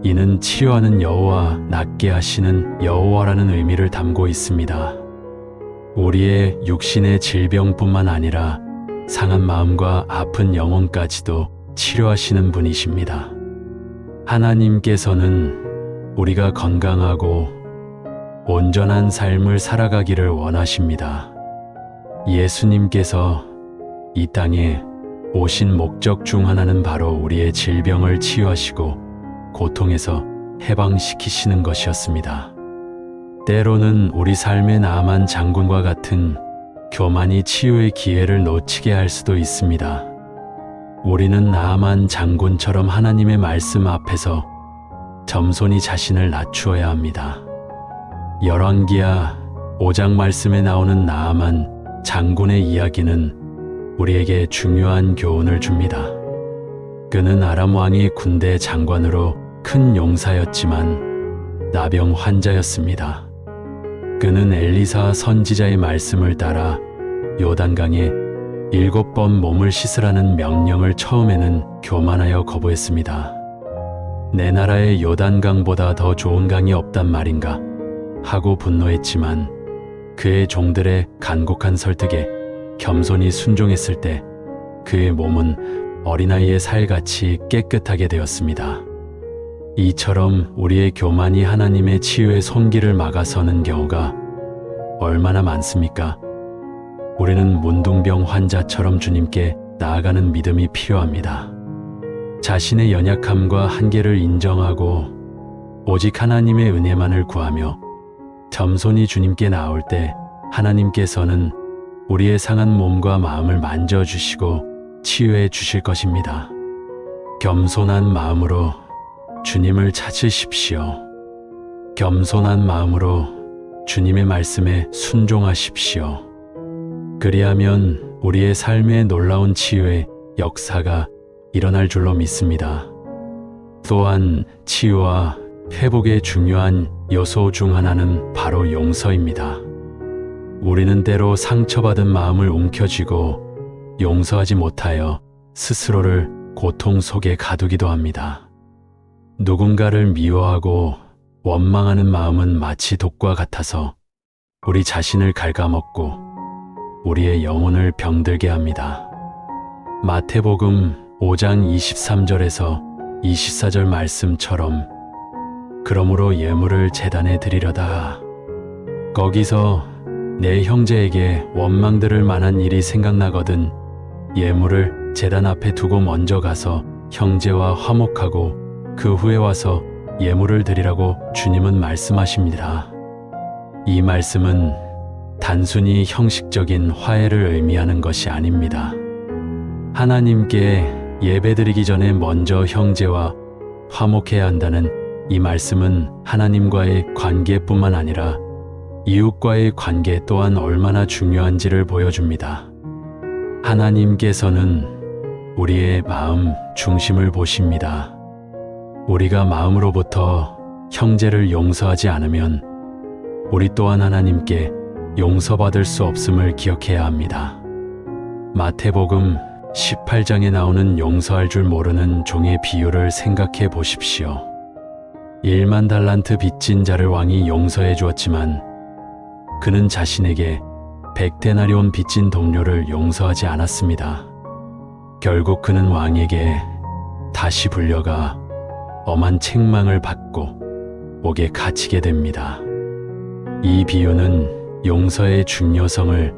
이는 치료하는 여호와, 낫게 하시는 여호와라는 의미를 담고 있습니다. 우리의 육신의 질병뿐만 아니라 상한 마음과 아픈 영혼까지도 치료하시는 분이십니다. 하나님께서는 우리가 건강하고 온전한 삶을 살아가기를 원하십니다. 예수님께서 이 땅에 오신 목적 중 하나는 바로 우리의 질병을 치유하시고 고통에서 해방시키시는 것이었습니다. 때로는 우리 삶의 나아만 장군과 같은 교만이 치유의 기회를 놓치게 할 수도 있습니다. 우리는 나아만 장군처럼 하나님의 말씀 앞에서 겸손히 자신을 낮추어야 합니다. 열왕기하 5장 말씀에 나오는 나아만 장군의 이야기는 우리에게 중요한 교훈을 줍니다. 그는 아람 왕의 군대 장관으로 큰 용사였지만 나병 환자였습니다. 그는 엘리사 선지자의 말씀을 따라 요단강에 7번 몸을 씻으라는 명령을 처음에는 교만하여 거부했습니다. 내 나라에 요단강보다 더 좋은 강이 없단 말인가 하고 분노했지만 그의 종들의 간곡한 설득에 겸손히 순종했을 때 그의 몸은 어린아이의 살같이 깨끗하게 되었습니다. 이처럼 우리의 교만이 하나님의 치유의 손길을 막아서는 경우가 얼마나 많습니까? 우리는 문둥병 환자처럼 주님께 나아가는 믿음이 필요합니다. 자신의 연약함과 한계를 인정하고 오직 하나님의 은혜만을 구하며 겸손히 주님께 나올 때 하나님께서는 우리의 상한 몸과 마음을 만져주시고 치유해 주실 것입니다. 겸손한 마음으로 주님을 찾으십시오. 겸손한 마음으로 주님의 말씀에 순종하십시오. 그리하면 우리의 삶에 놀라운 치유의 역사가 일어날 줄로 믿습니다. 또한 치유와 회복의 중요한 요소 중 하나는 바로 용서입니다. 우리는 때로 상처받은 마음을 움켜쥐고 용서하지 못하여 스스로를 고통 속에 가두기도 합니다. 누군가를 미워하고 원망하는 마음은 마치 독과 같아서 우리 자신을 갉아먹고 우리의 영혼을 병들게 합니다. 마태복음 5장 23절에서 24절 말씀처럼 그러므로 예물을 제단에 드리려다 거기서 내 형제에게 원망 들을 만한 일이 생각나거든 예물을 제단 앞에 두고 먼저 가서 형제와 화목하고 그 후에 와서 예물을 드리라고 주님은 말씀하십니다. 이 말씀은 단순히 형식적인 화해를 의미하는 것이 아닙니다. 하나님께 예배드리기 전에 먼저 형제와 화목해야 한다는 이 말씀은 하나님과의 관계뿐만 아니라 이웃과의 관계 또한 얼마나 중요한지를 보여줍니다. 하나님께서는 우리의 마음 중심을 보십니다. 우리가 마음으로부터 형제를 용서하지 않으면 우리 또한 하나님께 용서받을 수 없음을 기억해야 합니다. 마태복음 18장에 나오는 용서할 줄 모르는 종의 비유를 생각해 보십시오. 1만 달란트 빚진 자를 왕이 용서해 주었지만 그는 자신에게 100데나리온 빚진 동료를 용서하지 않았습니다. 결국 그는 왕에게 다시 불려가 엄한 책망을 받고 옥에 갇히게 됩니다. 이 비유는 용서의 중요성을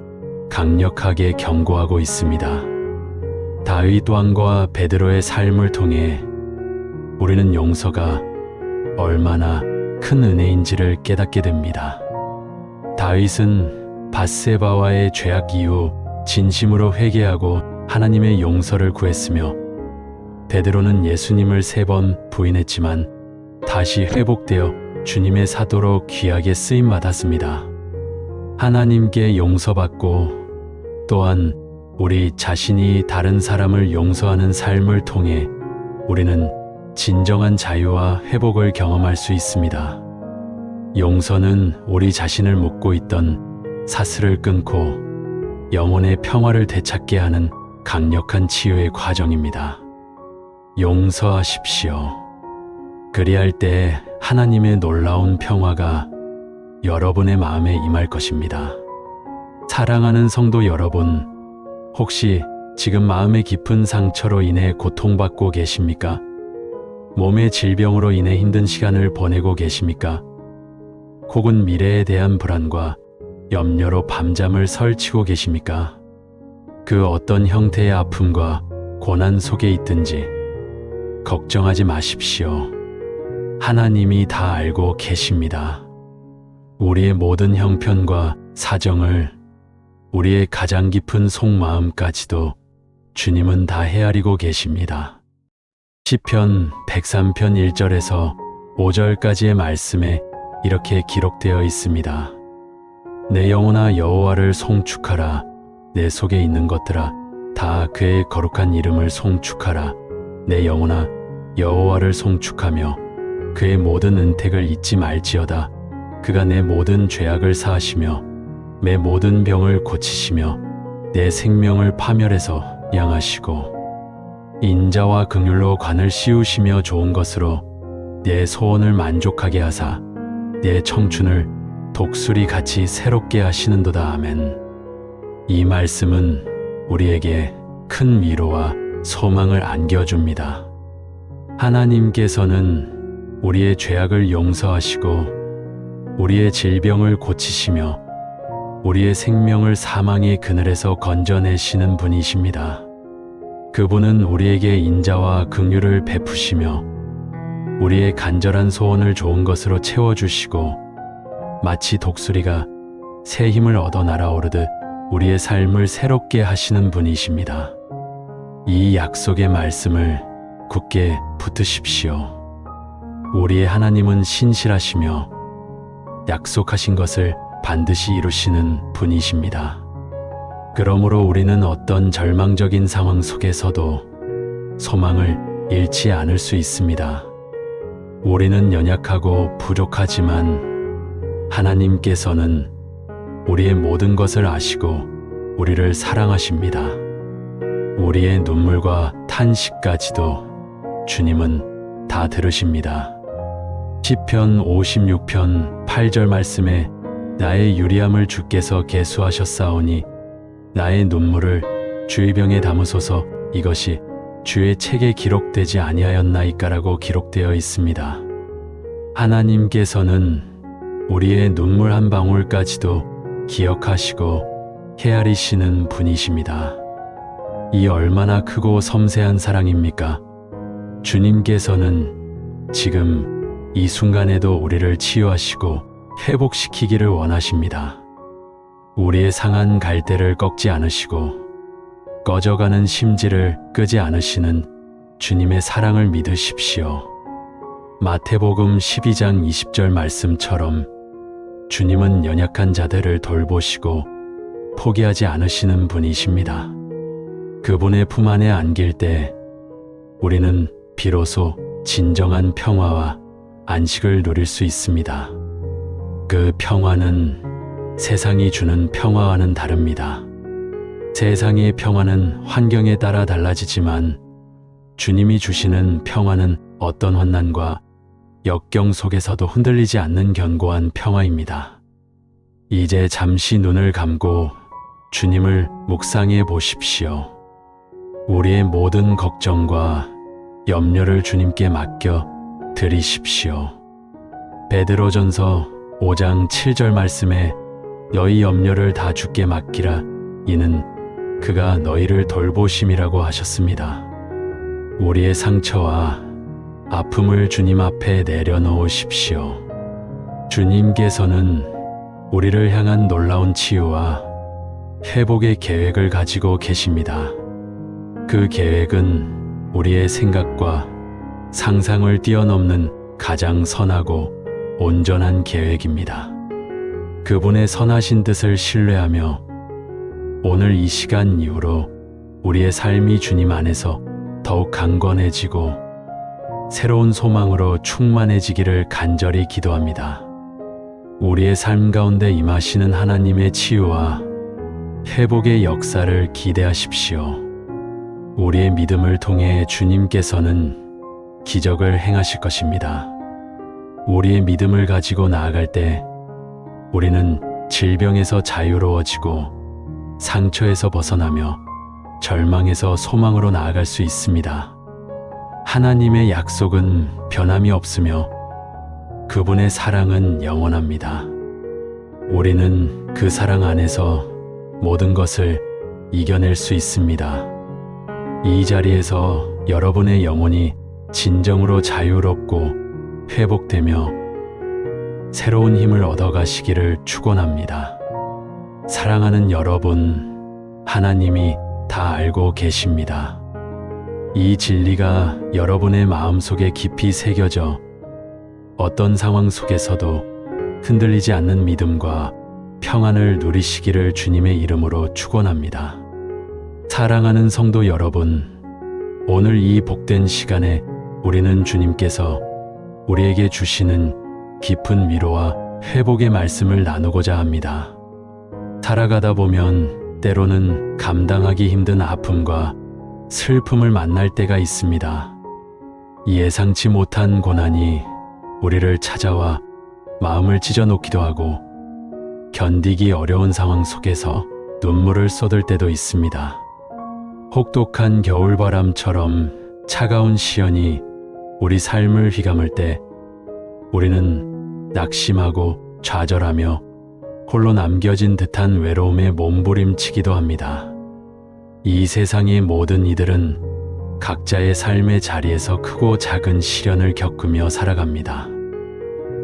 강력하게 경고하고 있습니다. 다윗 왕과 베드로의 삶을 통해 우리는 용서가 얼마나 큰 은혜인지를 깨닫게 됩니다. 다윗은 밧세바와의 죄악 이후 진심으로 회개하고 하나님의 용서를 구했으며 베드로는 예수님을 3번 부인했지만 다시 회복되어 주님의 사도로 귀하게 쓰임받았습니다. 하나님께 용서받고 또한 우리 자신이 다른 사람을 용서하는 삶을 통해 우리는 진정한 자유와 회복을 경험할 수 있습니다. 용서는 우리 자신을 묶고 있던 사슬을 끊고 영혼의 평화를 되찾게 하는 강력한 치유의 과정입니다. 용서하십시오. 그리할 때 하나님의 놀라운 평화가 여러분의 마음에 임할 것입니다. 사랑하는 성도 여러분, 혹시 지금 마음의 깊은 상처로 인해 고통받고 계십니까? 몸의 질병으로 인해 힘든 시간을 보내고 계십니까? 혹은 미래에 대한 불안과 염려로 밤잠을 설치고 계십니까? 그 어떤 형태의 아픔과 고난 속에 있든지 걱정하지 마십시오. 하나님이 다 알고 계십니다. 우리의 모든 형편과 사정을, 우리의 가장 깊은 속마음까지도 주님은 다 헤아리고 계십니다. 시편 103편 1절에서 5절까지의 말씀에 이렇게 기록되어 있습니다. 내 영혼아 여호와를 송축하라. 내 속에 있는 것들아 다 그의 거룩한 이름을 송축하라. 내 영혼아 여호와를 송축하며 그의 모든 은택을 잊지 말지어다. 그가 내 모든 죄악을 사하시며 내 모든 병을 고치시며 내 생명을 파멸해서 양하시고 인자와 긍휼로 관을 씌우시며 좋은 것으로 내 소원을 만족하게 하사 내 청춘을 독수리 같이 새롭게 하시는도다. 아멘. 이 말씀은 우리에게 큰 위로와 소망을 안겨줍니다. 하나님께서는 우리의 죄악을 용서하시고 우리의 질병을 고치시며 우리의 생명을 사망의 그늘에서 건져내시는 분이십니다. 그분은 우리에게 인자와 긍휼을 베푸시며 우리의 간절한 소원을 좋은 것으로 채워주시고 마치 독수리가 새 힘을 얻어 날아오르듯 우리의 삶을 새롭게 하시는 분이십니다. 이 약속의 말씀을 굳게 붙드십시오. 우리의 하나님은 신실하시며 약속하신 것을 반드시 이루시는 분이십니다. 그러므로 우리는 어떤 절망적인 상황 속에서도 소망을 잃지 않을 수 있습니다. 우리는 연약하고 부족하지만 하나님께서는 우리의 모든 것을 아시고 우리를 사랑하십니다. 우리의 눈물과 탄식까지도 주님은 다 들으십니다. 시편 56편 8절 말씀에 나의 유리함을 주께서 계수하셨사오니 나의 눈물을 주의 병에 담으소서. 이것이 주의 책에 기록되지 아니하였나이까라고 기록되어 있습니다. 하나님께서는 우리의 눈물 한 방울까지도 기억하시고 헤아리시는 분이십니다. 이 얼마나 크고 섬세한 사랑입니까? 주님께서는 지금 이 순간에도 우리를 치유하시고 회복시키기를 원하십니다. 우리의 상한 갈대를 꺾지 않으시고 꺼져가는 심지를 끄지 않으시는 주님의 사랑을 믿으십시오. 마태복음 12장 20절 말씀처럼 주님은 연약한 자들을 돌보시고 포기하지 않으시는 분이십니다. 그분의 품 안에 안길 때 우리는 비로소 진정한 평화와 안식을 누릴 수 있습니다. 그 평화는 세상이 주는 평화와는 다릅니다. 세상의 평화는 환경에 따라 달라지지만 주님이 주시는 평화는 어떤 환난과 역경 속에서도 흔들리지 않는 견고한 평화입니다. 이제 잠시 눈을 감고 주님을 묵상해 보십시오. 우리의 모든 걱정과 염려를 주님께 맡겨 드리십시오. 베드로전서 5장 7절 말씀에 너희 염려를 다 주께 맡기라. 이는 그가 너희를 돌보심이라고 하셨습니다. 우리의 상처와 아픔을 주님 앞에 내려놓으십시오. 주님께서는 우리를 향한 놀라운 치유와 회복의 계획을 가지고 계십니다. 그 계획은 우리의 생각과 상상을 뛰어넘는 가장 선하고 온전한 계획입니다. 그분의 선하신 뜻을 신뢰하며 오늘 이 시간 이후로 우리의 삶이 주님 안에서 더욱 강건해지고 새로운 소망으로 충만해지기를 간절히 기도합니다. 우리의 삶 가운데 임하시는 하나님의 치유와 회복의 역사를 기대하십시오. 우리의 믿음을 통해 주님께서는 기적을 행하실 것입니다. 우리의 믿음을 가지고 나아갈 때 우리는 질병에서 자유로워지고 상처에서 벗어나며 절망에서 소망으로 나아갈 수 있습니다. 하나님의 약속은 변함이 없으며 그분의 사랑은 영원합니다. 우리는 그 사랑 안에서 모든 것을 이겨낼 수 있습니다. 이 자리에서 여러분의 영혼이 진정으로 자유롭고 회복되며 새로운 힘을 얻어가시기를 축원합니다. 사랑하는 여러분, 하나님이 다 알고 계십니다. 이 진리가 여러분의 마음속에 깊이 새겨져 어떤 상황 속에서도 흔들리지 않는 믿음과 평안을 누리시기를 주님의 이름으로 축원합니다. 사랑하는 성도 여러분, 오늘 이 복된 시간에 우리는 주님께서 우리에게 주시는 깊은 위로와 회복의 말씀을 나누고자 합니다. 살아가다 보면 때로는 감당하기 힘든 아픔과 슬픔을 만날 때가 있습니다. 예상치 못한 고난이 우리를 찾아와 마음을 찢어놓기도 하고 견디기 어려운 상황 속에서 눈물을 쏟을 때도 있습니다. 혹독한 겨울바람처럼 차가운 시련이 우리 삶을 휘감을 때 우리는 낙심하고 좌절하며 홀로 남겨진 듯한 외로움에 몸부림치기도 합니다. 이 세상의 모든 이들은 각자의 삶의 자리에서 크고 작은 시련을 겪으며 살아갑니다.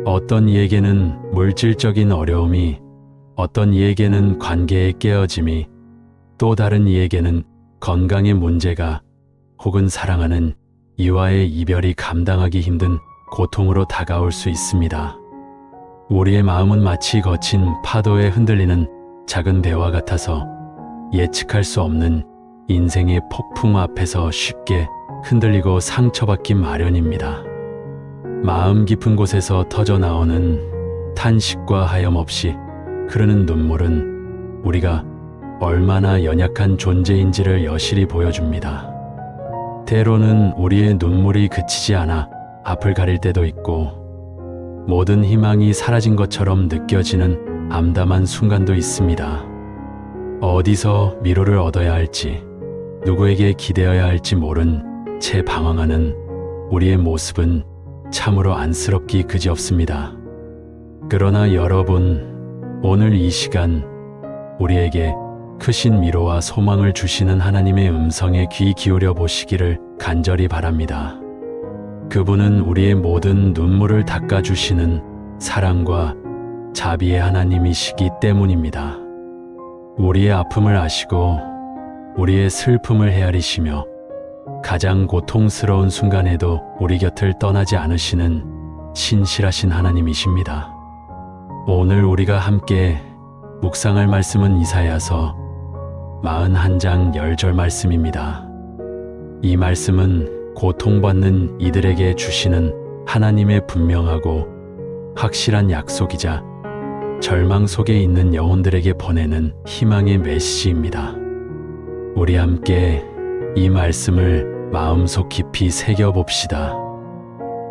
어떤 이에게는 물질적인 어려움이, 어떤 이에게는 관계의 깨어짐이, 또 다른 이에게는 건강의 문제가 혹은 사랑하는 이와의 이별이 감당하기 힘든 고통으로 다가올 수 있습니다. 우리의 마음은 마치 거친 파도에 흔들리는 작은 배와 같아서 예측할 수 없는 인생의 폭풍 앞에서 쉽게 흔들리고 상처받기 마련입니다. 마음 깊은 곳에서 터져나오는 탄식과 하염없이 흐르는 눈물은 우리가 얼마나 연약한 존재인지를 여실히 보여줍니다. 때로는 우리의 눈물이 그치지 않아 앞을 가릴 때도 있고 모든 희망이 사라진 것처럼 느껴지는 암담한 순간도 있습니다. 어디서 위로를 얻어야 할지, 누구에게 기대어야 할지 모른 채 방황하는 우리의 모습은 참으로 안쓰럽기 그지없습니다. 그러나 여러분, 오늘 이 시간 우리에게 크신 위로와 소망을 주시는 하나님의 음성에 귀 기울여 보시기를 간절히 바랍니다. 그분은 우리의 모든 눈물을 닦아주시는 사랑과 자비의 하나님이시기 때문입니다. 우리의 아픔을 아시고 우리의 슬픔을 헤아리시며 가장 고통스러운 순간에도 우리 곁을 떠나지 않으시는 신실하신 하나님이십니다. 오늘 우리가 함께 묵상할 말씀은 이사야서 41장 10절 말씀입니다. 이 말씀은 고통받는 이들에게 주시는 하나님의 분명하고 확실한 약속이자 절망 속에 있는 영혼들에게 보내는 희망의 메시지입니다. 우리 함께 이 말씀을 마음속 깊이 새겨봅시다.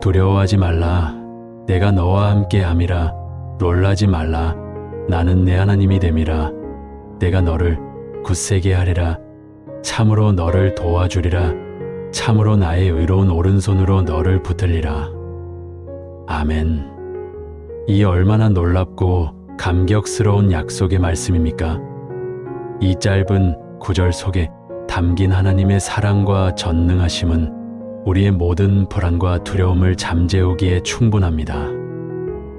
두려워하지 말라. 내가 너와 함께 함이라. 놀라지 말라. 나는 내 하나님이 됨이라. 내가 너를 굳세게 하리라. 참으로 너를 도와주리라. 참으로 나의 의로운 오른손으로 너를 붙들리라. 아멘. 이 얼마나 놀랍고 감격스러운 약속의 말씀입니까? 이 짧은 구절 속에 담긴 하나님의 사랑과 전능하심은 우리의 모든 불안과 두려움을 잠재우기에 충분합니다.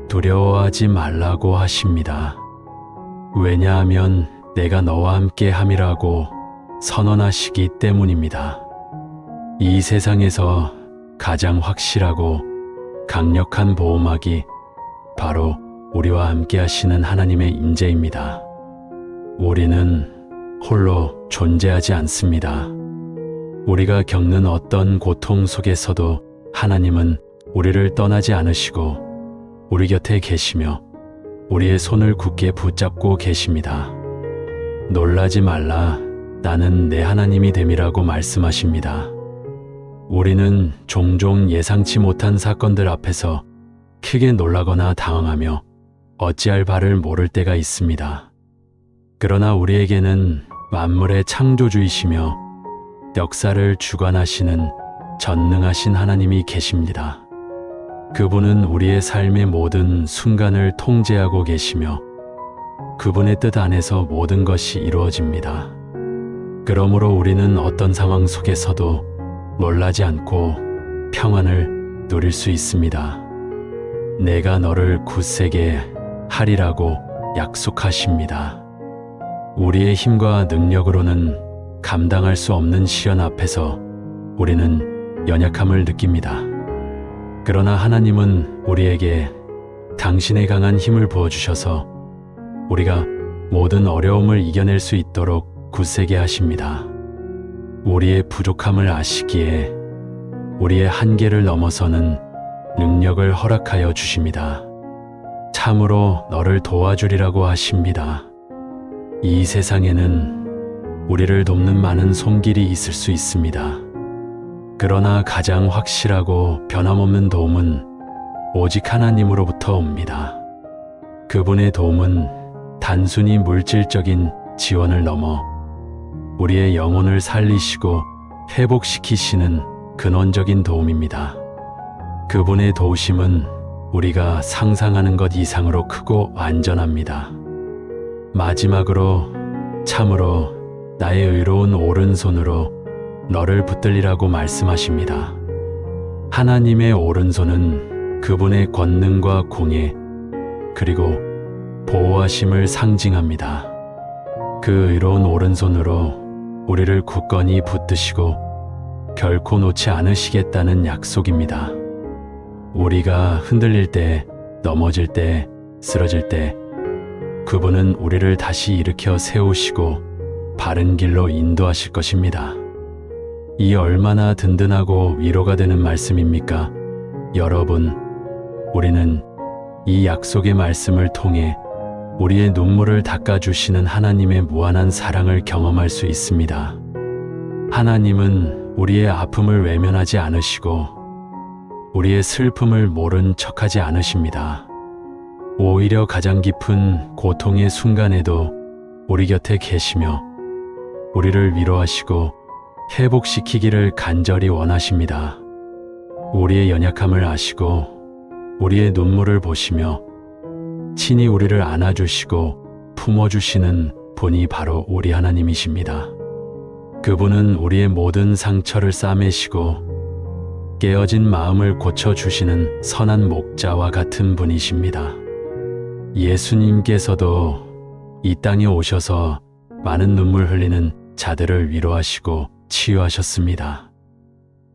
두려워하지 말라고 하십니다. 왜냐하면 내가 너와 함께 함이라고 선언하시기 때문입니다. 이 세상에서 가장 확실하고 강력한 보호막이 바로 우리와 함께 하시는 하나님의 임재입니다. 우리는 홀로 존재하지 않습니다. 우리가 겪는 어떤 고통 속에서도 하나님은 우리를 떠나지 않으시고 우리 곁에 계시며 우리의 손을 굳게 붙잡고 계십니다. 놀라지 말라. 나는 내 하나님이 됨이라고 말씀하십니다. 우리는 종종 예상치 못한 사건들 앞에서 크게 놀라거나 당황하며 어찌할 바를 모를 때가 있습니다. 그러나 우리에게는 만물의 창조주이시며 역사를 주관하시는 전능하신 하나님이 계십니다. 그분은 우리의 삶의 모든 순간을 통제하고 계시며 그분의 뜻 안에서 모든 것이 이루어집니다. 그러므로 우리는 어떤 상황 속에서도 놀라지 않고 평안을 누릴 수 있습니다. 내가 너를 굳세게 하리라고 약속하십니다. 우리의 힘과 능력으로는 감당할 수 없는 시련 앞에서 우리는 연약함을 느낍니다. 그러나 하나님은 우리에게 당신의 강한 힘을 부어주셔서 우리가 모든 어려움을 이겨낼 수 있도록 굳세게 하십니다. 우리의 부족함을 아시기에 우리의 한계를 넘어서는 능력을 허락하여 주십니다. 참으로 너를 도와주리라고 하십니다. 이 세상에는 우리를 돕는 많은 손길이 있을 수 있습니다. 그러나 가장 확실하고 변함없는 도움은 오직 하나님으로부터 옵니다. 그분의 도움은 단순히 물질적인 지원을 넘어 우리의 영혼을 살리시고 회복시키시는 근원적인 도움입니다. 그분의 도우심은 우리가 상상하는 것 이상으로 크고 완전합니다. 마지막으로 참으로 나의 의로운 오른손으로 너를 붙들리라고 말씀하십니다. 하나님의 오른손은 그분의 권능과 공예 그리고 보호하심을 상징합니다. 그 의로운 오른손으로 우리를 굳건히 붙드시고 결코 놓지 않으시겠다는 약속입니다. 우리가 흔들릴 때, 넘어질 때, 쓰러질 때 그분은 우리를 다시 일으켜 세우시고 바른 길로 인도하실 것입니다. 이 얼마나 든든하고 위로가 되는 말씀입니까? 여러분, 우리는 이 약속의 말씀을 통해 우리의 눈물을 닦아주시는 하나님의 무한한 사랑을 경험할 수 있습니다. 하나님은 우리의 아픔을 외면하지 않으시고 우리의 슬픔을 모른 척하지 않으십니다. 오히려 가장 깊은 고통의 순간에도 우리 곁에 계시며 우리를 위로하시고 회복시키기를 간절히 원하십니다. 우리의 연약함을 아시고 우리의 눈물을 보시며 친히 우리를 안아주시고 품어주시는 분이 바로 우리 하나님이십니다. 그분은 우리의 모든 상처를 싸매시고 깨어진 마음을 고쳐주시는 선한 목자와 같은 분이십니다. 예수님께서도 이 땅에 오셔서 많은 눈물 흘리는 자들을 위로하시고 치유하셨습니다.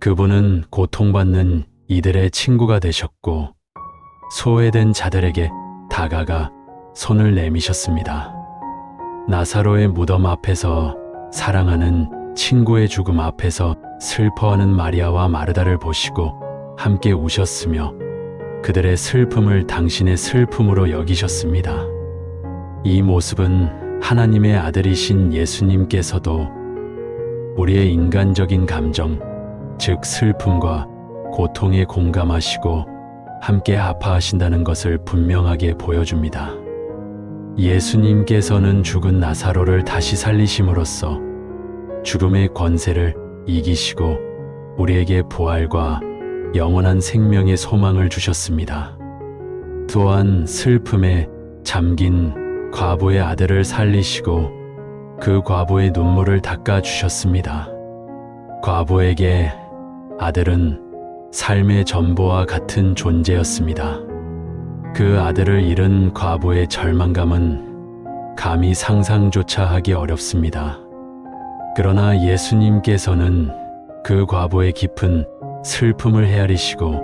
그분은 고통받는 이들의 친구가 되셨고 소외된 자들에게 다가가 손을 내미셨습니다. 나사로의 무덤 앞에서 사랑하는 친구의 죽음 앞에서 슬퍼하는 마리아와 마르다를 보시고 함께 우셨으며 그들의 슬픔을 당신의 슬픔으로 여기셨습니다. 이 모습은 하나님의 아들이신 예수님께서도 우리의 인간적인 감정, 즉 슬픔과 고통에 공감하시고 함께 아파하신다는 것을 분명하게 보여줍니다. 예수님께서는 죽은 나사로를 다시 살리심으로써 죽음의 권세를 이기시고 우리에게 부활과 영원한 생명의 소망을 주셨습니다. 또한 슬픔에 잠긴 과부의 아들을 살리시고 그 과부의 눈물을 닦아주셨습니다. 과부에게 아들은 삶의 전부와 같은 존재였습니다. 그 아들을 잃은 과부의 절망감은 감히 상상조차 하기 어렵습니다. 그러나 예수님께서는 그 과부의 깊은 슬픔을 헤아리시고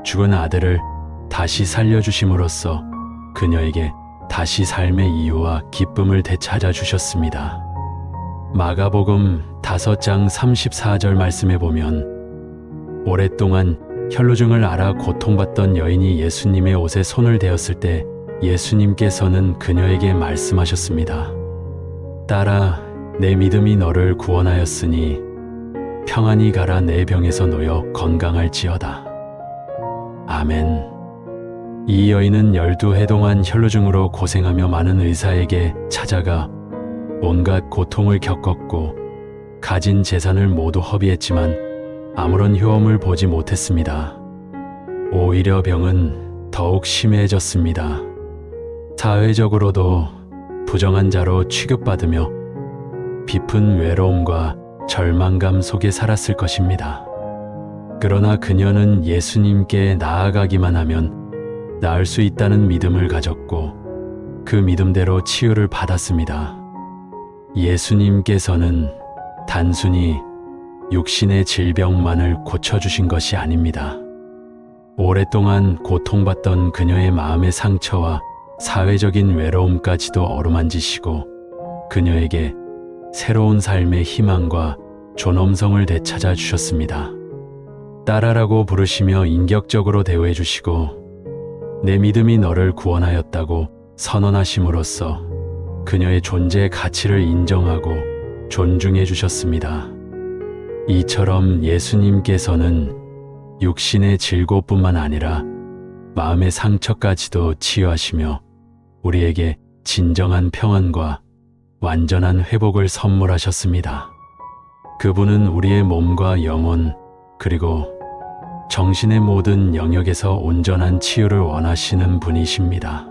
죽은 아들을 다시 살려주심으로써 그녀에게 다시 삶의 이유와 기쁨을 되찾아 주셨습니다. 마가복음 5장 34절 말씀에 보면 오랫동안 혈루증을 앓아 고통받던 여인이 예수님의 옷에 손을 대었을 때 예수님께서는 그녀에게 말씀하셨습니다. 딸아, 내 믿음이 너를 구원하였으니 평안히 가라. 내 병에서 놓여 건강할지어다. 아멘. 이 여인은 12해 동안 혈루증으로 고생하며 많은 의사에게 찾아가 온갖 고통을 겪었고 가진 재산을 모두 허비했지만 아무런 효험을 보지 못했습니다. 오히려 병은 더욱 심해졌습니다. 사회적으로도 부정한 자로 취급받으며 깊은 외로움과 절망감 속에 살았을 것입니다. 그러나 그녀는 예수님께 나아가기만 하면 나을 수 있다는 믿음을 가졌고 그 믿음대로 치유를 받았습니다. 예수님께서는 단순히 육신의 질병만을 고쳐주신 것이 아닙니다. 오랫동안 고통받던 그녀의 마음의 상처와 사회적인 외로움까지도 어루만지시고 그녀에게 새로운 삶의 희망과 존엄성을 되찾아 주셨습니다. 딸아라고 부르시며 인격적으로 대우해 주시고 내 믿음이 너를 구원하였다고 선언하심으로써 그녀의 존재의 가치를 인정하고 존중해 주셨습니다. 이처럼 예수님께서는 육신의 질고뿐만 아니라 마음의 상처까지도 치유하시며 우리에게 진정한 평안과 완전한 회복을 선물하셨습니다. 그분은 우리의 몸과 영혼 그리고 정신의 모든 영역에서 온전한 치유를 원하시는 분이십니다.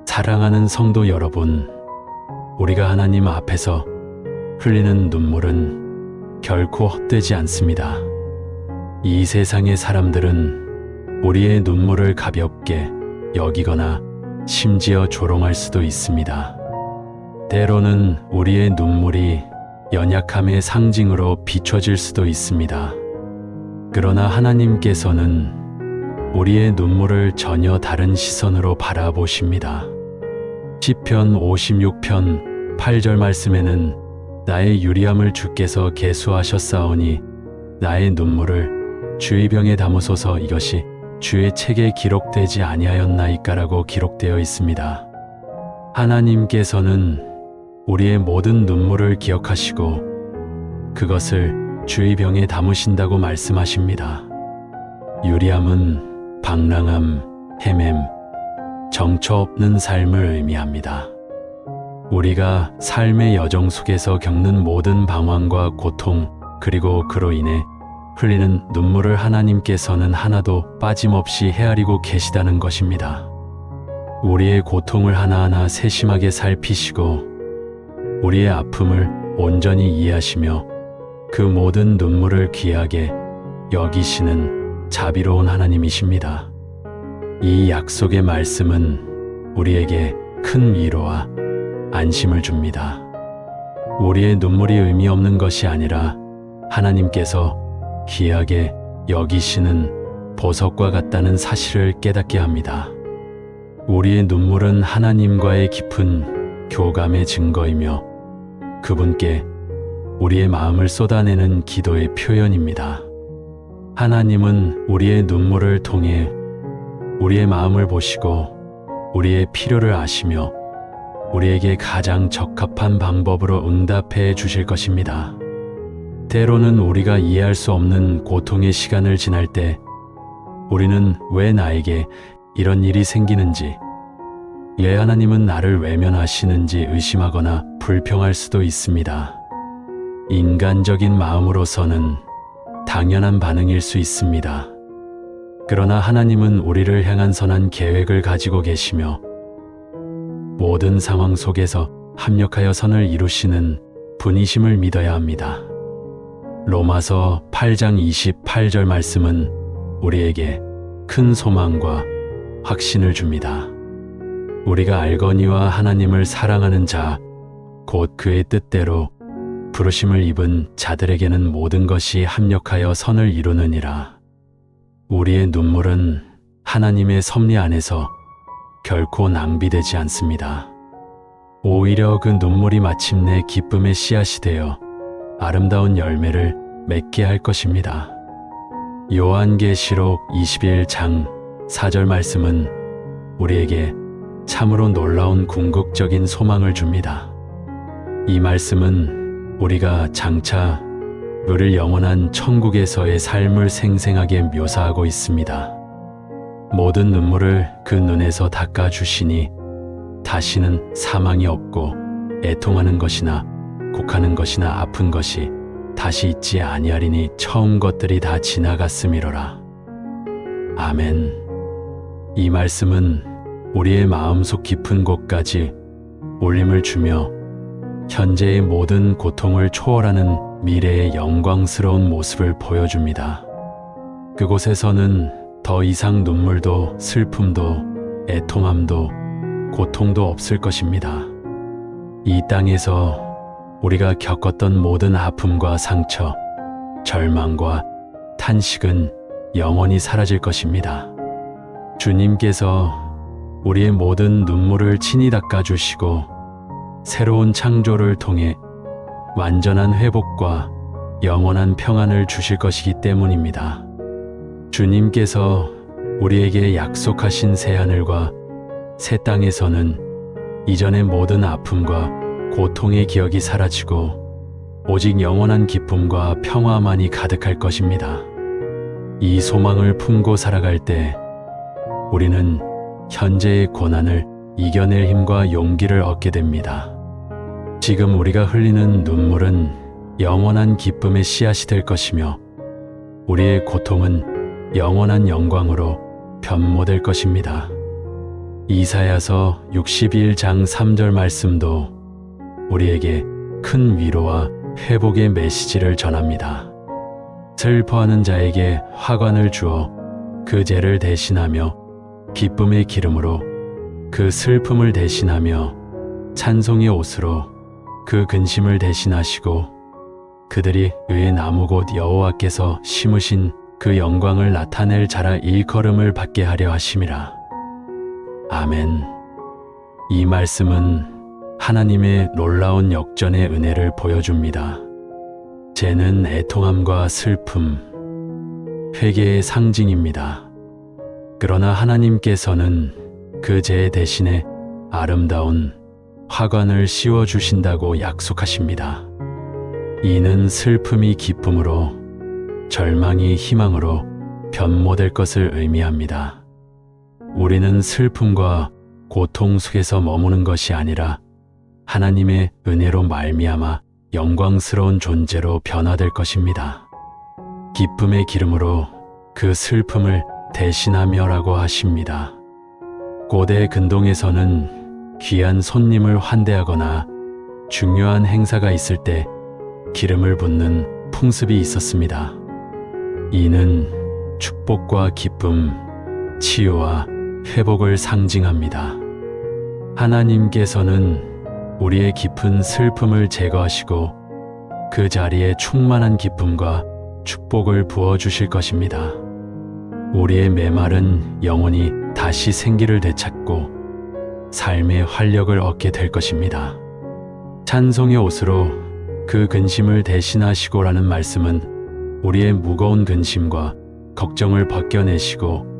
사랑하는 성도 여러분, 우리가 하나님 앞에서 흘리는 눈물은 결코 헛되지 않습니다. 이 세상의 사람들은 우리의 눈물을 가볍게 여기거나 심지어 조롱할 수도 있습니다. 때로는 우리의 눈물이 연약함의 상징으로 비춰질 수도 있습니다. 그러나 하나님께서는 우리의 눈물을 전혀 다른 시선으로 바라보십니다. 시편 56편 8절 말씀에는 나의 유리함을 주께서 계수하셨사오니 나의 눈물을 주의 병에 담으소서. 이것이 주의 책에 기록되지 아니하였나이까라고 기록되어 있습니다. 하나님께서는 우리의 모든 눈물을 기억하시고 그것을 주의 병에 담으신다고 말씀하십니다. 유리함은 방랑함, 헤맴, 정처 없는 삶을 의미합니다. 우리가 삶의 여정 속에서 겪는 모든 방황과 고통 그리고 그로 인해 흘리는 눈물을 하나님께서는 하나도 빠짐없이 헤아리고 계시다는 것입니다. 우리의 고통을 하나하나 세심하게 살피시고 우리의 아픔을 온전히 이해하시며 그 모든 눈물을 귀하게 여기시는 자비로운 하나님이십니다. 이 약속의 말씀은 우리에게 큰 위로와 안심을 줍니다. 우리의 눈물이 의미 없는 것이 아니라 하나님께서 귀하게 여기시는 보석과 같다는 사실을 깨닫게 합니다. 우리의 눈물은 하나님과의 깊은 교감의 증거이며 그분께 우리의 마음을 쏟아내는 기도의 표현입니다. 하나님은 우리의 눈물을 통해 우리의 마음을 보시고 우리의 필요를 아시며 우리에게 가장 적합한 방법으로 응답해 주실 것입니다. 때로는 우리가 이해할 수 없는 고통의 시간을 지날 때 우리는 왜 나에게 이런 일이 생기는지, 왜 하나님은 나를 외면하시는지 의심하거나 불평할 수도 있습니다. 인간적인 마음으로서는 당연한 반응일 수 있습니다. 그러나 하나님은 우리를 향한 선한 계획을 가지고 계시며 모든 상황 속에서 합력하여 선을 이루시는 분이심을 믿어야 합니다. 로마서 8장 28절 말씀은 우리에게 큰 소망과 확신을 줍니다. 우리가 알거니와 하나님을 사랑하는 자, 곧 그의 뜻대로 부르심을 입은 자들에게는 모든 것이 합력하여 선을 이루느니라. 우리의 눈물은 하나님의 섭리 안에서 결코 낭비되지 않습니다. 오히려 그 눈물이 마침내 기쁨의 씨앗이 되어 아름다운 열매를 맺게 할 것입니다. 요한계시록 21장 4절 말씀은 우리에게 참으로 놀라운 궁극적인 소망을 줍니다. 이 말씀은 우리가 장차 누릴 영원한 천국에서의 삶을 생생하게 묘사하고 있습니다. 모든 눈물을 그 눈에서 닦아주시니 다시는 사망이 없고 애통하는 것이나 곡하는 것이나 아픈 것이 다시 있지 아니하리니 처음 것들이 다 지나갔음이로라. 아멘. 이 말씀은 우리의 마음속 깊은 곳까지 울림을 주며 현재의 모든 고통을 초월하는 미래의 영광스러운 모습을 보여줍니다. 그곳에서는 더 이상 눈물도 슬픔도 애통함도 고통도 없을 것입니다. 이 땅에서 우리가 겪었던 모든 아픔과 상처, 절망과 탄식은 영원히 사라질 것입니다. 주님께서 우리의 모든 눈물을 친히 닦아주시고 새로운 창조를 통해 완전한 회복과 영원한 평안을 주실 것이기 때문입니다. 주님께서 우리에게 약속하신 새하늘과 새 땅에서는 이전의 모든 아픔과 고통의 기억이 사라지고 오직 영원한 기쁨과 평화만이 가득할 것입니다. 이 소망을 품고 살아갈 때 우리는 현재의 고난을 이겨낼 힘과 용기를 얻게 됩니다. 지금 우리가 흘리는 눈물은 영원한 기쁨의 씨앗이 될 것이며 우리의 고통은 영원한 영광으로 변모될 것입니다. 이사야서 61장 3절 말씀도 우리에게 큰 위로와 회복의 메시지를 전합니다. 슬퍼하는 자에게 화관을 주어 그 죄를 대신하며 기쁨의 기름으로 그 슬픔을 대신하며 찬송의 옷으로 그 근심을 대신하시고 그들이 의의 나무 곧 여호와께서 심으신 그 영광을 나타낼 자라 일컬음을 받게 하려 하심이라. 아멘. 이 말씀은 하나님의 놀라운 역전의 은혜를 보여줍니다. 죄는 애통함과 슬픔, 회개의 상징입니다. 그러나 하나님께서는 그 죄 대신에 아름다운 화관을 씌워주신다고 약속하십니다. 이는 슬픔이 기쁨으로, 절망이 희망으로 변모될 것을 의미합니다. 우리는 슬픔과 고통 속에서 머무는 것이 아니라 하나님의 은혜로 말미암아 영광스러운 존재로 변화될 것입니다. 기쁨의 기름으로 그 슬픔을 대신하며라고 하십니다. 고대 근동에서는 귀한 손님을 환대하거나 중요한 행사가 있을 때 기름을 붓는 풍습이 있었습니다. 이는 축복과 기쁨, 치유와 회복을 상징합니다. 하나님께서는 우리의 깊은 슬픔을 제거하시고 그 자리에 충만한 기쁨과 축복을 부어주실 것입니다. 우리의 메마른 영혼이 다시 생기를 되찾고 삶의 활력을 얻게 될 것입니다. 찬송의 옷으로 그 근심을 대신하시고라는 말씀은 우리의 무거운 근심과 걱정을 벗겨내시고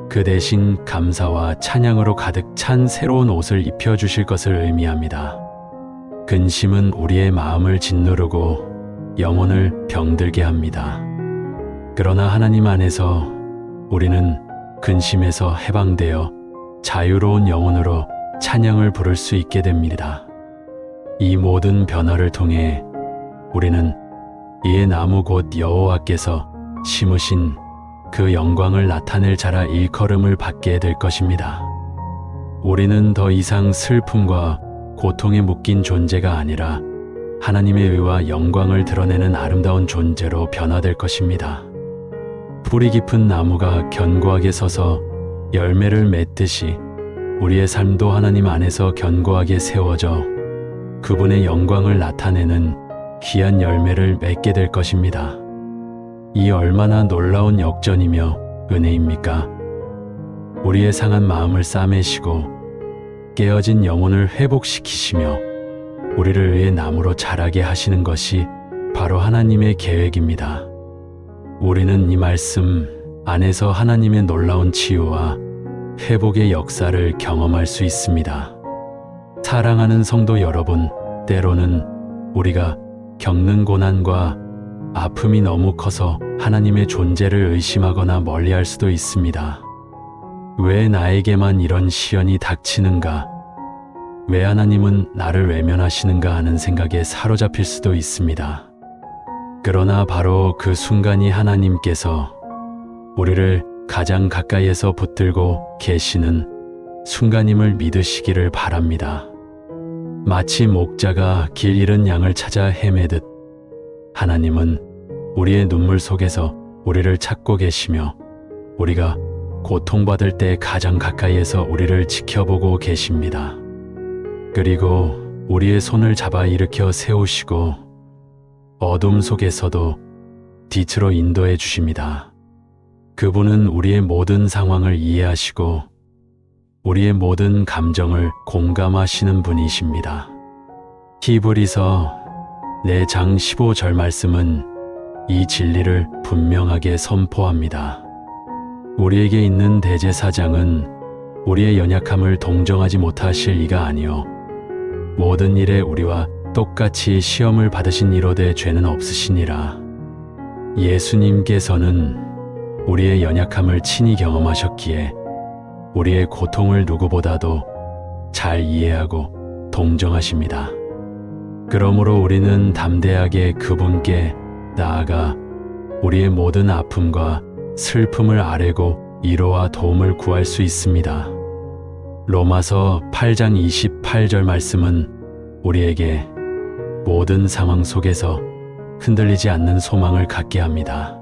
그 대신 감사와 찬양으로 가득 찬 새로운 옷을 입혀주실 것을 의미합니다. 근심은 우리의 마음을 짓누르고 영혼을 병들게 합니다. 그러나 하나님 안에서 우리는 근심에서 해방되어 자유로운 영혼으로 찬양을 부를 수 있게 됩니다. 이 모든 변화를 통해 우리는 이의 나무 곧 여호와께서 심으신 그 영광을 나타낼 자라 일컬음을 받게 될 것입니다. 우리는 더 이상 슬픔과 고통에 묶인 존재가 아니라 하나님의 의와 영광을 드러내는 아름다운 존재로 변화될 것입니다. 뿌리 깊은 나무가 견고하게 서서 열매를 맺듯이 우리의 삶도 하나님 안에서 견고하게 세워져 그분의 영광을 나타내는 귀한 열매를 맺게 될 것입니다. 이 얼마나 놀라운 역전이며 은혜입니까? 우리의 상한 마음을 싸매시고 깨어진 영혼을 회복시키시며 우리를 의의 나무로 자라게 하시는 것이 바로 하나님의 계획입니다. 우리는 이 말씀 안에서 하나님의 놀라운 치유와 회복의 역사를 경험할 수 있습니다. 사랑하는 성도 여러분, 때로는 우리가 겪는 고난과 아픔이 너무 커서 하나님의 존재를 의심하거나 멀리할 수도 있습니다. 왜 나에게만 이런 시련이 닥치는가? 왜 하나님은 나를 외면하시는가 하는 생각에 사로잡힐 수도 있습니다. 그러나 바로 그 순간이 하나님께서 우리를 가장 가까이에서 붙들고 계시는 순간임을 믿으시기를 바랍니다. 마치 목자가 길 잃은 양을 찾아 헤매듯 하나님은 우리의 눈물 속에서 우리를 찾고 계시며 우리가 고통받을 때 가장 가까이에서 우리를 지켜보고 계십니다. 그리고 우리의 손을 잡아 일으켜 세우시고 어둠 속에서도 빛으로 인도해 주십니다. 그분은 우리의 모든 상황을 이해하시고 우리의 모든 감정을 공감하시는 분이십니다. 히브리서 4장 15절 말씀은 이 진리를 분명하게 선포합니다. 우리에게 있는 대제사장은 우리의 연약함을 동정하지 못하실 이가 아니요 모든 일에 우리와 똑같이 시험을 받으신 이로되 죄는 없으시니라. 예수님께서는 우리의 연약함을 친히 경험하셨기에 우리의 고통을 누구보다도 잘 이해하고 동정하십니다. 그러므로 우리는 담대하게 그분께 나아가 우리의 모든 아픔과 슬픔을 아뢰고 위로와 도움을 구할 수 있습니다. 로마서 8장 28절 말씀은 우리에게 모든 상황 속에서 흔들리지 않는 소망을 갖게 합니다.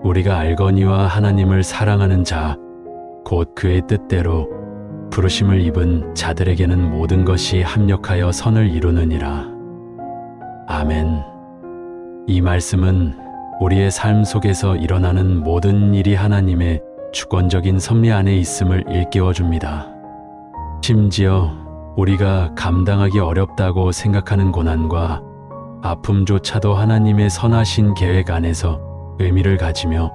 우리가 알거니와 하나님을 사랑하는 자, 곧 그의 뜻대로 부르심을 입은 자들에게는 모든 것이 합력하여 선을 이루느니라. 아멘. 이 말씀은 우리의 삶 속에서 일어나는 모든 일이 하나님의 주권적인 섭리 안에 있음을 일깨워줍니다. 심지어 우리가 감당하기 어렵다고 생각하는 고난과 아픔조차도 하나님의 선하신 계획 안에서 의미를 가지며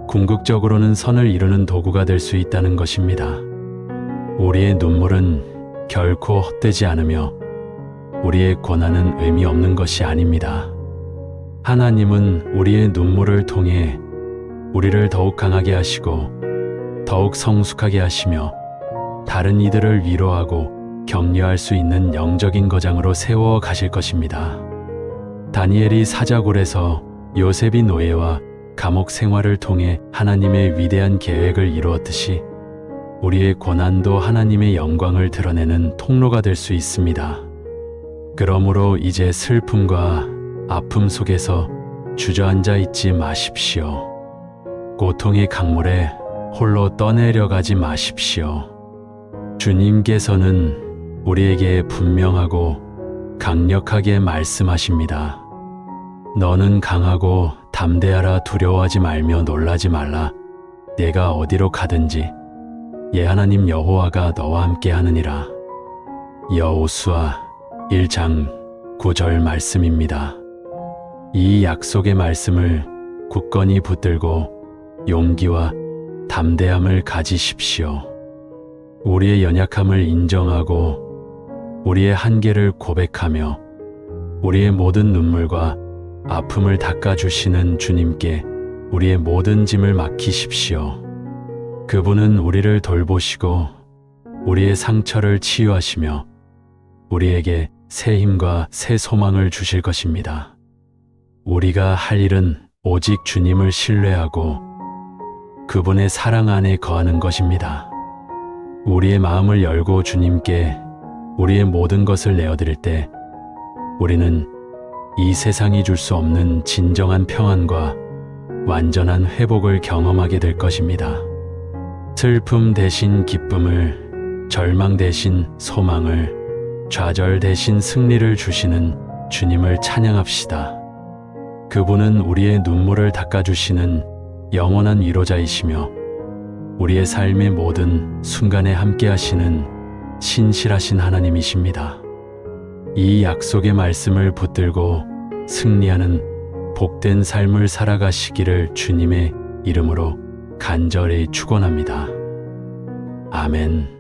궁극적으로는 선을 이루는 도구가 될 수 있다는 것입니다. 우리의 눈물은 결코 헛되지 않으며 우리의 고난은 의미 없는 것이 아닙니다. 하나님은 우리의 눈물을 통해 우리를 더욱 강하게 하시고 더욱 성숙하게 하시며 다른 이들을 위로하고 격려할 수 있는 영적인 거장으로 세워 가실 것입니다. 다니엘이 사자굴에서 요셉이 노예와 감옥 생활을 통해 하나님의 위대한 계획을 이루었듯이 우리의 고난도 하나님의 영광을 드러내는 통로가 될 수 있습니다. 그러므로 이제 슬픔과 아픔 속에서 주저앉아 있지 마십시오. 고통의 강물에 홀로 떠내려가지 마십시오. 주님께서는 우리에게 분명하고 강력하게 말씀하십니다. 너는 강하고 담대하라. 두려워하지 말며 놀라지 말라. 내가 어디로 가든지 예 하나님 여호와가 너와 함께 하느니라. 여호수아 1장 9절 말씀입니다. 이 약속의 말씀을 굳건히 붙들고 용기와 담대함을 가지십시오. 우리의 연약함을 인정하고 우리의 한계를 고백하며 우리의 모든 눈물과 아픔을 닦아주시는 주님께 우리의 모든 짐을 맡기십시오. 그분은 우리를 돌보시고 우리의 상처를 치유하시며 우리에게 새 힘과 새 소망을 주실 것입니다. 우리가 할 일은 오직 주님을 신뢰하고 그분의 사랑 안에 거하는 것입니다. 우리의 마음을 열고 주님께 우리의 모든 것을 내어드릴 때 우리는 이 세상이 줄 수 없는 진정한 평안과 완전한 회복을 경험하게 될 것입니다. 슬픔 대신 기쁨을, 절망 대신 소망을, 좌절 대신 승리를 주시는 주님을 찬양합시다. 그분은 우리의 눈물을 닦아주시는 영원한 위로자이시며 우리의 삶의 모든 순간에 함께 하시는 신실하신 하나님이십니다. 이 약속의 말씀을 붙들고 승리하는 복된 삶을 살아가시기를 주님의 이름으로 간절히 축원합니다. 아멘.